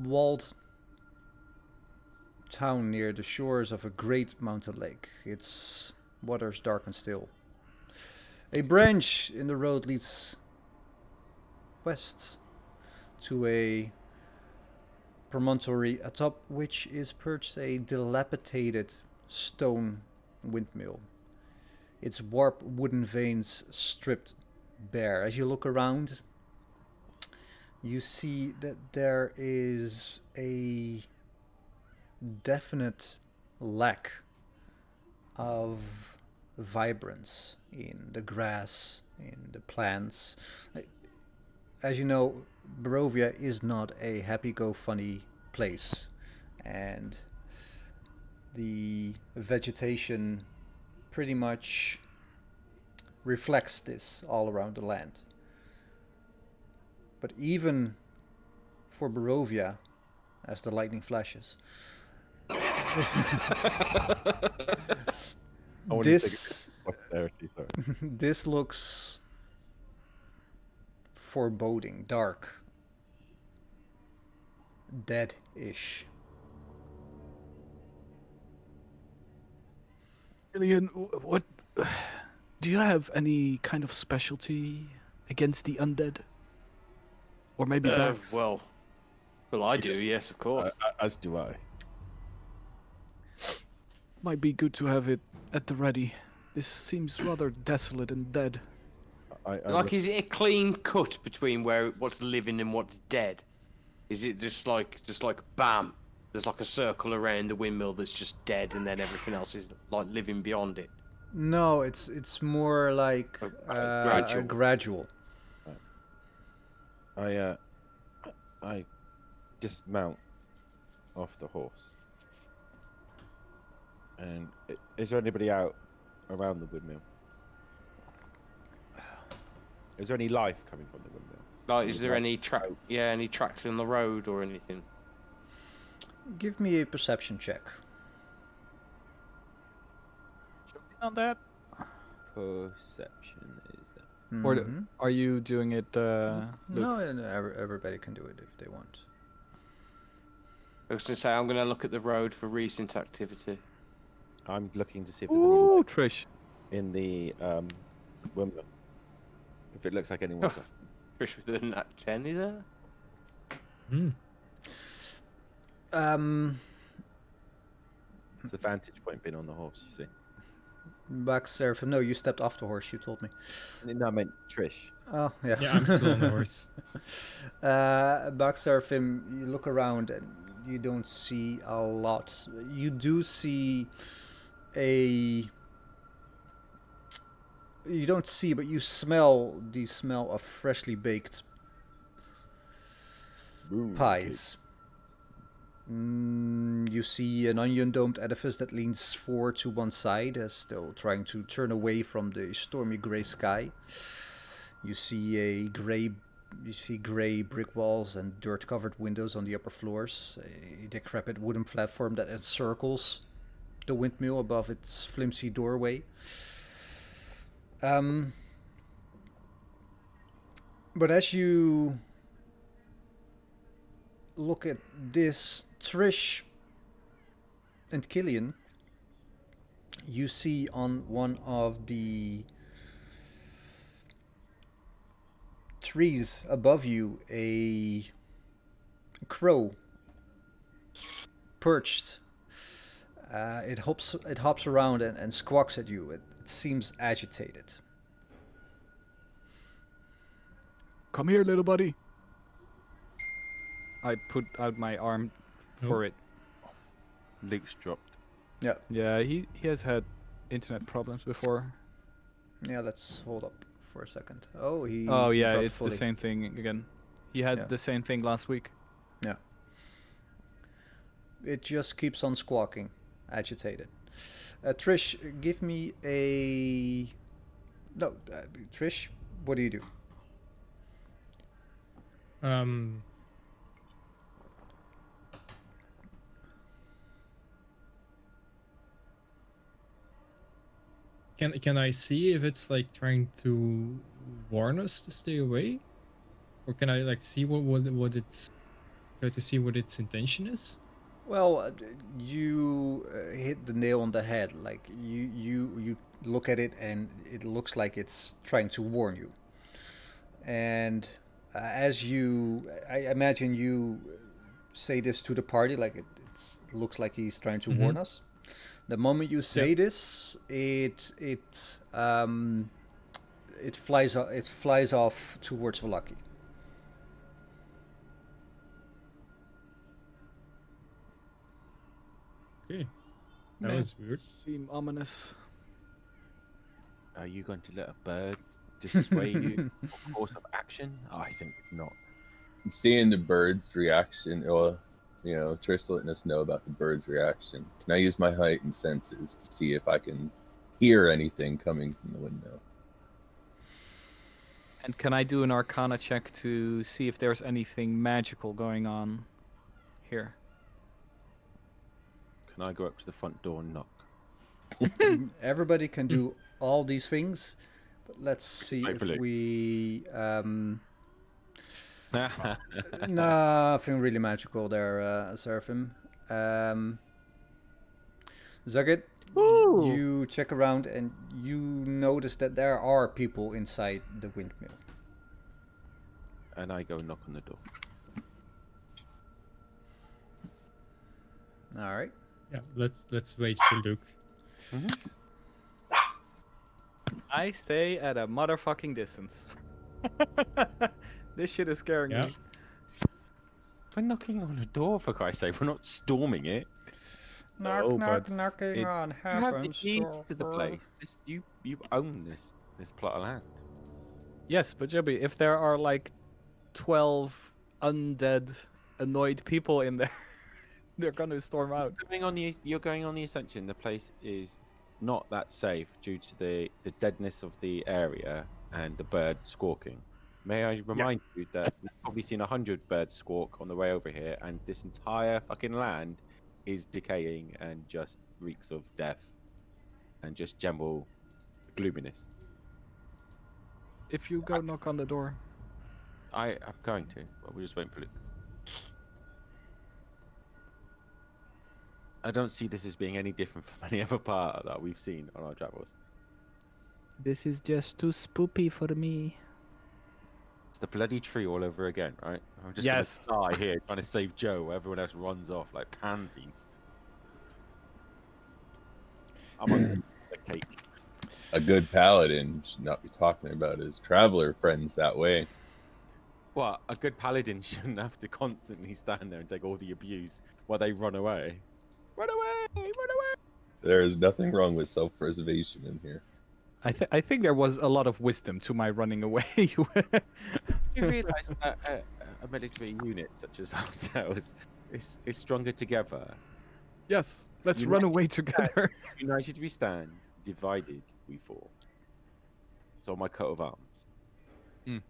walled town near the shores of a great mountain lake. Its waters dark and still. A branch in the road leads west to a promontory atop which is perched a dilapidated stone windmill. Its warped wooden vanes stripped bare. As you look around, you see that there is a definite lack of vibrance in the grass, in the plants. As you know, Barovia is not a happy-go-funny place, and the vegetation pretty much reflects this all around the land. But even for Barovia, as the lightning flashes, this this looks foreboding, dark, dead-ish. Alien, what? Do you have any kind of specialty against the undead? Or maybe Bax? Well, I do, yes, of course. As do I. Might be good to have it at the ready. This seems rather desolate and dead. Like, is it a clean cut between what's living and what's dead? Is it just like bam? There's like a circle around the windmill that's just dead, and then everything else is like living beyond it. No, it's more like gradual. gradual. I dismount off the horse. And is there anybody out around the windmill? Is there any life coming from the windmill? Like, is there any any tracks in the road or anything? Give me a perception check. On that? Perception is that. Or Mhm. are you doing it, Luke? No, everybody can do it if they want. I was gonna say I'm gonna look at the road for recent activity. I'm looking to see if there's any Ooh, life Trish. in the windmill. If it looks like anyone's Fish with a nat 10 there. Hmm. It's the vantage point being on the horse, you see. Back Seraphim. No, you stepped off the horse, you told me. No, I meant Trish. Oh, yeah. Yeah, I'm still on the horse. Back Seraphim, you look around and you don't see a lot. You do see a. You don't see, but you smell the smell of freshly baked pies. You see an onion-domed edifice that leans forward to one side, as though trying to turn away from the stormy gray sky. You see gray brick walls and dirt-covered windows on the upper floors. A decrepit wooden platform that encircles the windmill above its flimsy doorway. But as you look at this, Trish and Killian, you see on one of the trees above you a crow perched. It hops around and squawks at you. It seems agitated. Come here, little buddy. I put out my arm for it. Luke's dropped. Yeah. Yeah, he has had internet problems before. Yeah, let's hold up for a second. Oh, he. Oh yeah, dropped it's fully. the same thing again. He had the same thing last week. Yeah. It just keeps on squawking, agitated. Trish, give me a. No, Trish, what do you do? Can I see if it's like trying to warn us to stay away, or can I like see what it's try to see what its intention is? Well, you hit the nail on the head. Like you look at it and it looks like it's trying to warn you. And as I imagine you say this to the party, like it looks like he's trying to warn us. The moment you say this, it flies off towards Valaki. Okay, that was weird. Seem ominous. Are you going to let a bird dissuade you from course of action? I think not. Seeing the bird's reaction, well, Trish letting us know about the bird's reaction. Can I use my heightened senses to see if I can hear anything coming from the windmill? And can I do an Arcana check to see if there's anything magical going on here? Can I go up to the front door and knock? Everybody can do all these things, but let's see Hopefully. if we. Nothing really magical there, Seraphim. Zugget, you check around and you notice that there are people inside the windmill. And I go knock on the door. All right. Yeah, let's wait for Luke. I stay at a motherfucking distance. This shit is scaring me. We're knocking on a door, for Christ's sake. We're not storming it. Knocking You on have the heaven's keys to the door. place. You own this plot of land. Yes, but Jebby, if there are like 12 undead, annoyed people in there, they're gonna storm out. You're going on the assumption the place is not that safe due to the deadness of the area and the bird squawking. May I remind you that we've probably seen 100 birds squawk on the way over here, and this entire fucking land is decaying and just reeks of death and just general gloominess. If you go knock on the door. I'm going to, but we're just waiting for it. I don't see this as being any different from any other part that we've seen on our travels. This is just too spoopy for me. It's the bloody tree all over again, right? I'm just gonna die here trying to save Joe while everyone else runs off like pansies. I'm on the cake. A good paladin should not be talking about his traveler friends that way. Well, a good paladin shouldn't have to constantly stand there and take all the abuse while they run away. Run away! Run away! There is nothing wrong with self-preservation in here. I think there was a lot of wisdom to my running away. You realise that a military unit such as ourselves is stronger together. Yes, let's You run know- away together. United we stand, divided we fall. It's on my coat of arms. Mm.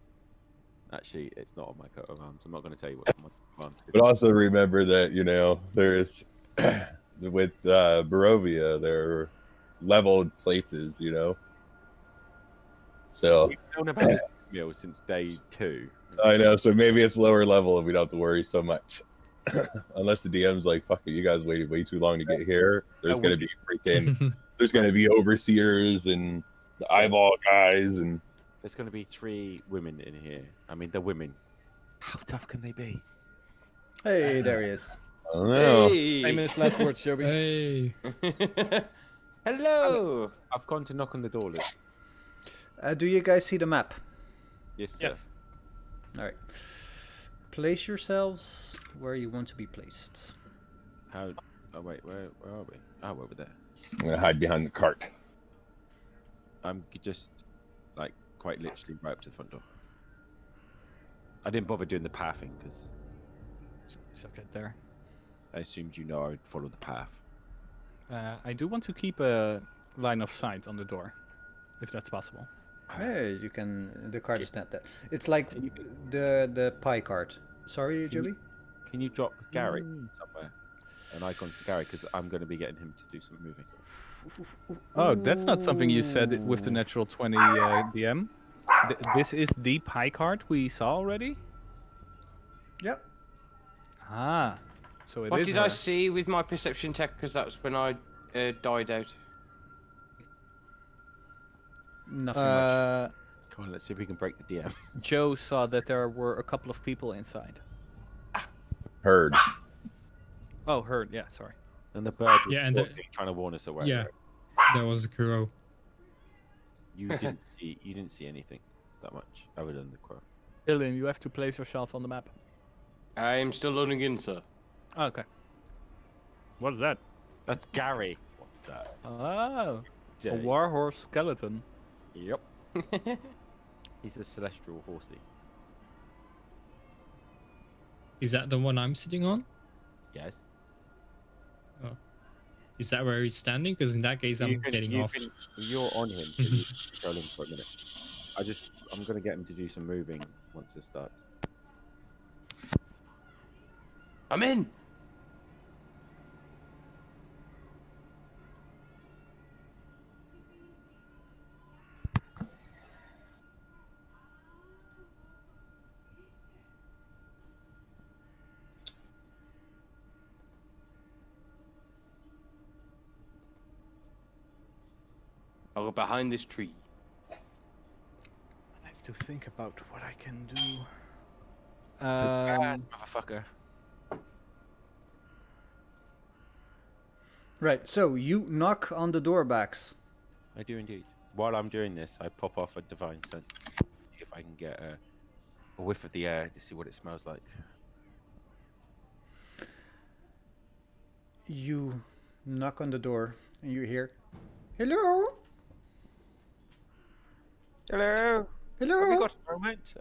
Actually, it's not on my coat of arms. I'm not going to tell you what's on my coat of arms. But also remember that, you know, there's with Barovia, there are leveled places, you know. So We've known about this meal since day 2. I know, so maybe it's lower level and we don't have to worry so much. Unless the DM's like, fuck it, you guys waited way too long to get here. There's gonna be freaking there's gonna be overseers and the eyeball guys and There's going to be 3 women in here. I mean, they're women. How tough can they be? Hey, there he is. I don't know. Hey. Famous last words, Joby. Hey. Hello. I've gone to knock on the door. Luke. Do you guys see the map? Yes, sir. Yes. All right. Place yourselves where you want to be placed. How? Oh wait, where are we? Oh, we're over there. I'm gonna hide behind the cart. I'm just like quite literally right up to the front door. I didn't bother doing the pathing because So get there. I assumed I would follow the path. I do want to keep a line of sight on the door, if that's possible. Hey, you can. The card is not that. It's like Can you- the pie card. Sorry, Can you- Joby. Can you drop Gary somewhere? An icon for Gary because I'm going to be getting him to do some moving. Oh, that's not something you said with the natural 20 DM. This is the pie card we saw already? Yep. Ah, so it is What did her. I see with my perception check? Because that was when I died out. Nothing much. Come on, let's see if we can break the DM. Joe saw that there were a couple of people inside. Heard. Oh, heard. Yeah, sorry. And the bird was Yeah, and walking, trying to warn us away. Yeah. There was a crow. You didn't see anything that much other than the crow. Illian, you have to place yourself on the map. I am still loading in, sir. Oh, okay. What is that? That's Gary. What's that? Oh, a Day. warhorse skeleton. Yep. He's a celestial horsey. Is that the one I'm sitting on? Yes. Is that where he's standing? Because in that case, I'm getting off. You're on him. So you can control him for a minute. I'm gonna get him to do some moving once this starts. I'm in. I'll go behind this tree. I have to think about what I can do. Motherfucker. Right. So you knock on the door backs. I do indeed. While I'm doing this, I pop off a divine sense. See if I can get a whiff of the air to see what it smells like. You knock on the door and you hear, "Hello, Hello. hello." Have you got a moment?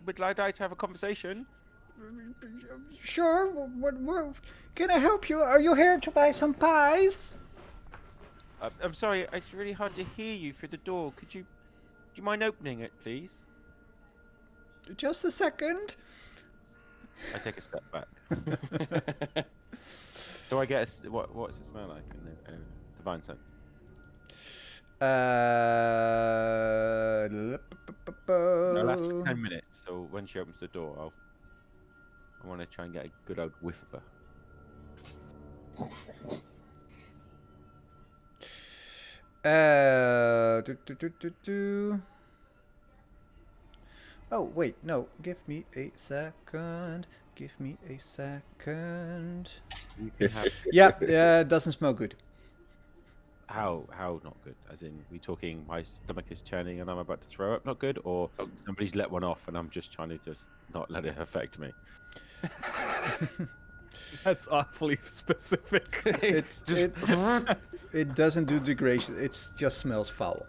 Would like to have a conversation. Sure. What? Can I help you? Are you here to buy some pies? I'm sorry, it's really hard to hear you through the door. Do you mind opening it, please? Just a second. I take a step back. Do I get what does it smell like in the divine sense? It lasts 10 minutes, so when she opens the door, I want to try and get a good old whiff of her. Oh, wait, no. Give me a second. Give me a second. You can have Yeah, it doesn't smell good. how not good? As in, we talking my stomach is churning and I'm about to throw up, not good, or somebody's let one off and I'm just trying to just not let it affect me. That's awfully specific. It doesn't do degradation. It just smells foul.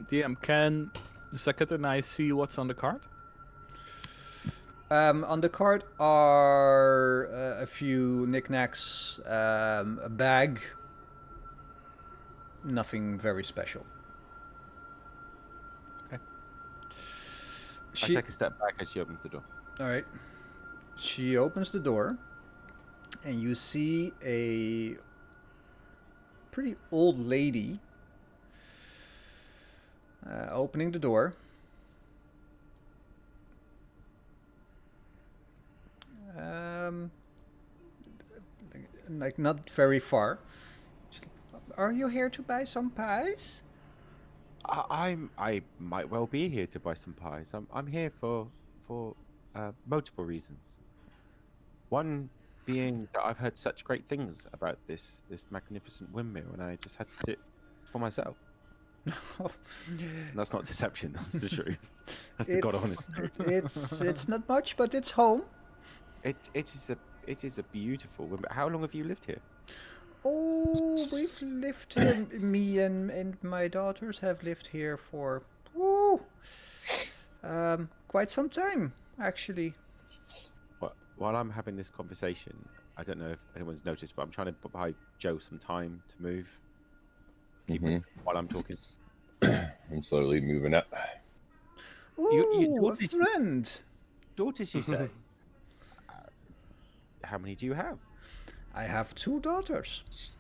DM, can the second and I see what's on the card? On the card are a few knickknacks, a bag. Nothing very special. Okay. I take a step back as she opens the door. All right. She opens the door, and you see a pretty old lady opening the door. Like not very far. Are you here to buy some pies? I might well be here to buy some pies. I'm here for multiple reasons. One being that I've heard such great things about this magnificent windmill, and I just had to sit for myself. That's not deception. That's the truth. That's the God honest truth. It's not much, but it's home. It is a beautiful windmill. How long have you lived here? Oh, we've lived here. Me and my daughters have lived here for quite some time, actually. While I'm having this conversation, I don't know if anyone's noticed, but I'm trying to buy Joe some time to move. While I'm talking. I'm slowly moving up. Ooh, a friend. Daughters, you say? How many do you have? I have 2 daughters.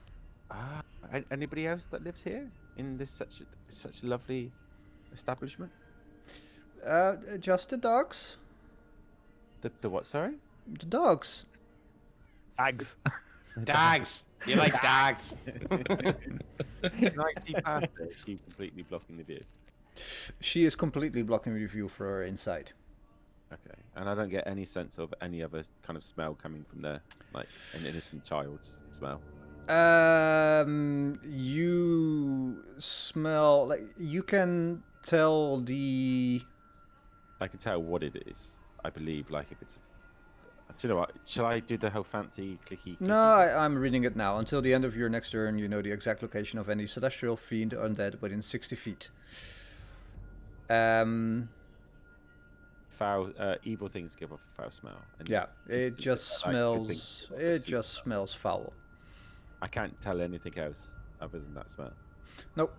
Anybody else that lives here in this such a lovely establishment? Just the dogs. The what? Sorry. The dogs. Dogs. Dogs. You like dogs. Can I see past her? Is she completely blocking the view? She is completely blocking the view for her inside. Okay, and I don't get any sense of any other kind of smell coming from there, like an innocent child's smell. You smell like you can tell the. I can tell what it is. I believe, like if it's. Do you know what? Shall I do the whole fancy clicky? No, I'm reading it now. Until the end of your next turn, you know the exact location of any celestial fiend undead within 60 feet. Foul, evil things give off a foul smell. And yeah, it just smells. It just smells foul. I can't tell anything else other than that smell. Nope.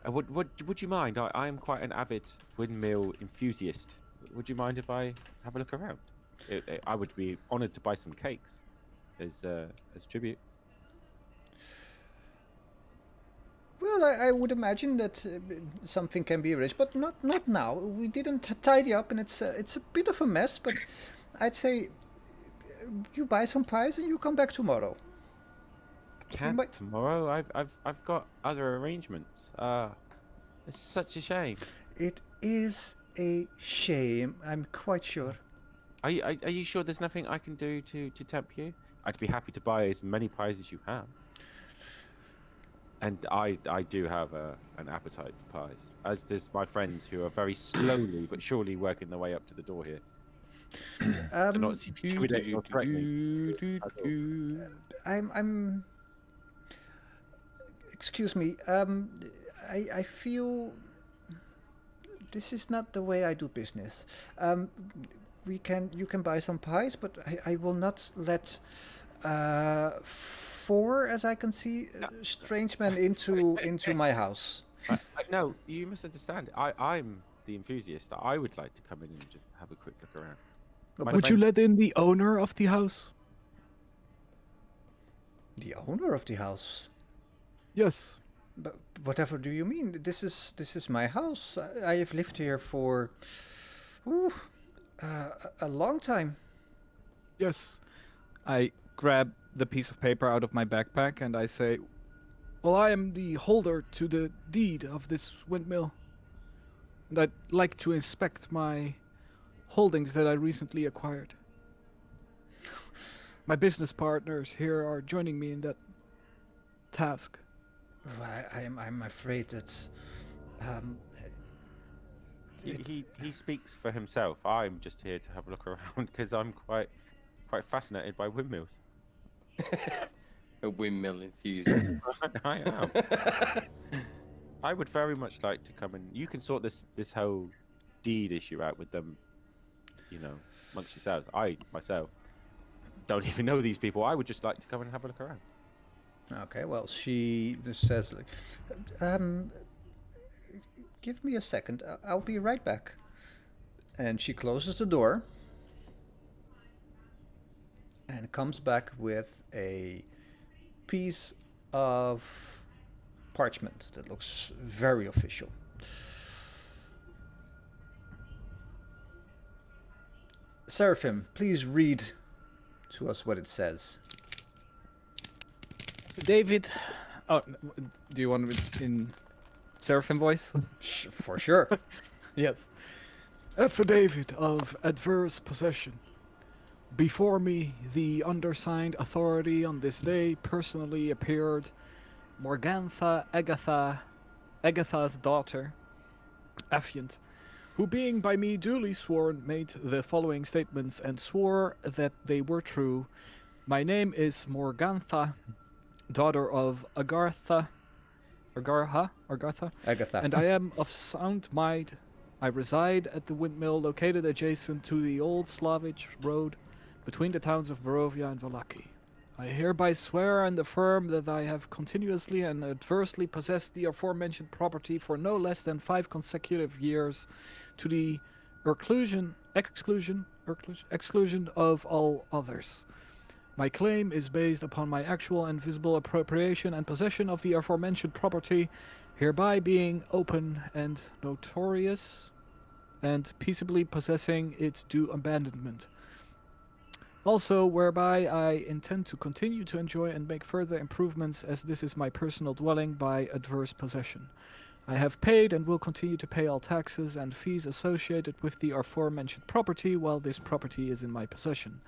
Would you mind? I'm quite an avid windmill enthusiast. Would you mind if I have a look around? I would be honoured to buy some cakes as tribute. Well, I would imagine that something can be arranged, but not now. We didn't tidy up, and it's a bit of a mess. But I'd say you buy some pies and you come back tomorrow. I can't tomorrow. I've got other arrangements. It's such a shame. It is a shame. I'm quite sure. Are you sure there's nothing I can do to tempt you? I'd be happy to buy as many pies as you have. And I do have an appetite for pies, as does my friends who are very slowly but surely working their way up to the door here. To not seem intimidating or threatening. I'm. Excuse me. I feel this is not the way I do business. You can buy some pies, but I will not let 4, as I can see, strange men into my house. No, you misunderstand. I'm the enthusiast. I would like to come in and just have a quick look around. Would you let in the owner of the house? The owner of the house? Yes. But whatever do you mean? This is my house. I have lived here for a long time. Yes. I grab the piece of paper out of my backpack and I say, well, I am the holder to the deed of this windmill. And I'd like to inspect my holdings that I recently acquired. My business partners here are joining me in that task. I'm afraid that he speaks for himself. I'm just here to have a look around because I'm quite fascinated by windmills. A windmill enthusiast. I am. I would very much like to come and you can sort this whole deed issue out with them, amongst yourselves. I myself don't even know these people. I would just like to come and have a look around. Okay, well, she says, like, give me a second. I'll be right back. And she closes the door and comes back with a piece of parchment that looks very official. Seraphim, please read to us what it says. David. Oh, do you want it in Seraphim voice? For sure. Yes. Affidavit of adverse possession. Before me, the undersigned authority on this day personally appeared Morgantha Agatha's daughter, affiant, who being by me duly sworn made the following statements and swore that they were true. My name is Morgantha, daughter of Agartha, and I am of sound mind. I reside at the windmill located adjacent to the old Slavic road between the towns of Barovia and Valaki. I hereby swear and affirm that I have continuously and adversely possessed the aforementioned property for no less than 5 consecutive years, to the exclusion of all others. My claim is based upon my actual and visible appropriation and possession of the aforementioned property, hereby being open and notorious, and peaceably possessing its due abandonment. Also, whereby I intend to continue to enjoy and make further improvements, as this is my personal dwelling by adverse possession. I have paid and will continue to pay all taxes and fees associated with the aforementioned property while this property is in my possession.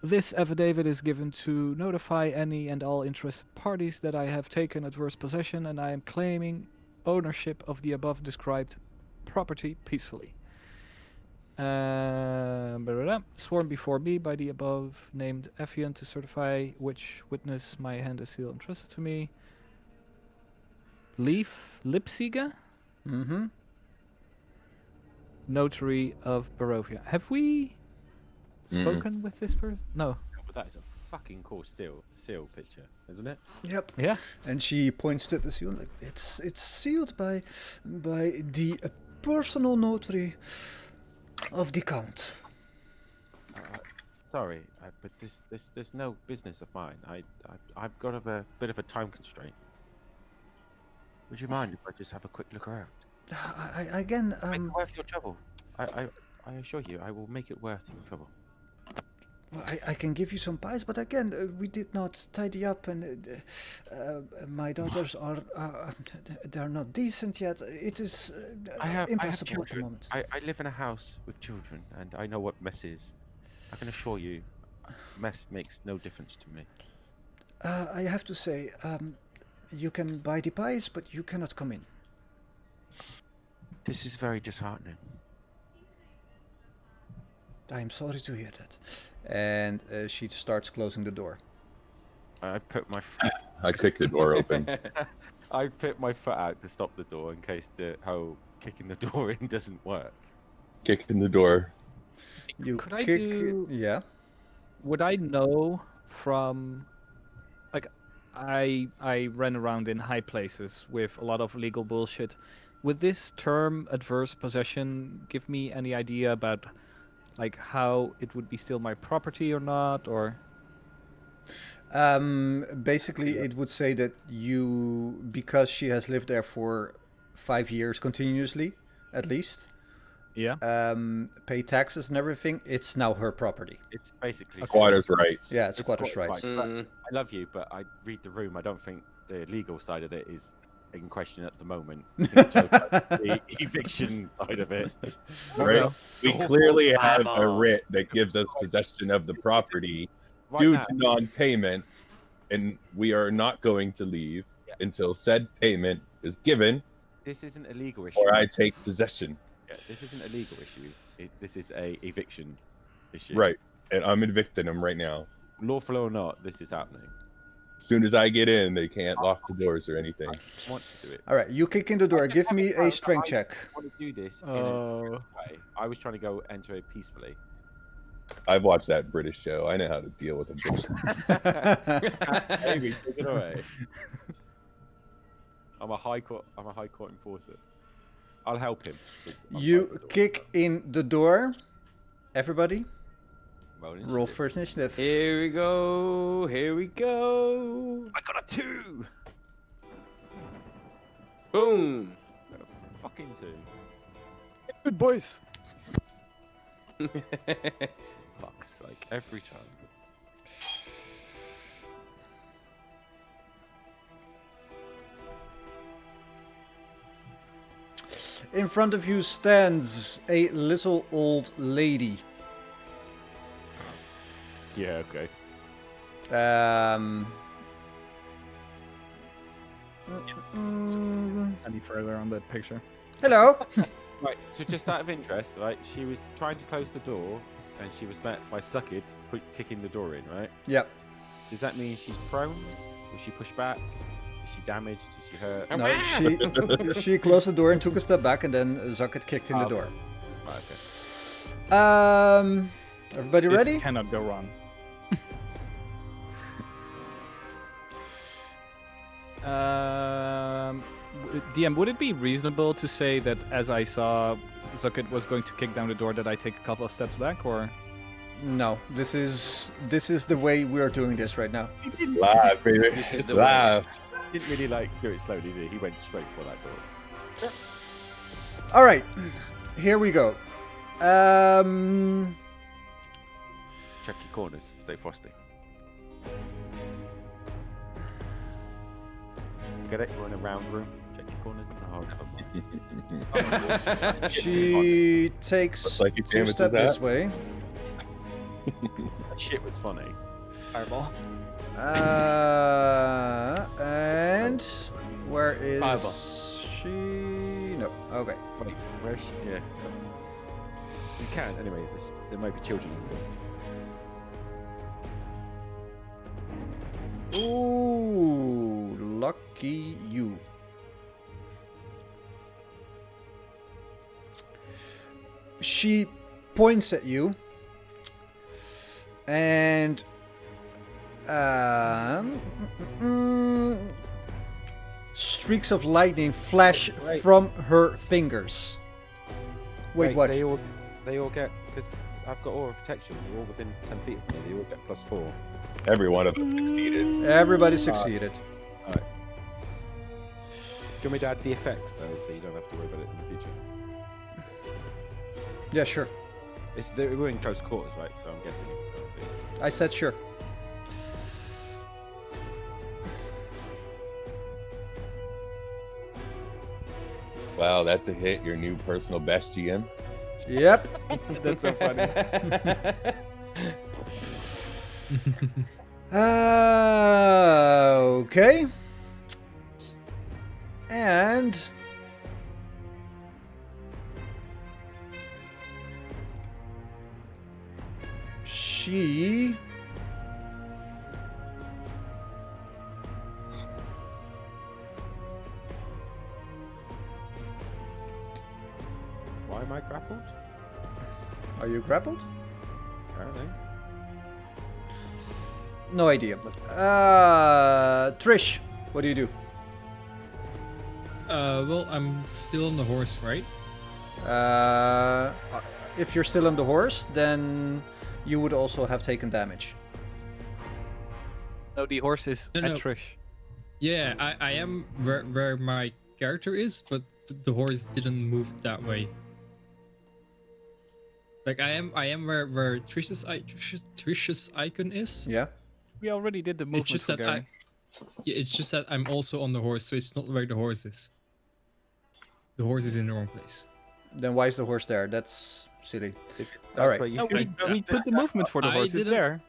This affidavit is given to notify any and all interested parties that I have taken adverse possession and I am claiming ownership of the above described property peacefully. Sworn before me by the above named affiant to certify which witness my hand is sealed entrusted to me. Lipsiga? Mm-hmm. Notary of Barovia. Have we spoken with this person? No. But that is a fucking cool seal picture, isn't it? Yep. Yeah. And she points to the seal. Like, it's sealed by the personal notary of the count. Sorry, but there's no business of mine. I've got a bit of a time constraint. Would you mind if I just have a quick look around? Make it worth your trouble. I assure you, I will make it worth your trouble. Well, I can give you some pies, but again, we did not tidy up, and my daughters are they're not decent yet. It is impossible at the moment. I live in a house with children, and I know what mess is. I can assure you, mess makes no difference to me. I have to say, you can buy the pies, but you cannot come in. This is very disheartening. I'm sorry to hear that. And she starts closing the door. I put my I kick the door open. I put my foot out to stop the door in case the whole kicking the door in doesn't work. Kick in the door. Could I do? Yeah. Would I know from, like, I ran around in high places with a lot of legal bullshit. Would this term adverse possession give me any idea about, like, how it would be still my property or not, or? Basically, it would say that you, because she has lived there for 5 years continuously, at least. Yeah. Pay taxes and everything. It's now her property. It's basically Squatters' rights. Yeah, it's squatters' rights. But I love you, but I read the room. I don't think the legal side of it is in question at the moment. The eviction side of it. Right. We clearly have a writ that gives us possession of the property due to non-payment, and we are not going to leave until said payment is given. This isn't a legal issue. Or I take possession. This isn't a legal issue. This is a eviction issue. Right. And I'm evicting them right now. Lawful or not, this is happening. As soon as I get in, they can't lock the doors or anything. I want to do it. All right, you kick in the door. Give me a strength check. I want to do this in a way. I was trying to go enter it peacefully. I've watched that British show. I know how to deal with eviction. Amy, take it away. I'm a high court enforcer. I'll help him. You kick in the door. Everybody, roll first initiative. Here we go. Here we go. I got a 2. Boom. I got a fucking 2. Good boys. Fuck's sake, every time. In front of you stands a little old lady. Yeah, okay. Any further on that picture? Hello. Right, so just out of interest, right, she was trying to close the door and she was met by Sucked kicking the door in, right? Yep. Does that mean she's prone? Was she pushed back? Is she damaged? Is she hurt? No, she closed the door and took a step back, and then Zucket kicked in the door. Right, okay. Everybody This ready? cannot go wrong. DM, would it be reasonable to say that as I saw Zucket was going to kick down the door, that I take a couple of steps back, or? No, this is the way we are doing this right now. Live, baby. This is the Live. He didn't really like do it slowly, did he? He went straight for that door. All right, here we go. Check your corners, stay frosty. Get it? We're in a round room. Check your corners. Oh, never mind. She takes Looks like you 2 damages steps that. this way. That shit was funny. Fireball. And where is Fireball. she? No. Okay. Wait, where's she? Yeah. You can, anyway. There might be children inside. Ooh, lucky you. She points at you and streaks of lightning flash Wait. from her fingers. Wait, what? They all get, because I've got aura protection. They're all within 10 feet of me. They all get +4. Every one of us succeeded. Everybody succeeded. Alright. Do you want me to add the effects though, so you don't have to worry about it in the future? Yeah, sure. We're in close quarters, right? So I'm guessing it's going to be. I said sure. Wow, that's a hit. Your new personal best GM. Yep. That's so funny. Okay. And she Why am I grappled? Are you grappled? Apparently. No idea. Trish, what do you do? Well, I'm still on the horse, right? If you're still on the horse, then you would also have taken damage. No, the horse is No, at no. Trish. Yeah, I am where my character is, but the horse didn't move that way. Like I am where Trish's icon is. Yeah. We already did the movement. It's just for that Gary. it's just that I'm also on the horse, so it's not where the horse is. The horse is in the wrong place. Then why is the horse there? That's silly. That's All right. where you No, we did the movement for the I horse. It's didn't- there.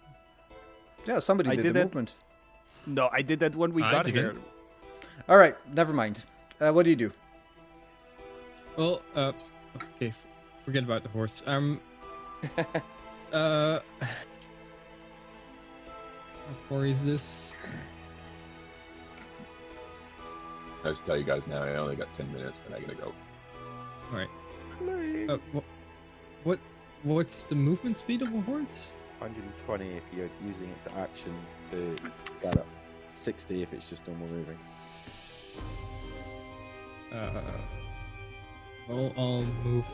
Yeah, somebody I did did the that. movement. No, I did that when we I got didn't. here. All right, never mind. What do you do? Well, Okay, forget about the horse. How far is this? I just tell you guys now, I only got 10 minutes, and I gotta go. All right. What's the movement speed of a horse? 120 if you're using its action to gallop. 60 if it's just normal moving. Well, I'll move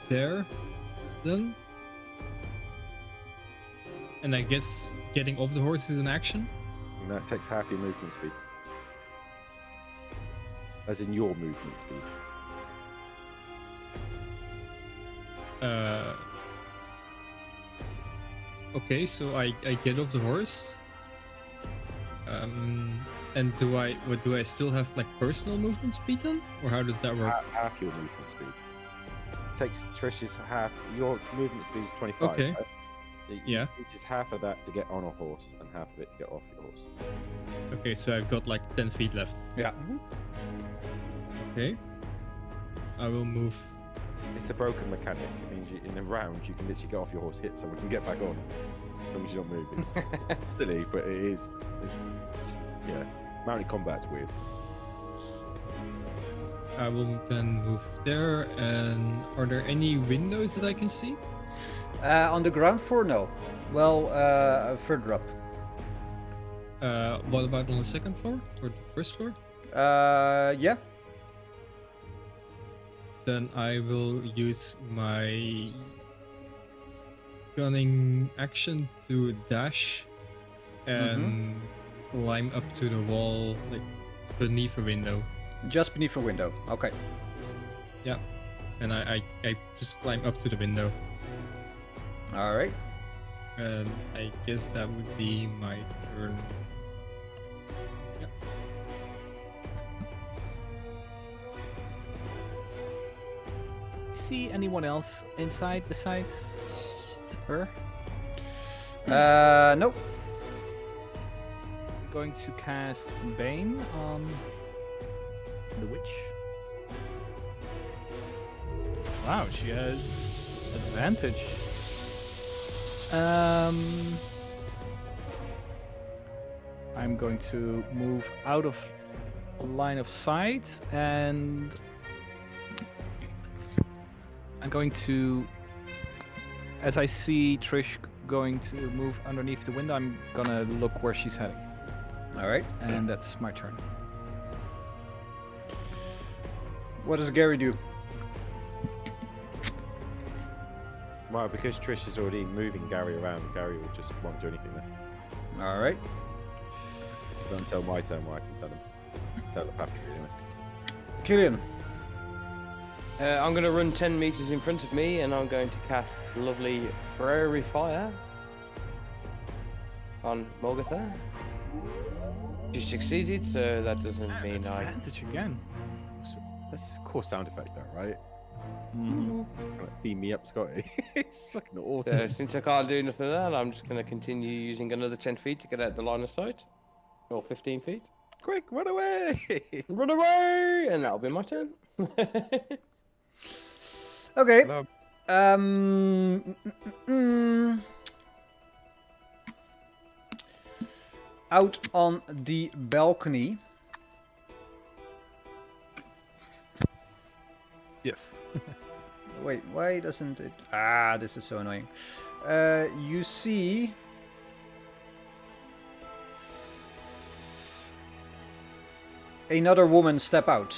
there, then. And I guess getting off the horse is an action? And that takes half your movement speed. As in your movement speed. Okay, so I get off the horse. And do I still have like personal movement speed then? Or how does that work? Half your movement speed. Takes Trish's half. Your movement speed is 25. Okay. Right? Yeah. Which is half of that to get on a horse and half of it to get off your horse. Okay, so I've got like 10 feet left. Yeah. Okay. I will move. It's a broken mechanic. It means in a round you can literally get off your horse, hit someone, and get back on. As long as you don't move. It's silly, but it is. It's yeah. Mounted combat's weird. I will then move there. And are there any windows that I can see? On the ground floor, no. Well, further up. What about on the second floor or the first floor? Yeah. Then I will use my gunning action to dash and climb up to the wall, like beneath a window. Just beneath a window. Okay. Yeah, and I just climb up to the window. All right. And I guess that would be my turn. Yeah. See anyone else inside besides her? Nope. I'm going to cast Bane on the witch. Wow, she has advantage. I'm going to move out of line of sight and I'm going to, as I see Trish going to move underneath the window, I'm gonna look where she's heading. All right. And that's my turn. What does Gary do? Well, because Trish is already moving Gary around, Gary will just won't do anything then. All right. Until my turn where I can tell the path anyway. Killian. I'm going to run 10 meters in front of me and I'm going to cast lovely Prairie Fire on Morgatha. She succeeded, so that doesn't mean I... Advantage again. That's a cool sound effect though, right? Mm-hmm. Beam me up, Scotty. It's fucking awesome. So since I can't do nothing of that, I'm just going to continue using another 10 feet to get out the line of sight. Or 15 feet. Quick, run away! Run away! And that'll be my turn. Okay. Hello. Out on the balcony. Yes. Wait, why doesn't it? This is so annoying. You see another woman step out.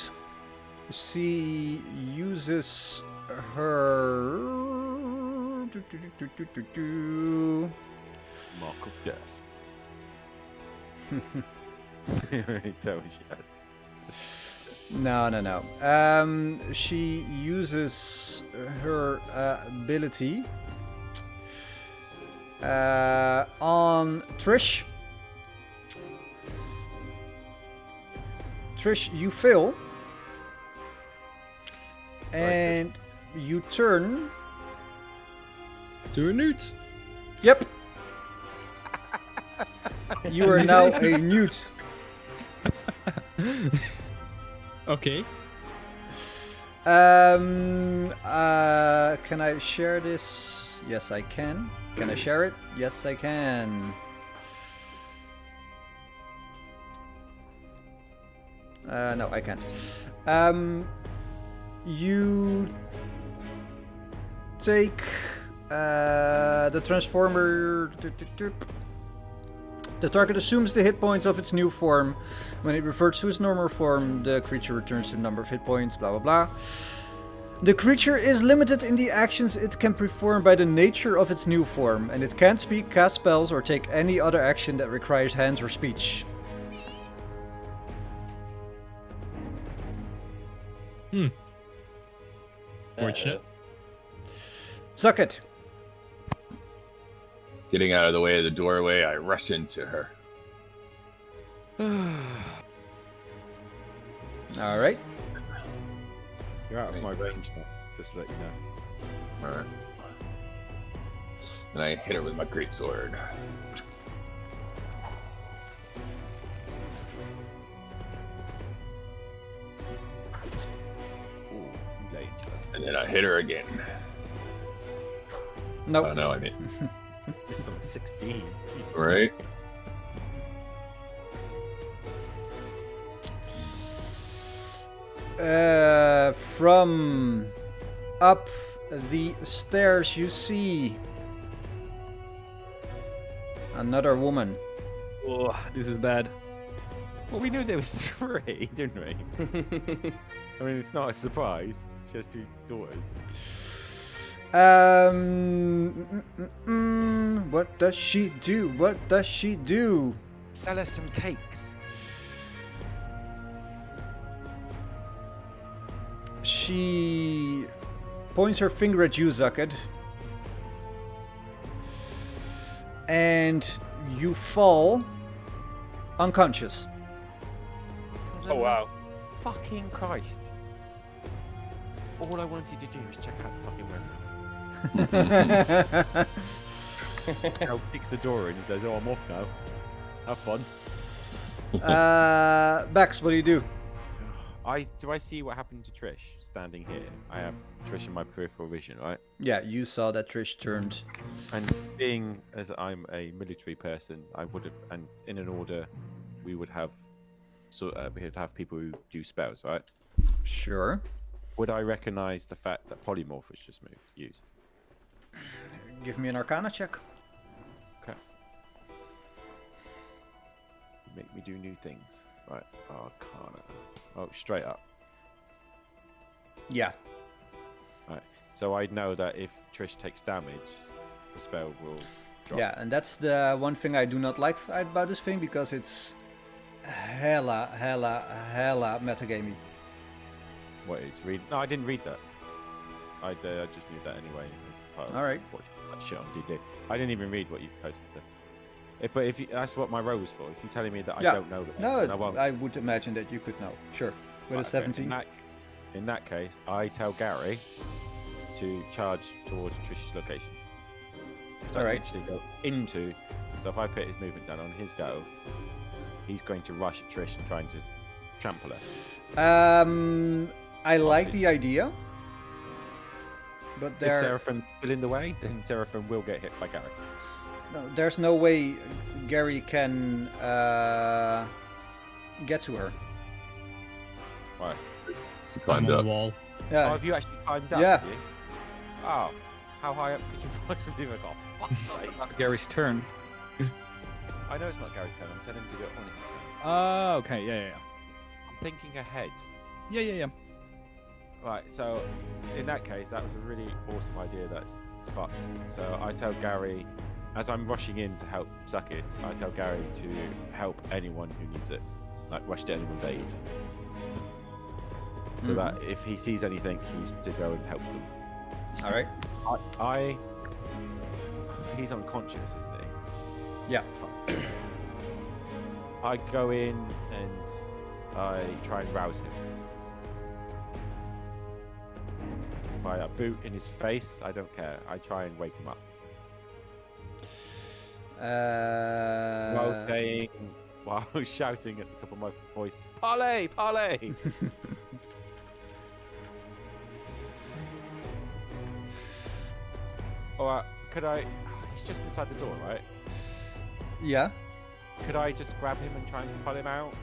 She uses her Mark of death. Tell me she has. No. She uses her ability on Trish. Trish, you fail. And you turn. To a newt. Yep. You are now a newt. Okay. Can I share this? Yes, I can. Can I share it? Yes, I can. No, I can't. You take the transformer. The target assumes the hit points of its new form. When it reverts to its normal form, the creature returns to the number of hit points, blah blah blah. The creature is limited in the actions it can perform by the nature of its new form, and it can't speak, cast spells, or take any other action that requires hands or speech. Fortunate. Suck it. Getting out of the way of the doorway, I rush into her. Alright. You're out of my range now, just to let you know. Alright. And I hit her with my greatsword. Ooh, late. And then I hit her again. Nope. Oh no, I missed. Missed on 16. Jesus. Right? From up the stairs, you see another woman. Oh, this is bad. Well, we knew there was 3, didn't we? I mean, it's not a surprise. She has 2 daughters. What does she do? What does she do? Sell us some cakes. She points her finger at you, Zucked. And you fall unconscious. Oh, wow. Fucking Christ. All I wanted to do was check out the fucking window. Carol kicks the door in and says, "Oh, I'm off now. Have fun." Bex, what do you do? Do I see what happened to Trish standing here? I have Trish in my peripheral vision, right? Yeah, you saw that Trish turned. And being as I'm a military person, I would have, and in an order, we would have, we'd have people who do spells, right? Sure. Would I recognize the fact that polymorph was just used? Give me an Arcana check. Okay. Make me do new things. Right, Arcana. Oh, straight up. Yeah. Right. So I know that if Trish takes damage, the spell will drop. Yeah, and that's the one thing I do not like about this thing, because it's hella metagamey. What is read? No, I didn't read that. I just knew that anyway. As part of All right. Watching that shit on DD. I didn't even read what you posted there. But if you, that's what my row was for. If you're telling me that Yeah. I don't know that, No, then I won't. I would imagine that you could know. Sure. With a Right, 17. okay. In that case, I tell Gary to charge towards Trish's location. So All I right. actually go into. So if I put his movement down on his go, he's going to rush at Trish and trying to trample her. I like Obviously. the idea, but If there, Seraphim's still in the way, then Seraphim will get hit by Gary. no, there's no way Gary can get to her. Right. She I'm climbed on up. the wall. Oh, Yeah. have you actually climbed up? Yeah. Have you? Oh, how high up could you possibly have gone? Fuck's sake. Not Gary's turn. I know it's not Gary's turn. I'm telling him to go on his turn. Okay, yeah. I'm thinking ahead. Yeah. Right, so in that case, that was a really awesome idea that's fucked. So I tell Gary, as I'm rushing in to help suck it, I tell Gary to help anyone who needs it. Like, rush to anyone's aid. So that if he sees anything, he's to go and help them. All right. He's unconscious, isn't he? Yeah. Fuck. I go in and I try and rouse him. By a boot in his face, I don't care. I try and wake him up. While shouting at the top of my voice, "Parley! Parley!" Or could I? He's just inside the door, right? Yeah. Could I just grab him and try and pull him out?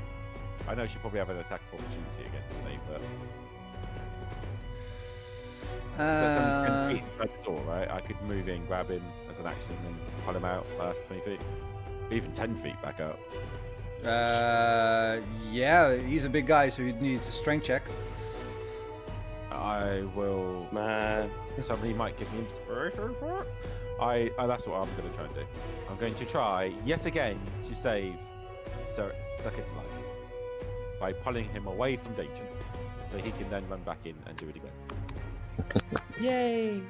I know she probably have an attack of opportunity against me, but so someone 10 feet inside the door, right? I could move in, grab him as an action, and pull him out last 20 feet, even 10 feet back up. Yeah, he's a big guy, so he needs a strength check. I will. Man. Somebody might give me inspiration for it. That's what I'm going to try and do. I'm going to try yet again to save Sucket's life by pulling him away from danger, so he can then run back in and do it again. Yay!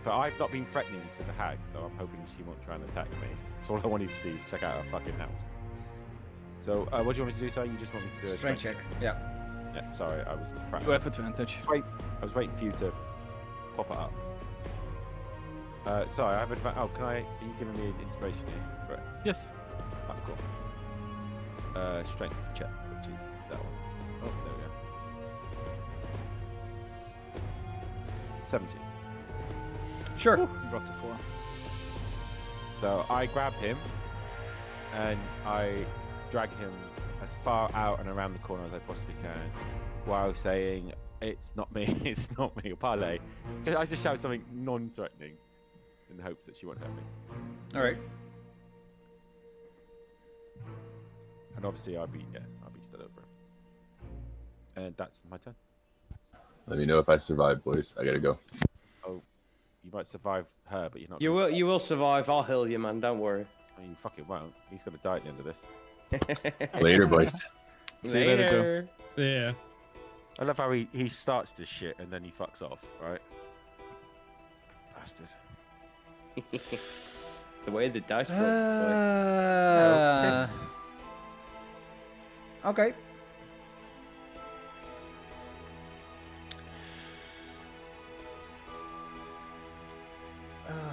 But I've not been threatening to the hag, so I'm hoping she won't try and attack me. So all I wanted to see is check out her fucking house. So what do you want me to do? Sorry, you just want me to do a Strength check. Yeah. Yeah. Sorry, I was. You have advantage. I was waiting for you to pop it up. Sorry, I have advantage. Oh, are you giving me an inspiration here? Right. Yes. Oh, cool. Strength check, which is that one. Oh, there we go. 17. Sure. You dropped to 4. So I grab him, and I drag him as far out and around the corner as I possibly can, while saying, "It's not me, it's not me," parlay. I just shout something non-threatening, in the hopes that she won't hurt me. All right. And obviously, I'll be stood over him. And that's my turn. Let me know if I survive, boys. I gotta go. Oh, you might survive her, but you're not. You will survive. I'll heal you, man. Don't worry. I mean, you fucking won't. He's gonna die at the end of this. Later, boys. Later. Yeah. I love how he starts this shit and then he fucks off, right? Bastard. The way the dice roll. Okay.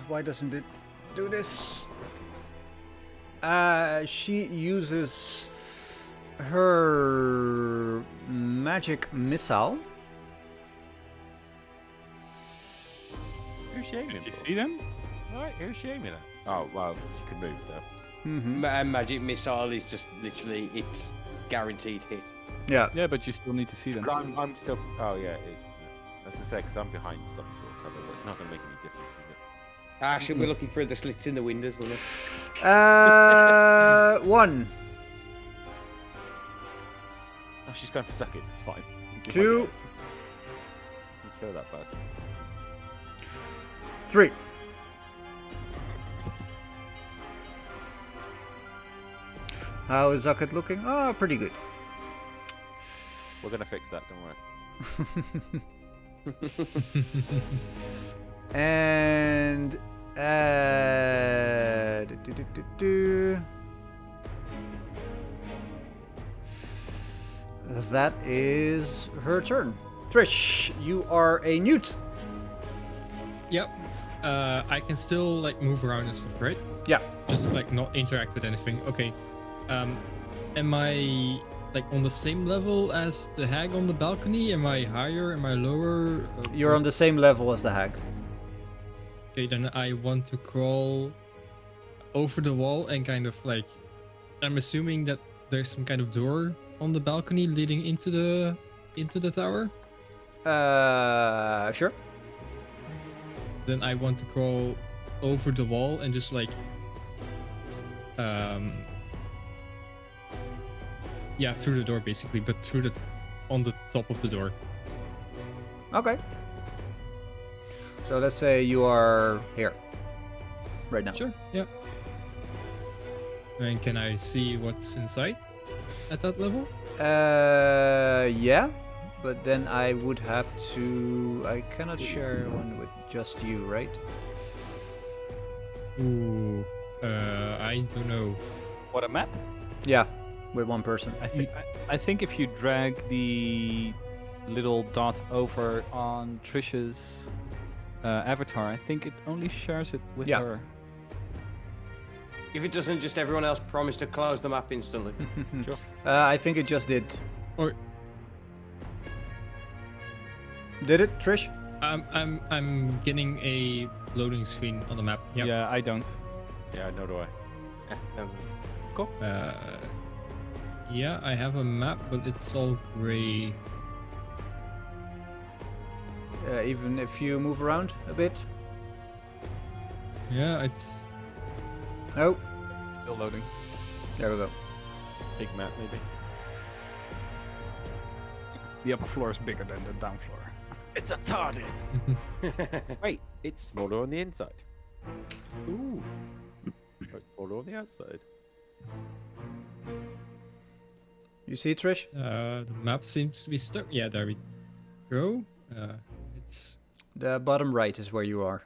Why doesn't it do this? She uses her magic missile. Who's she aiming Did you for? see them? Right, who's she aiming at? Oh, well, she can move though. Mm-hmm. Magic missile is just literally it's guaranteed hit. Yeah. Yeah, but you still need to see them. But I'm still. Oh yeah, it is. Isn't it? As I say, because I'm behind some sort of cover, but it's not going to make any difference, is it? Actually, we're looking through the slits in the windows, weren't we? 1, Oh, she's going for second. It's fine. You 2, you kill that bastard. 3. How is Zucket looking? Oh, pretty good. We're going to fix that. Don't worry. And that is her turn. Trish, you are a newt. Yep. I can still like move around and stuff, right? Yeah. Just like not interact with anything. Okay. Am I like on the same level as the hag on the balcony? Am I higher? Am I lower? You're on the same level as the hag. Okay, then I want to crawl over the wall and kind of like, I'm assuming that there's some kind of door on the balcony leading into the tower. Sure. Then I want to crawl over the wall and just like, yeah, through the door basically, but on the top of the door. Okay. So let's say you are here right now. Sure. Yeah. And can I see what's inside at that level? Yeah, but then I would have to. I cannot share one with just you, right? Ooh. I don't know. What, a map? Yeah, with one person. I think if you drag the little dot over on Trish's avatar, I think it only shares it with her. If it doesn't, just everyone else promise to close the map instantly. Sure. I think it just did. Or Did it, Trish? I'm getting a loading screen on the map. Yep. Yeah, I don't. Yeah, nor do I. Cool. Yeah, I have a map, but it's all gray. Even if you move around a bit. Yeah, it's Oh, Still loading. there we go. Big map, maybe. The upper floor is bigger than the down floor. It's a TARDIS. Wait, it's smaller on the inside. Ooh. Or it's smaller on the outside. You see, Trish? the map seems to be stuck. Yeah, there we go. It's The bottom right is where you are.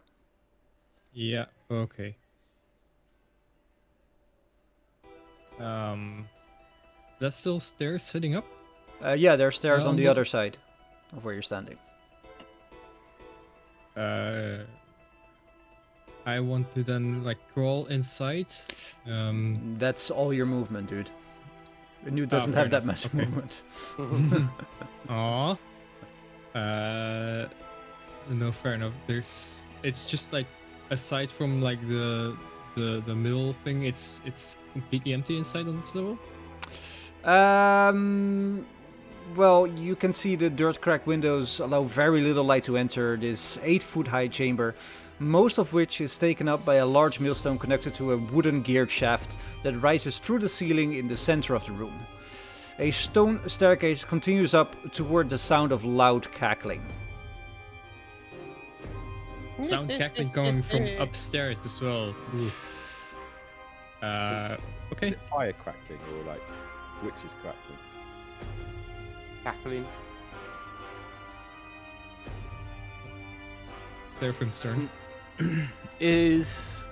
yeah, okay. Is that still stairs heading up? Yeah, there are stairs on the the- other side of where you're standing. I want to then like crawl inside. That's all your movement, dude. The new doesn't fair have that enough. much Okay. movement. Aw. No, fair enough. It's just like aside from like the middle thing, it's completely empty inside on this level. Well, you can see the dirt-cracked windows allow very little light to enter this 8-foot-high chamber, most of which is taken up by a large millstone connected to a wooden geared shaft that rises through the ceiling in the center of the room. A stone staircase continues up toward the sound of loud cackling. Sound cackling coming from upstairs as well. Ooh. Is Okay. it fire crackling or like witches crackling? Cackling. There from stern. Is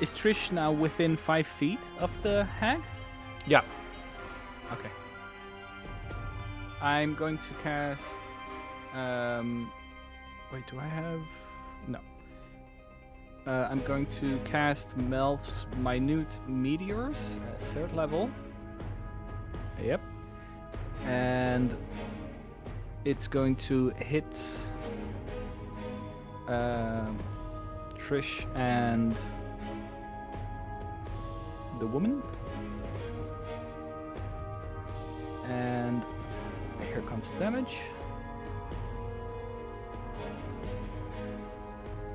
Trish now within 5 feet of the hag? Yeah. Okay. I'm going to cast. Wait, do I have? No. I'm going to cast Melf's Minute Meteors at 3rd level. Yep. And it's going to hit Trish and the woman. And here comes damage.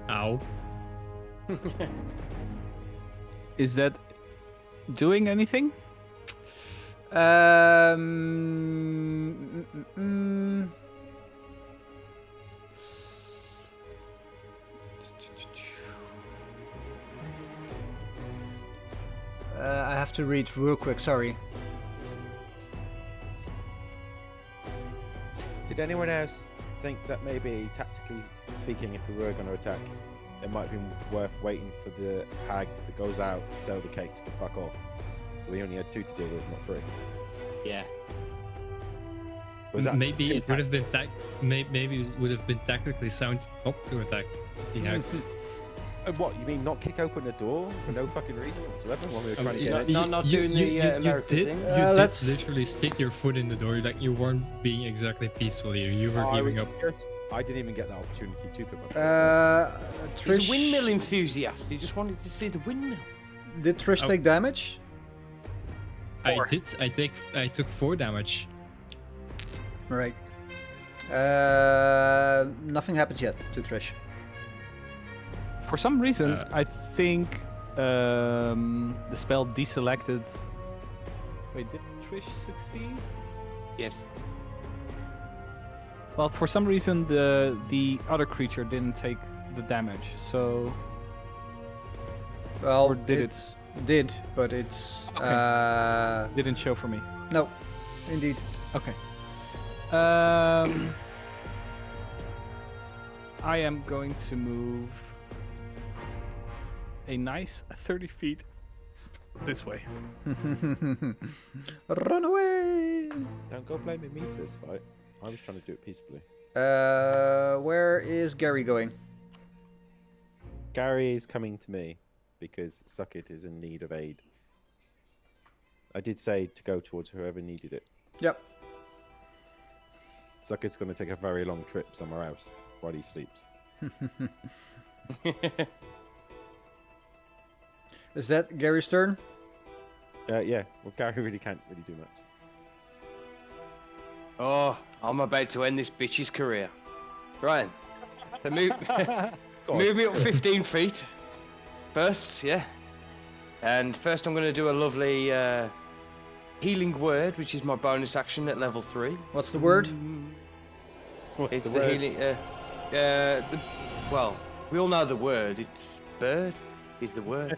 Ow. Is that doing anything? I have to read real quick, sorry. Did anyone else think that maybe, tactically speaking, if we were going to attack, it might have been worth waiting for the hag that goes out to sell the cakes to fuck off? So we only had 2 to deal with, not 3. Yeah. Was that Maybe too it would have been maybe it would have been tactically sound not to attack the hags. What, you mean not kick open the door for no fucking reason whatsoever when we were trying to yeah. get in? Not doing the American did, thing? You let's- did literally stick your foot in the door. Like you weren't being exactly peaceful here. You were I giving was up. just- I didn't even get that opportunity to put my foot Trish, He's a windmill enthusiast. He just wanted to see the windmill. Did Trish Oh. take damage? I did. I took 4 damage. Right. Nothing happened yet to Trish. For some reason, Uh. I think the spell deselected. Wait, did Trish succeed? Yes. Well, for some reason, the other creature didn't take the damage. So Well, Or did it did, but it's Okay. Didn't show for me. no, indeed. Okay. I am going to move a nice 30 feet this way. Run away! Don't go blaming me for this fight. I was trying to do it peacefully. Where is Gary going? Gary is coming to me because Suckit is in need of aid. I did say to go towards whoever needed it. Yep. Suckit's going to take a very long trip somewhere else. while he sleeps. Is that Gary's turn? Yeah. Well, Gary really can't really do much. Oh, I'm about to end this bitch's career. Right. So move me up 15 feet. First, yeah. And first I'm going to do a lovely healing word, which is my bonus action at level 3. What's the word? What's It's the the word? healing... well, we all know the word. It's bird is the word.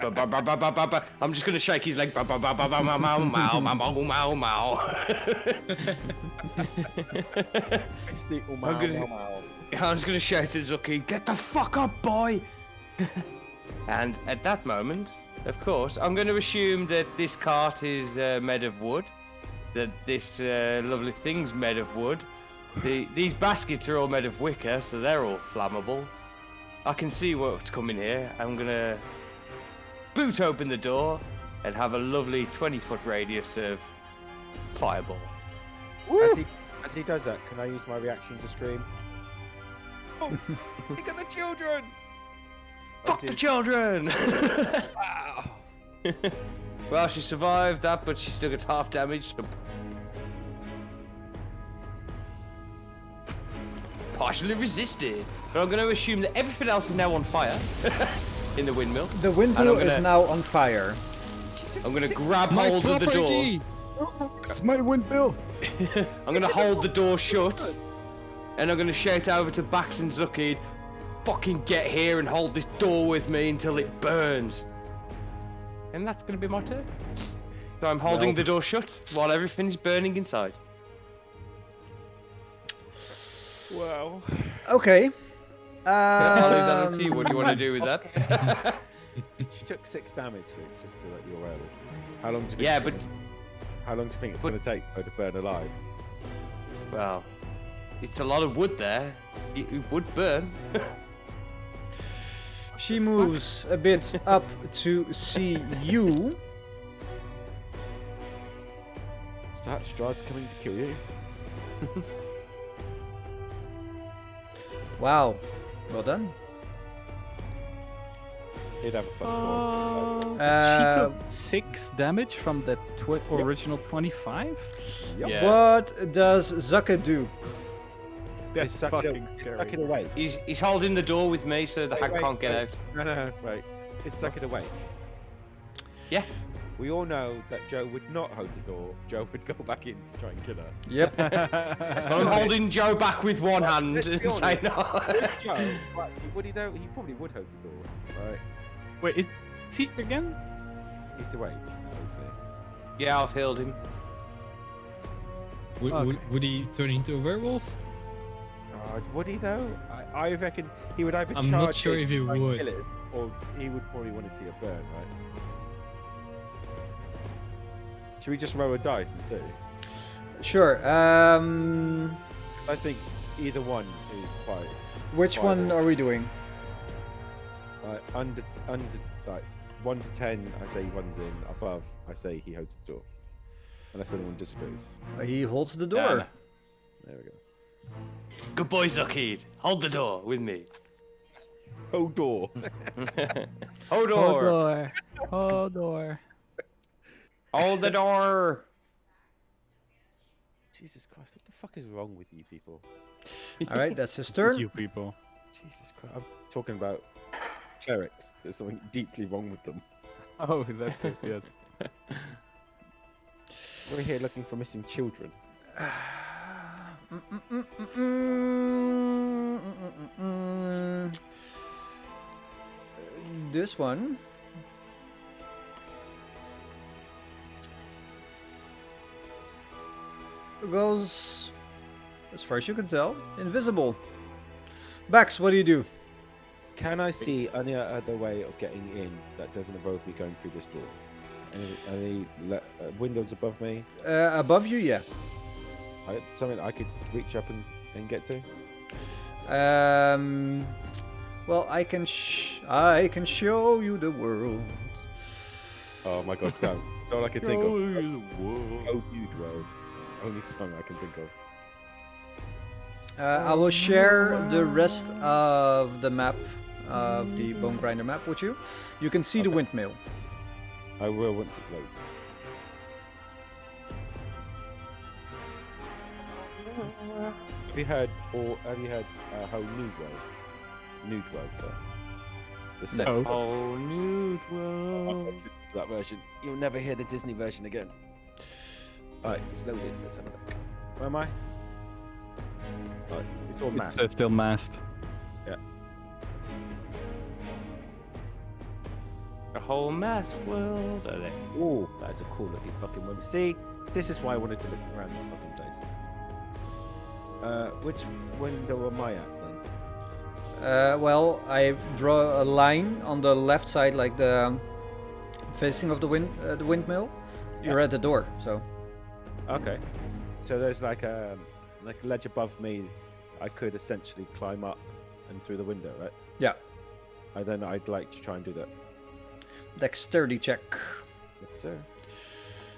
I'm just going to shake his leg. Mow, mow, mow, mow. It's the I'm just going to shout at Zuki, get the fuck up, boy! And at that moment, of course, I'm going to assume that this cart is made of wood, that this lovely thing's made of wood. These baskets are all made of wicker, so they're all flammable. I can see what's coming here. I'm going to boot open the door and have a lovely 20-foot radius of fireball. As he does that, can I use my reaction to scream? Oh, look at the children! Fuck the children! Wow! Well, she survived that, but she still gets half damage. So... partially resisted. But I'm going to assume that everything else is now on fire in the windmill. The windmill is now on fire. I'm going to grab hold of the door. That's my windmill. I'm going to hold the door shut. And I'm going to shout over to Bax and Zucky, fucking get here and hold this door with me until it burns. And that's going to be my turn. So I'm holding the door shut while everything's burning inside. Wow. Okay. I'll leave that up to you. What do you want to do with that? She took 6 damage, Luke, just so that you're aware of this. How long do you think? Yeah, but How long do you think it's going to take for her to burn alive? well, it's a lot of wood there. It would burn. She moves a bit up to see you. Strahd's coming to kill you. Wow. Well done. He'd have a +4. She took 6 damage from that original 25? Yeah. What does Zucker do? That's Suck fucking it scary. away. He's holding the door with me so the hack can't get out. No, wait. Is suck it away. Yeah. We all know that Joe would not hold the door. Joe would go back in to try and kill her. Yep. I'm holding Joe back with one hand Let's be and say honest. no. Joe, right, would he though? He probably would hold the door, right? Wait, is he again? He's awake, obviously. Yeah, I've healed him. Would he turn into a werewolf? Would he though? I reckon he would either I'm charge not sure in if he and try and would. kill it, or he would probably want to see a burn, right? Should we just roll a dice and do? Sure. 'Cause I think either one is quite Which Quite one well. are we doing? under like 1 to 10. I say he runs in. Above, I say he holds the door. Unless anyone disagrees. He holds the door. No. There we go. Good boy, Zuckid. Hold the door with me. Hold door. Hold door. Hold door. Hold the door. Jesus Christ, what the fuck is wrong with you people? All right, that's his turn. You people. Jesus Christ, I'm talking about clerics. There's something deeply wrong with them. Oh, that's it, yes. We're here looking for missing children. This one. Goes, as far as you can tell, invisible. Bax, what do you do? Can I see any other way of getting in that doesn't involve me going through this door? Any windows above me? Above you, yeah. Something I could reach up and get to? Well, I can show you the world. Oh my god, no. That's all I can think of. Oh, you world. It's the only song I can think I will share the rest of the map, of the bone grinder map with you. You can see the windmill. I will once it loads. Have you heard how Nude World? Nude World, sorry. The set. No. Oh, nude world. It's that version. You'll never hear the Disney version again. Alright, it's loaded. Let's have a look. Where am I? Oh, it's all masked. It's still masked. A whole mass world. Are they? Oh, that's a cool looking fucking window. See, this is why I wanted to look around this fucking place. Which window am I at then? Well, I draw a line on the left side, like the facing of the windmill. You're at the door, so. Okay. So there's like a ledge above me. I could essentially climb up and through the window, right? Yeah. And then I'd like to try and do that. Dexterity check. Yes, sir.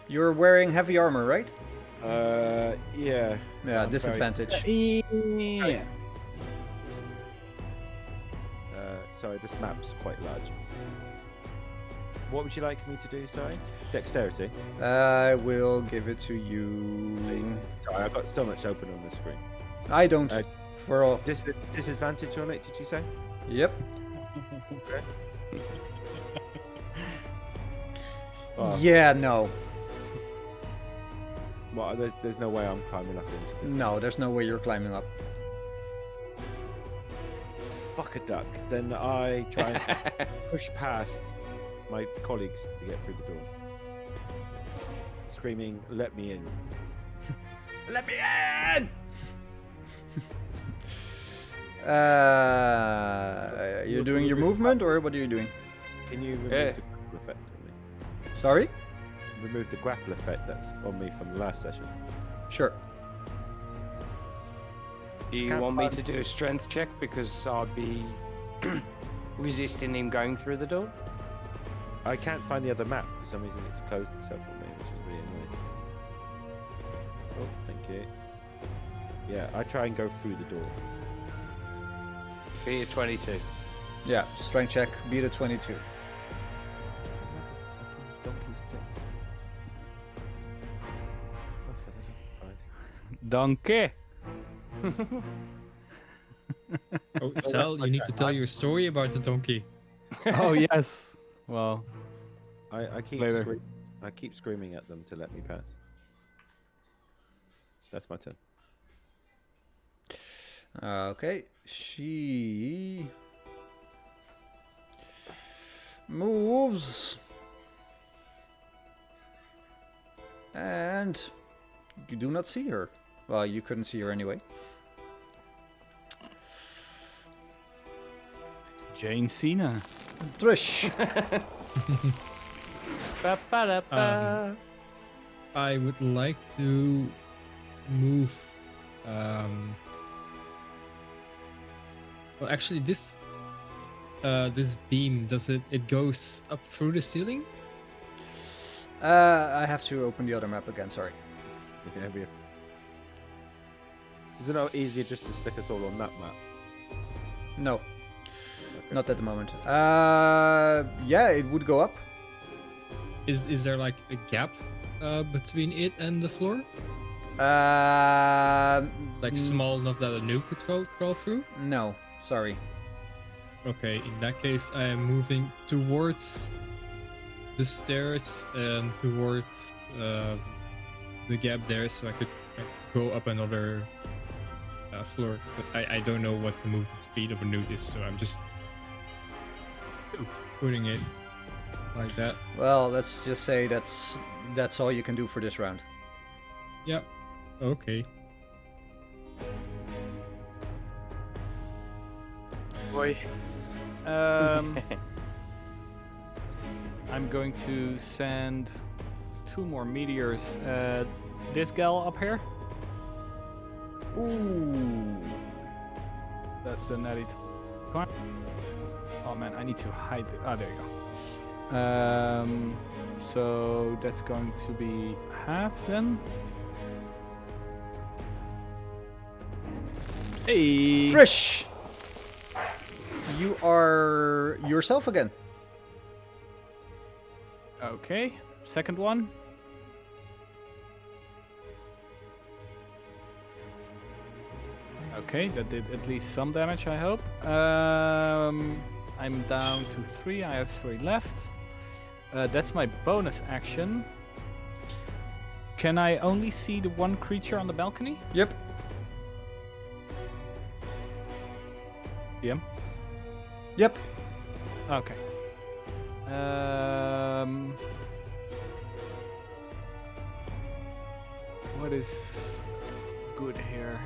You're wearing heavy armor, right? Yeah. Yeah, I'm disadvantage. Yeah. Sorry, this map's quite large. What would you like me to do, sorry? Dexterity? I will give it to you. Sorry, I've got so much open on the screen. I don't. Uh, For all. Disadvantage on it, did you say? Yep. Okay. Oh, Yeah, no. well, there's no way I'm climbing up into this. No, there's no way you're climbing up. Fuck a duck. Then I try and push past my colleagues to get through the door. Screaming, let me in. Let me in! You're doing your movement, or what are you doing? Can you remove Yeah. the grapple effect on me? Sorry? Remove the grapple effect that's on me from the last session. Sure. Do you Can't want me find- to do a strength check because I'd be resisting him going through the door? I can't find the other map. For some reason it's closed itself on me, which is really annoying. Oh, thank you. Yeah, I try and go through the door. Be a 22. Yeah, strength check, beat a 22. Donkey sticks. Oh, for the love of Donkey. Oh, Sal, you need to tell your story about the donkey. Oh yes. Well, Christ. Later. I keep screaming at them to let me pass. That's my turn. Okay, she moves, and you do not see her. Well, you couldn't see her anyway. it's Jane Cena. Trish. Ba-ba-da-ba. I would like to move. Well, actually, this beam it goes up through the ceiling? I have to open the other map again. Sorry. Yeah, is it not easier just to stick us all on that map? No, Okay. not at the moment. Yeah, it would go up. Is there like a gap between it and the floor? Like small enough that a nuke could crawl through? No, sorry. Okay, in that case, I am moving towards the stairs and towards the gap there, so I could go up another floor. But I don't know what the movement speed of a nuke is, so I'm just putting it like that. Well, let's just say that's all you can do for this round. Yep. Okay. Boy. I'm going to send 2 more meteors. This gal up here. Ooh. That's a natty. Come on. Oh man, I need to hide it. Oh, there you go. So that's going to be half then. Hey. Trish, you are yourself again. Okay. Second one. Okay, that did at least some damage, I hope. I'm down to 3. I have 3 left. That's my bonus action. Can I only see the one creature on the balcony? Yep. DM? Yep. Okay. What is good here?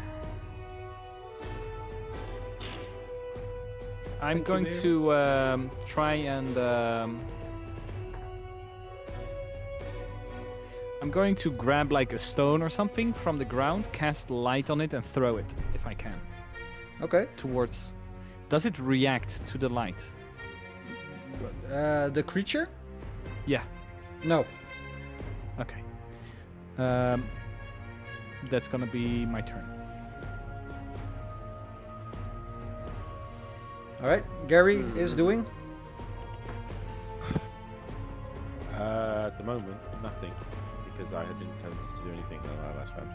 I'm going to try and I'm going to grab like a stone or something from the ground, cast light on it, and throw it if I can. Okay. Towards. Does it react to the light? The creature? Yeah. No. Okay. That's gonna be my turn. All right. Gary is doing. At the moment, nothing, because I had intended to do anything in our last round.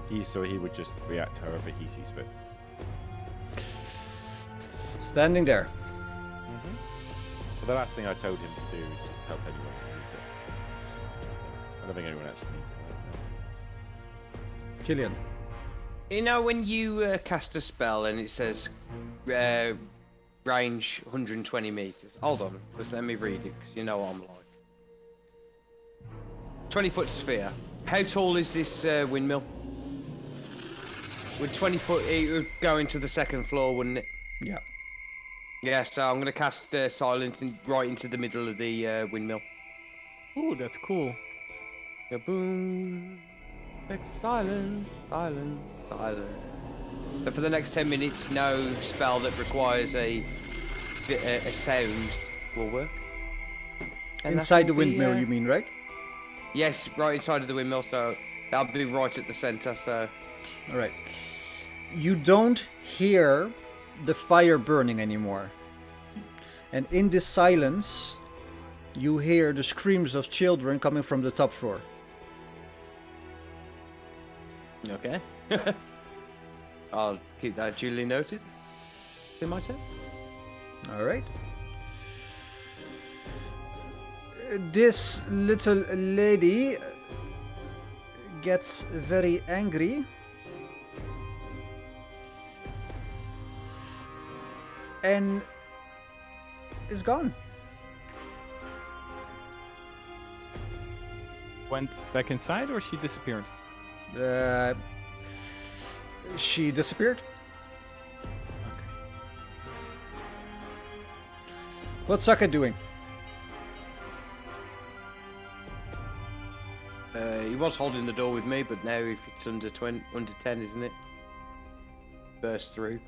He would just react however he sees fit. Standing there. But the last thing I told him to do is just help anyone who needs it. So, I don't think anyone actually needs it. Killian. You know when you cast a spell and it says range 120 meters? Hold on, just let me read it because you know what I'm like. 20-foot sphere. How tall is this windmill? Would 20 foot, it would go into the second floor, wouldn't it? Yeah. Yeah, so I'm going to cast silence right into the middle of the windmill. Ooh, that's cool. Boom. Silence, silence, silence. So for the next 10 minutes, no spell that requires a sound will work. And Inside the that'll be, windmill, you mean, right? Yes, right inside of the windmill, so that'll be right at the center, so... All right. You don't hear the fire burning anymore. And in this silence, you hear the screams of children coming from the top floor. Okay. I'll keep that duly noted. In my turn. All right. This little lady gets very angry. And is gone. Went back inside or she disappeared? She disappeared. Okay. What's Saka doing? He was holding the door with me, but now if it's under 10, isn't it? Burst through.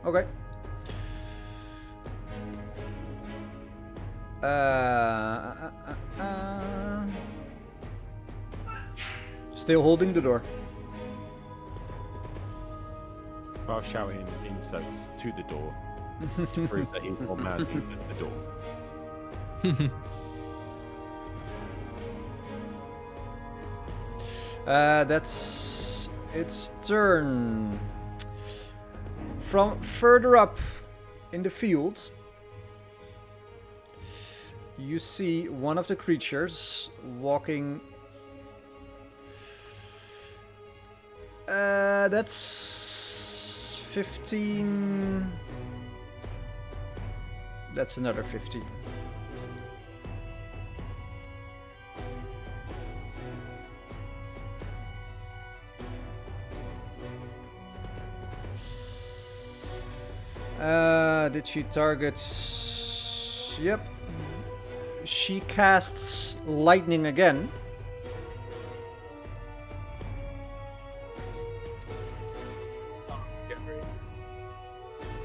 Okay. Still holding the door. While shouting insults to the door to prove that he's more manly than the door. That's its turn. From further up in the field, you see one of the creatures walking. That's 15. That's another 15. Did she target? Yep. She casts lightning again.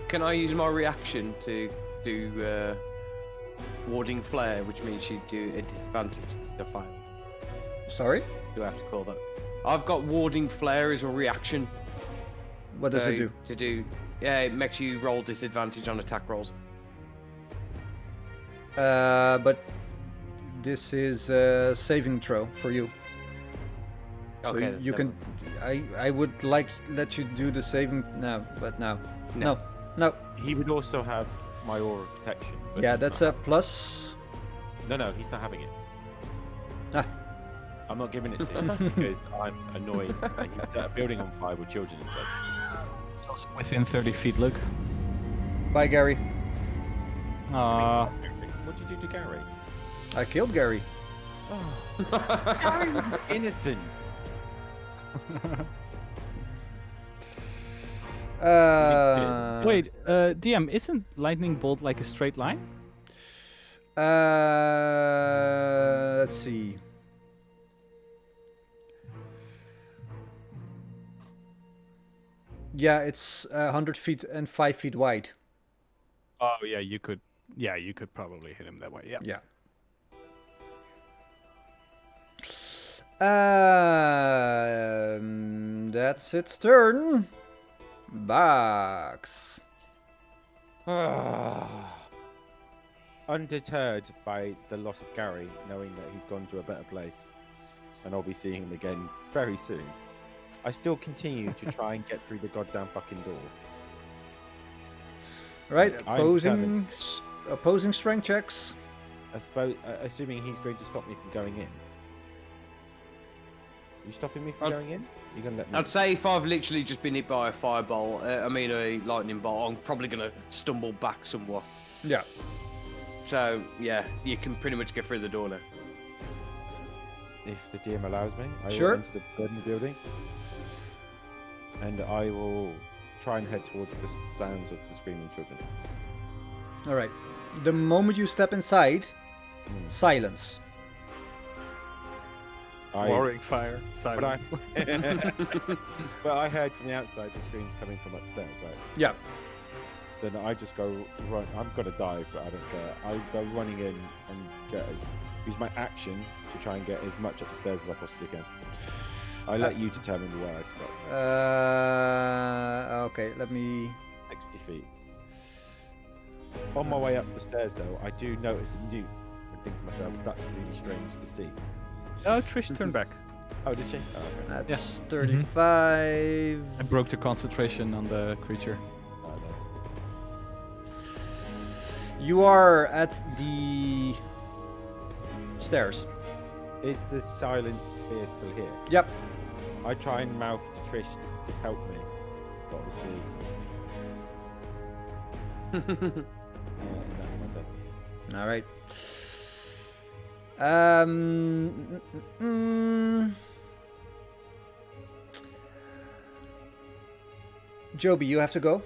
Can I use my reaction to do warding flare, which means she'd do a disadvantage to fire? Sorry? Do I have to call that? I've got warding flare as a reaction. What does it do? Yeah, it makes you roll disadvantage on attack rolls. But this is a saving throw for you. So Okay, you can. I would like let you do the saving now, but no. He would also have my aura of protection. But Yeah, he's that's not a plus. No, he's not having it. Ah. I'm not giving it to him because I'm annoyed that he set a building on fire with children inside. It's also within 30 feet, look. Bye, Gary. What'd you do to Gary? I killed Gary. Gary was innocent. Wait, DM, isn't lightning bolt like a straight line? Let's see. Yeah, it's 100 feet and 5 feet wide. Oh yeah, you could. Yeah, you could probably hit him that way. Yeah. Yeah. That's its turn. Box. Undeterred by the loss of Gary, knowing that he's gone to a better place, and I'll be seeing him again very soon, I still continue to try and get through the goddamn fucking door. Right, I'm opposing strength checks. I suppose, assuming he's going to stop me from going in. Are you stopping me from going in? You're gonna let me? I'd say if I've literally just been hit by a fireball, a lightning bolt, I'm probably gonna stumble back somewhat. Yeah. So yeah, you can pretty much get through the door now. If the DM allows me, I Sure. will enter the burning building, and I will try and head towards the sounds of the screaming children. All right. The moment you step inside, silence. Roaring fire. Silence. But I heard from the outside the screams coming from upstairs, right? Yeah. Then I just go run. I'm gonna die, but I don't care. I go running in and use my action to try and get as much up the stairs as I possibly can. I let you determine where I stop. Okay, let me. 60 feet. On my way up the stairs, though, I do notice a newt and think to myself, that's really strange to see. Oh, Trish, turn back. Oh, did she? Oh, okay. That's 35. I broke the concentration on the creature. Oh, nice. You are at the stairs. Is the silent sphere still here? Yep. I try and mouth to Trish to help me, but obviously. And that's my turn. All right. Joby, you have to go.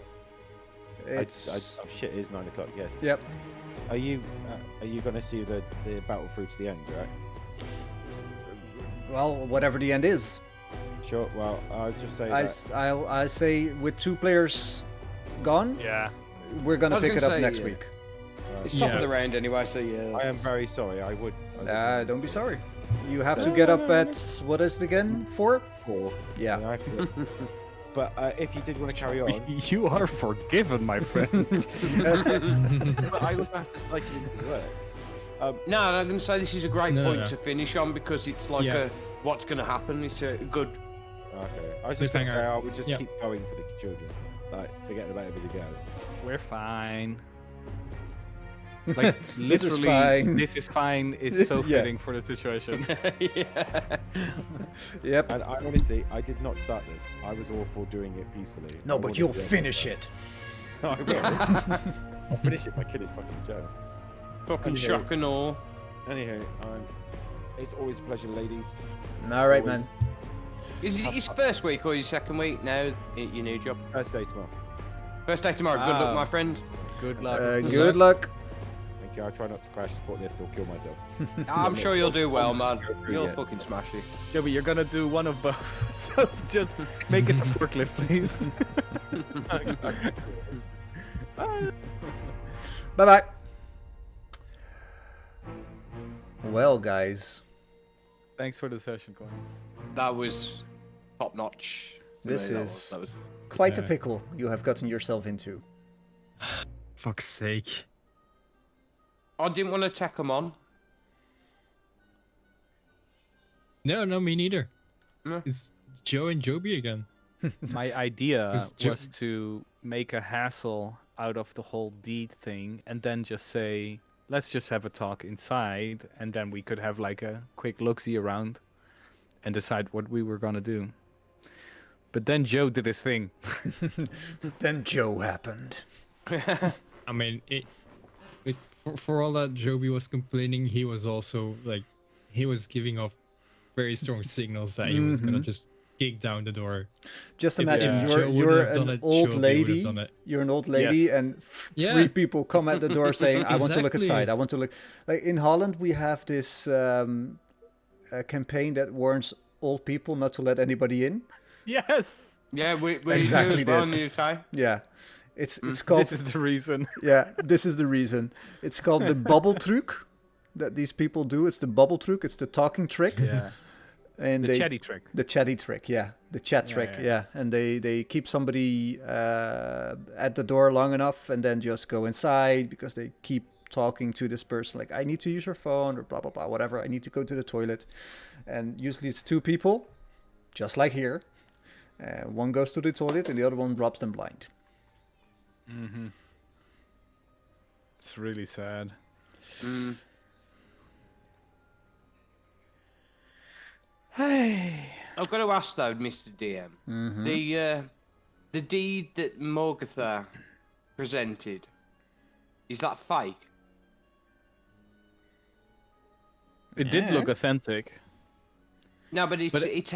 It's Oh shit! It is 9 o'clock. Yes. Yep. Are you going to see the battle through to the end, right? Well, whatever the end is. Sure. Well, I'll just say I say with 2 players gone, Yeah. we're gonna I was pick it gonna up say, next yeah. week. It's top of Yeah. the round anyway, so yeah. I am that's- very sorry. I would. Don't be sorry. You have to get up at what is it again? 4? 4. Yeah. I feel- but if you did want to carry on, You are forgiven, my friend. but I would have to cycle into work. No, I'm going to say this is a great No, point no. to finish on because it's like Yeah. what's going to happen. It's a good. Okay. I was just thinking Cliffhanger. I would just Yeah. keep going for the children, like forgetting about everything else. We're fine. Like This is literally, fine. this is fine. Is so Yeah. fitting for the situation. Yeah. Yep. And I honestly, I did not start this. I was all for doing it peacefully. No, I but wanted you'll to end finish it. it. No, I will. I'll finish it by killing fucking Joe. Fucking Anyhow. shock and awe. Anyhow, it's always a pleasure, ladies. All right, Always. man. Is it your first week or your second week now at your new job? First day tomorrow. First day tomorrow. Good luck, Wow. my friend. Good luck. Good luck. Thank you. I'll try not to crash the forklift or kill myself. I'm sure you'll do well, man. You'll Yeah. fucking smash it. Joby, you're gonna do one of both. So just make it the forklift, please. Bye bye. Well, guys. Thanks for the session, Coins. That was top notch. This That is was quite a Yeah. pickle you have gotten yourself into. Fuck's sake. I didn't want to check them on. No, me neither. No. It's Joe and Joby again. My idea Was Jo- was to make a hassle out of the whole deed thing and then just say, let's just have a talk inside, and then we could have like a quick look-see around and decide what we were gonna do. But then Joe did his thing. Then Joe happened. I mean, for all that Joby was complaining, he was also like, he was giving off very strong signals that he was gonna just kick down the door. Just If imagine Joe wouldn't you're have done an it, old Joby would have lady. done it. You're an old lady, Yes. and Yeah. 3 people come at the door saying, "I want to look Exactly. outside. I want to look." Like in Holland, we have this campaign that warns old people not to let anybody in. Yes! Yeah, we Exactly as well in this. the UK. Yeah, it's called. This is the reason. Yeah, this is the reason. It's called the bubble truc that these people do. It's the bubble truc. It's the talking trick. Yeah. And The they, chatty trick. the chatty trick, yeah, the chat Yeah, trick, yeah. yeah. And they keep somebody at the door long enough, and then just go inside because they keep talking to this person, like, I need to use your phone, or blah blah blah, whatever. I need to go to the toilet, and usually it's 2 people, just like here. One goes to the toilet, and the other one robs them blind. Mm-hmm. It's really sad. Mm. Hey. I've got to ask though, Mr. DM, Mm-hmm. the deed that Morgatha presented, is that fake? It did look Yeah. authentic. No, but it's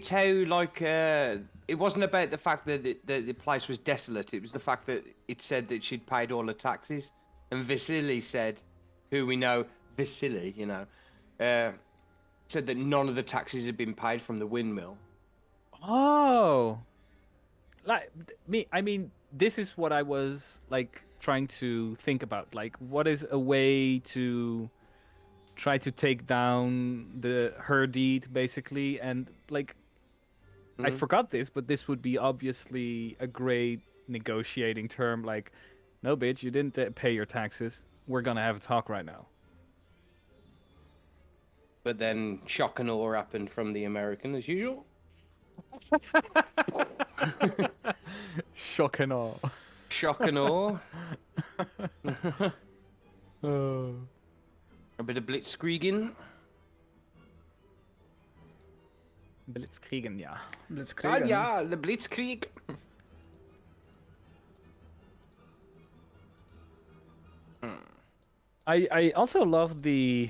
how like it wasn't about the fact that the place was desolate. It was the fact that it said that she'd paid all the taxes, and Vasily said, who we know, Vasily, you know, said that none of the taxes had been paid from the windmill. Oh. I mean, this is what I was like trying to think about. Like, what is a way to try to take down her deed, basically? And like, I Mhm. forgot this, but this would be obviously a great negotiating term. Like, no, bitch, you didn't pay your taxes. We're gonna have a talk right now. But then shock and awe happened from the American as usual. Shock and awe. Shock and awe. Oh. A bit of blitzkrieging. Blitzkriegen, ja. Blitzkrieg. Ja, the blitzkrieg. I also love the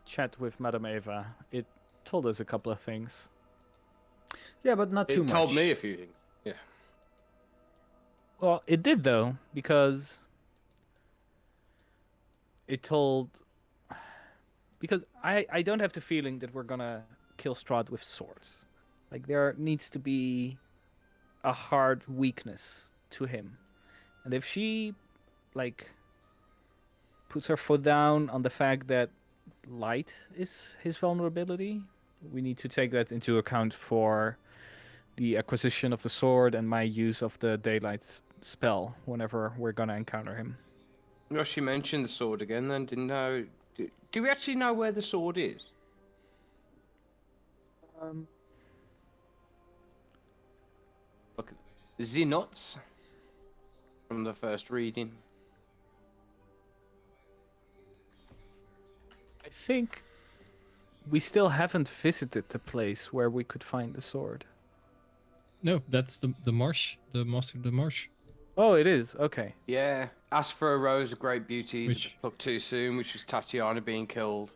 chat with Madame Eva. It told us a couple of things. Yeah, but not too It much. told me a few things. Yeah. Well, it did though, because it told. Because I don't have the feeling that we're gonna kill Strahd with swords. Like, there needs to be a hard weakness to him. And if she, like, puts her foot down on the fact that light is his vulnerability, we need to take that into account for the acquisition of the sword and my use of the daylight spell whenever we're gonna encounter him. Well, she mentioned the sword again, then didn't know. Do we actually know where the sword is? Look, the notes from the first reading. I think we still haven't visited the place where we could find the sword. No, that's the marsh, the master of the marsh. Oh, it is. Okay. Yeah, asked for a rose of great beauty that was Which- plucked too soon, which was Tatiana being killed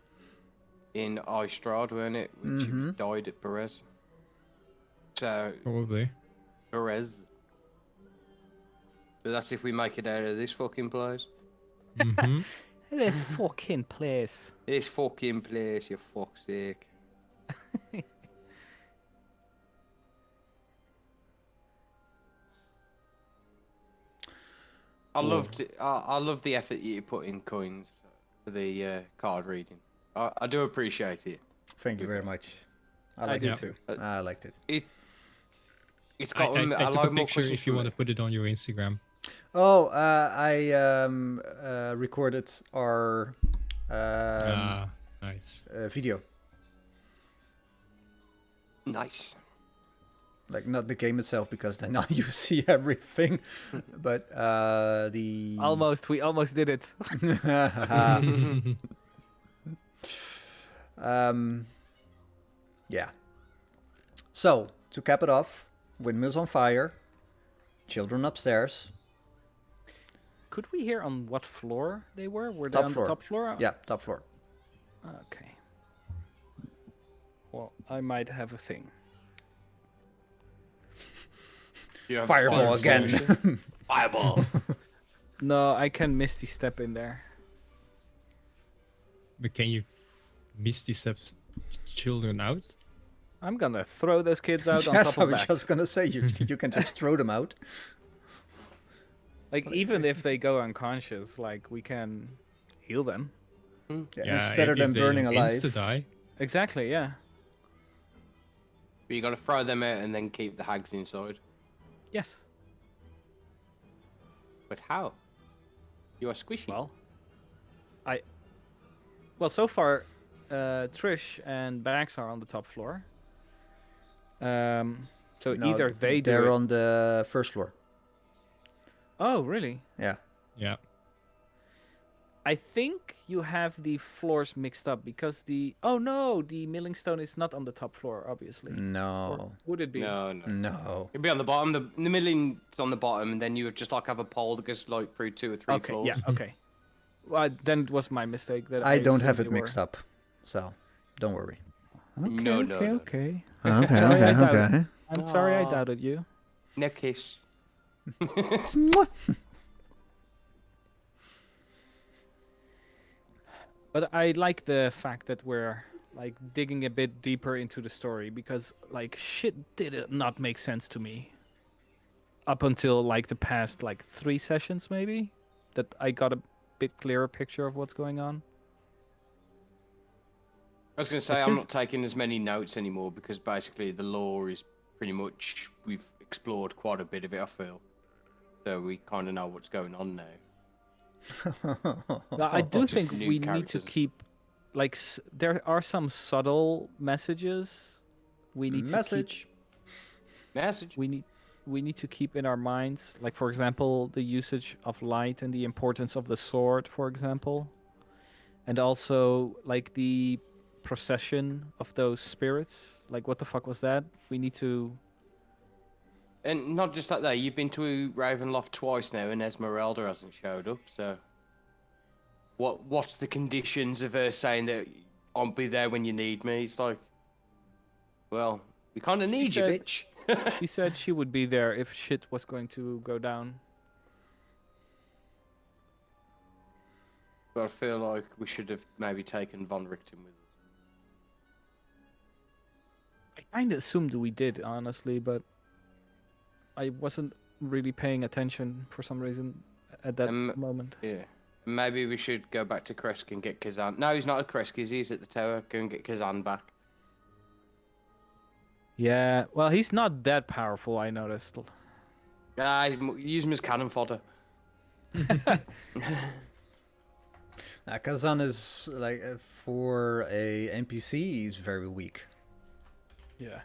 in Strahd, weren't it? Which she Mhm. died at Perez. So, Probably. Perez. But that's if we make it out of this fucking place. Hmm. This fucking place. This fucking place, you fuck's sake. I love the effort you put in coins for the card reading. I do appreciate it. Thank you very much. I liked Yeah. it too. I liked it. It's got I a took a lot more picture questions if you for want me. to put it on your Instagram. Oh, I recorded our Nice. video. Nice. Like not the game itself, because then now you see everything, but the We almost did it. Yeah. So to cap it off, windmills on fire, children upstairs, Could we hear on what floor they were? Were they Top on floor. the top floor? yeah, top floor. Okay. Well, I might have a thing. You have Fireball fire again. explosion. Fireball. No, I can Misty Step in there. But can you misty step children out? I'm gonna throw those kids out on Yes, top I of was back. just gonna say you can just throw them out. Like even if they go unconscious, like we can heal them. Yeah, it's better than if they burning don't alive. insta-die. Exactly. Yeah. But you got to throw them out and then keep the hags inside. Yes. But how? You are squishy. Well, so far, Trish and Bax are on the top floor. So No, either they do they're it. on the first floor. Oh, really? Yeah. Yeah. I think you have the floors mixed up because the milling stone is not on the top floor, obviously. Or No. would it be? No, no. No. It'd be on the bottom. The milling's on the bottom, and then you would just like have a pole that goes like through 2 or 3 Okay. floors. Yeah. Okay. Well, then it was my mistake that I don't have assumed it they mixed up, so don't worry. were. Okay, No, okay, no, no. okay. Okay, Sorry, I doubt it. okay. I'm sorry I Aw. doubted you. No kiss. But I like the fact that we're like digging a bit deeper into the story because like shit did not make sense to me up until like the past like 3 sessions maybe that I got a bit clearer picture of what's going on. I was going to say, It's I'm just- not taking as many notes anymore because basically the lore is pretty much, we've explored quite a bit of it, I feel. So we kind of know what's going on now. Now, I do Just think new we need to characters. keep like there are some subtle messages we need to keep Message. Message. we need to keep in our minds, like for example the usage of light and the importance of the sword, for example, and also like the procession of those spirits. Like what the fuck was that? We need to. And not just that, though. You've been to Ravenloft twice now, and Esmeralda hasn't showed up. So, what's the conditions of her saying that I'll be there when you need me? It's like, well, we kind of need you, said- bitch. She said she would be there if shit was going to go down. But I feel like we should have maybe taken Von Richten with us. I kind of assumed we did, honestly, but I wasn't really paying attention for some reason at that moment. Yeah. Maybe we should go back to Kresk and get Kazan. No, he's not at Kresk, is he? He's at the tower. Go and get Kazan back. Yeah, well, he's not that powerful, I noticed. Use him as cannon fodder. Kazan is like for a NPC, he's very weak. Yeah.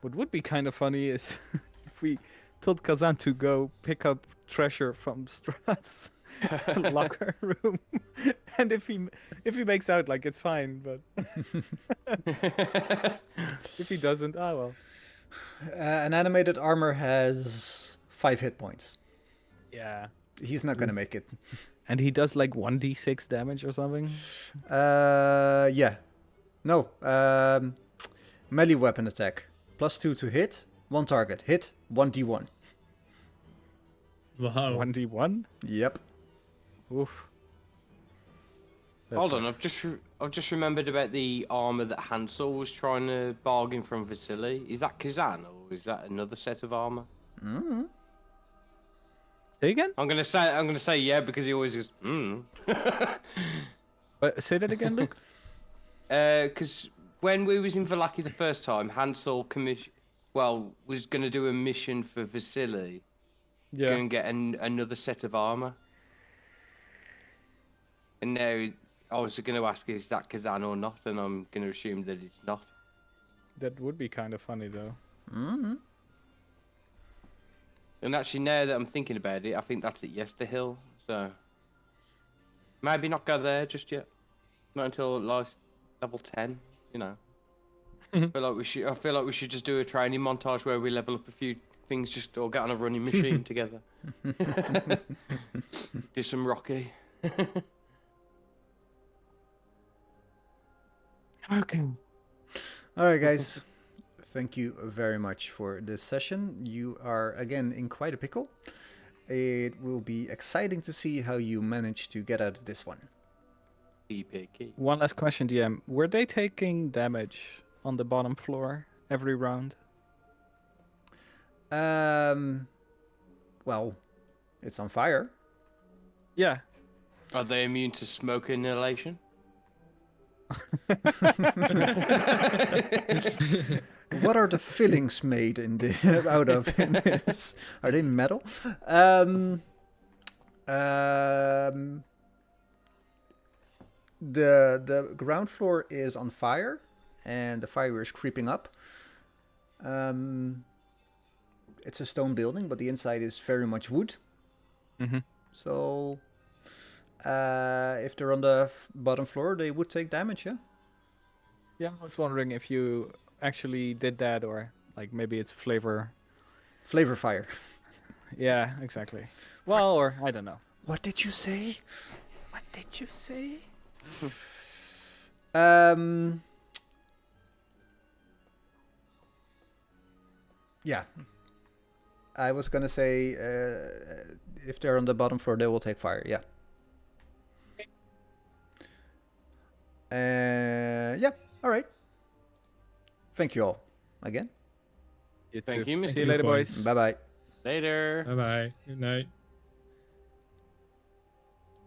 What would be kind of funny is if we told Kazan to go pick up treasure from Strahd's locker room, and if he makes out like it's fine, but if he doesn't, oh well. An animated armor has 5 hit points. Yeah. He's not gonna make it. And he does like 1d6 damage or something. Yeah. No. Melee weapon attack. +2 to hit. 1 target. Hit. 1d1. Wow. 1d1. Yep. Oof. That Hold on, sucks. I've just remembered about the armor that Hansel was trying to bargain from Vasily. Is that Kazan or is that another set of armor? Mm-hmm. Say again? I'm gonna say yeah because he always goes Say that again, Luke. Because when we was in Vallaki the first time, Hansel was going to do a mission for Vasily. Go Yeah. and get another set of armor. And now I was going to ask, is that Kazan or not? And I'm going to assume that it's not. That would be kind of funny though. Mm-hmm. And actually, now that I'm thinking about it, I think that's at Yesterhill. So maybe not go there just yet. Not until level 10. You know. I feel like we should just do a training montage where we level up a few things, just or get on a running machine together. Do some Rocky. Okay. All right, guys. Thank you very much for this session. You are again in quite a pickle. It will be exciting to see how you manage to get out of this one. DPK. One last question, DM. Were they taking damage on the bottom floor every round? Well, it's on fire. Yeah. Are they immune to smoke inhalation? What are the fillings made out of in this? Are they metal? The ground floor is on fire, and the fire is creeping up. It's a stone building, but the inside is very much wood. Mm-hmm. So, if they're on the bottom floor, they would take damage, yeah? Yeah, I was wondering if you actually did that, or like maybe it's flavor. Flavor fire. Yeah, exactly. Well, or I don't know. What did you say? What did you say? Yeah. I was gonna say, if they're on the bottom floor, they will take fire, yeah. Yeah, alright. Thank you all, again. You Thank too. you, Mr. See you later, boys. Bye-bye. Later. Bye bye. Good night.